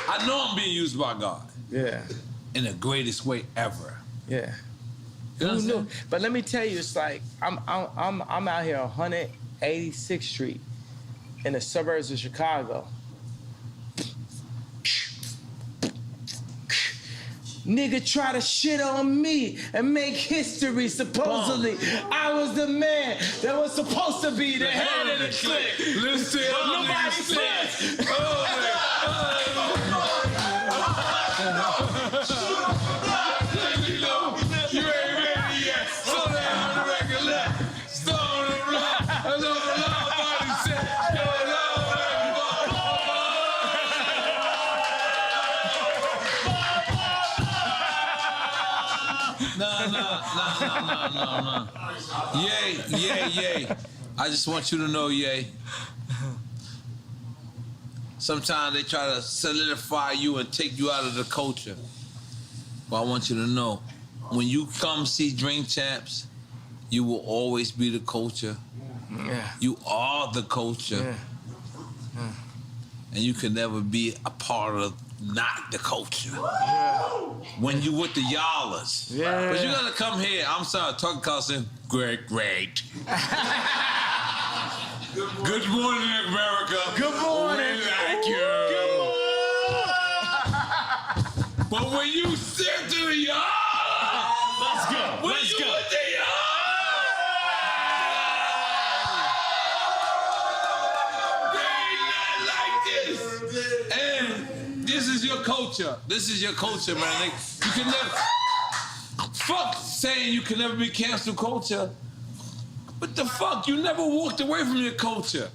F: I know I'm being used by God
E: yeah,
F: in the greatest way ever.
E: yeah.
F: You know what I'm
E: Who knew?
F: saying?
E: But let me tell you, it's like I'm out here on 186th Street in the suburbs of Chicago. Nigga try to shit on me and make history. Supposedly, I was the man that was supposed to be the head of the clique.
F: Listen,
E: Nobody said.
F: You ain't ready yet. Slow down on the record left. Stone the rock. That's all the loud body said. Yo, No. Yay. I just want you to know, Yay. Sometimes they try to solidify you and take you out of the culture. But I want you to know, when you come see Drink Champs, you will always be the culture.
E: Yeah.
F: You are the culture.
E: Yeah.
F: And you can never be a part of not the culture.
E: Yeah.
F: When you with the y'allers.
E: Yeah.
F: But you gotta come here. I'm sorry, talking cousin. Great. Good morning, America.
E: Good morning.
F: Thank you.
E: Good morning.
F: But when you sit to the y'all,
D: Let's go.
F: when
D: Let's
F: you
D: go.
F: with the y'all, they ain't nothing like this. And this is your culture. This is your culture, man. You can never, fuck saying you can never be cancel culture. What the fuck? You never walked away from your culture.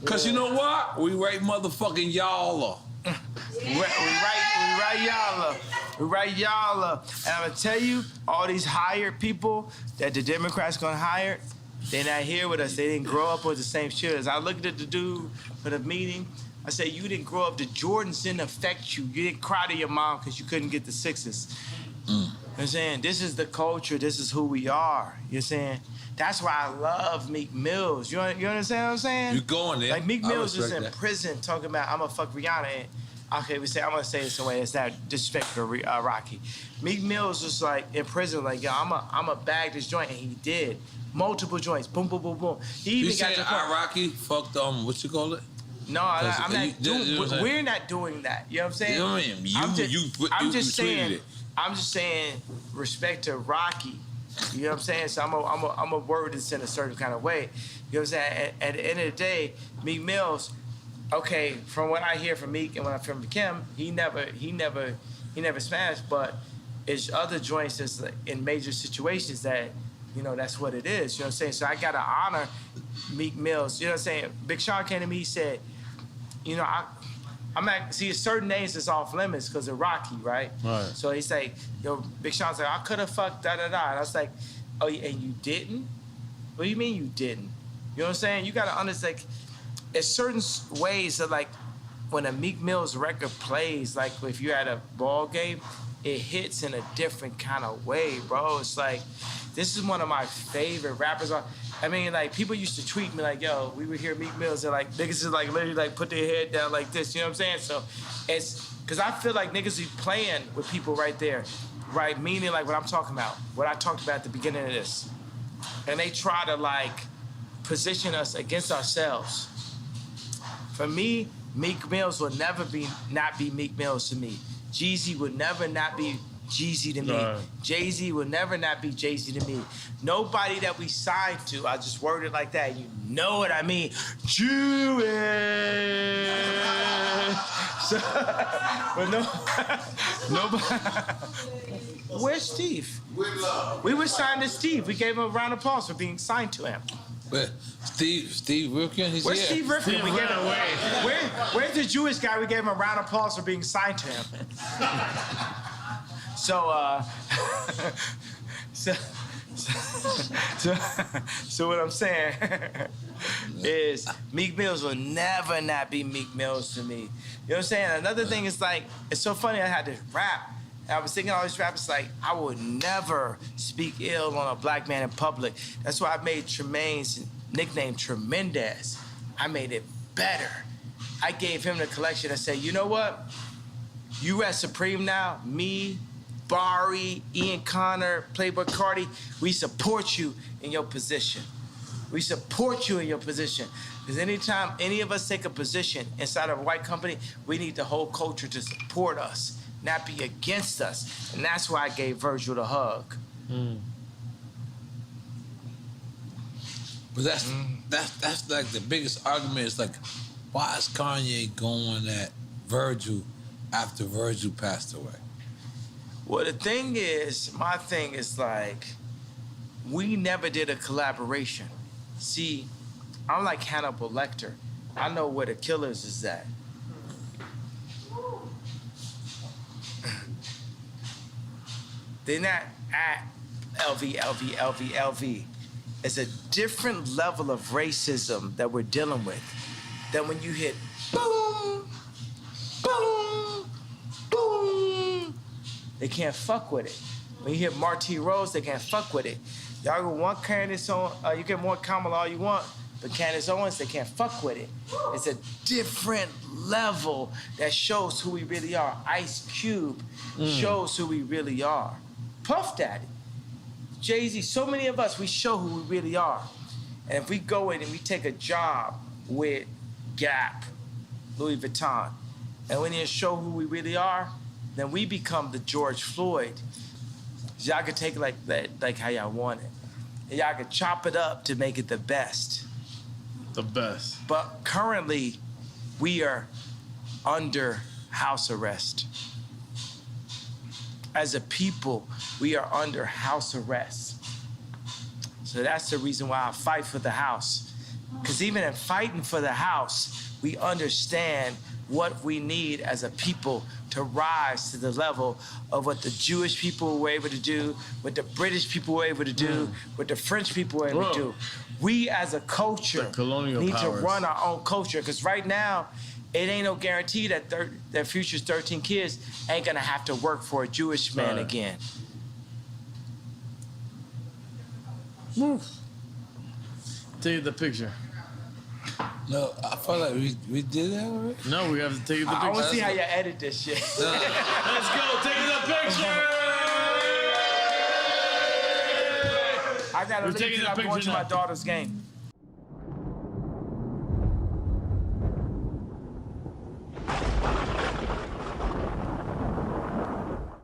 F: Cause you know what? We right motherfucking y'all.
E: We right y'all. And I'm gonna tell you, all these hired people that the Democrats gonna hire, they're not here with us. They didn't grow up with the same shit as I looked at the dude for the meeting. I said, you didn't grow up. The Jordans didn't affect you. You didn't cry to your mom because you couldn't get the sixes. You know what I'm saying? This is the culture. This is who we are. You know what I'm saying? That's why I love Meek Mills. You understand what I'm saying?
F: You going there.
E: Like Meek
F: I
E: Mills is
F: respect
E: in
F: that.
E: prison talking about I'm gonna fuck Rihanna. And, okay, I'm gonna say this in a way that's not disrespectful to Rocky. Meek Mills was like in prison, like yo, I'm a bag this joint, and he did multiple joints, boom. He
F: You
E: even got
F: saying
E: to the point.
F: Rocky fucked what you call it?
E: No, I'm not
F: you know
E: doing.
F: what I'm saying?
E: We're not doing that. You know what I'm saying?
F: You know what I mean?
E: I'm
F: You
E: just
F: tweeted
E: saying.
F: it.
E: I'm just saying respect to Rocky. You know what I'm saying? So I'm a word this in a certain kind of way. You know what I'm saying? At the end of the day, Meek Mills, okay, from what I hear from Meek and when I hear from Kim, he never smashed, but it's other joints that's like in major situations that, you know, that's what it is. You know what I'm saying? So I gotta honor Meek Mills. You know what I'm saying? Big Sean came to me, he said, you know, see, certain names that's off limits because of Rocky, right?
D: Right.
E: So he's like, yo, Big Sean's like, I could have fucked da-da-da. And I was like, oh, and you didn't? What do you mean you didn't? You know what I'm saying? You got to understand, like, there's certain ways that, like, when a Meek Mill's record plays, like, if you're at a ball game, it hits in a different kind of way, bro. It's like, this is one of my favorite rappers. I mean, like, people used to tweet me like, yo, we would hear Meek Mills and, like, niggas is, like, literally, like, put their head down like this, you know what I'm saying? So it's, because I feel like niggas be playing with people right there, right? Meaning, like, what I'm talking about, what I talked about at the beginning of this. And they try to, like, position us against ourselves. For me, Meek Mills will never not be Meek Mills to me. Jeezy would never not be
B: Jeezy to me. Jay-Z will never not be Jay-Z to me. Nobody that we signed to, I just word it like that, you know what I mean, Jewish. So, but nobody. Where's Steve? We were signed to Steve. We gave him a round of applause for being signed to him.
F: Where? Steve Rifkin, he's
B: Where's
F: here.
B: Steve Rifkin? Where's the Jewish guy? We gave him a round of applause for being signed to him. So what I'm saying is Meek Mills will never not be Meek Mills to me. You know what I'm saying? Another thing is like, it's so funny I had to rap. I was thinking all these rappers like, I would never speak ill on a black man in public. That's why I made Tremaine's nickname Tremendous. I made it better. I gave him the collection and said, you know what? You at Supreme now, me, Barry, Ian Connor, Playboy Cardi, we support you in your position. We support you in your position. Because anytime any of us take a position inside of a white company, we need the whole culture to support us, not be against us. And that's why I gave Virgil the hug.
F: But that's like the biggest argument is like, why is Kanye going at Virgil after Virgil passed away?
B: Well, the thing is, my thing is like, we never did a collaboration. See, I'm like Hannibal Lecter. I know where the killers is at. They're not at LV. It's a different level of racism that we're dealing with than when you hit boom, boom, boom. They can't fuck with it. When you hit Marty Rose, they can't fuck with it. Y'all go one Candace Owens, you get more Kamala all you want, but Candace Owens, they can't fuck with it. It's a different level that shows who we really are. Ice Cube shows who we really are. Puff Daddy, Jay-Z, so many of us, we show who we really are. And if we go in and we take a job with Gap, Louis Vuitton, and we need to show who we really are, then we become the George Floyd. Y'all can take it like how y'all want it. And y'all can chop it up to make it the best.
D: The best.
B: But currently, we are under house arrest. As a people, we are under house arrest. So that's the reason why I fight for the house. Because even in fighting for the house, we understand what we need as a people to rise to the level of what the Jewish people were able to do, what the British people were able to do, what the French people were able to do. We as a culture need to run our own culture, because right now, it ain't no guarantee that their future's 13 kids ain't gonna have to work for a Jewish man again.
D: Take the picture.
F: No, I felt like we did that already.
D: No, we have to take the picture.
B: I want to see how you edit this shit.
D: Let's go, take the picture!
B: I gotta leave because I'm going to my daughter's game.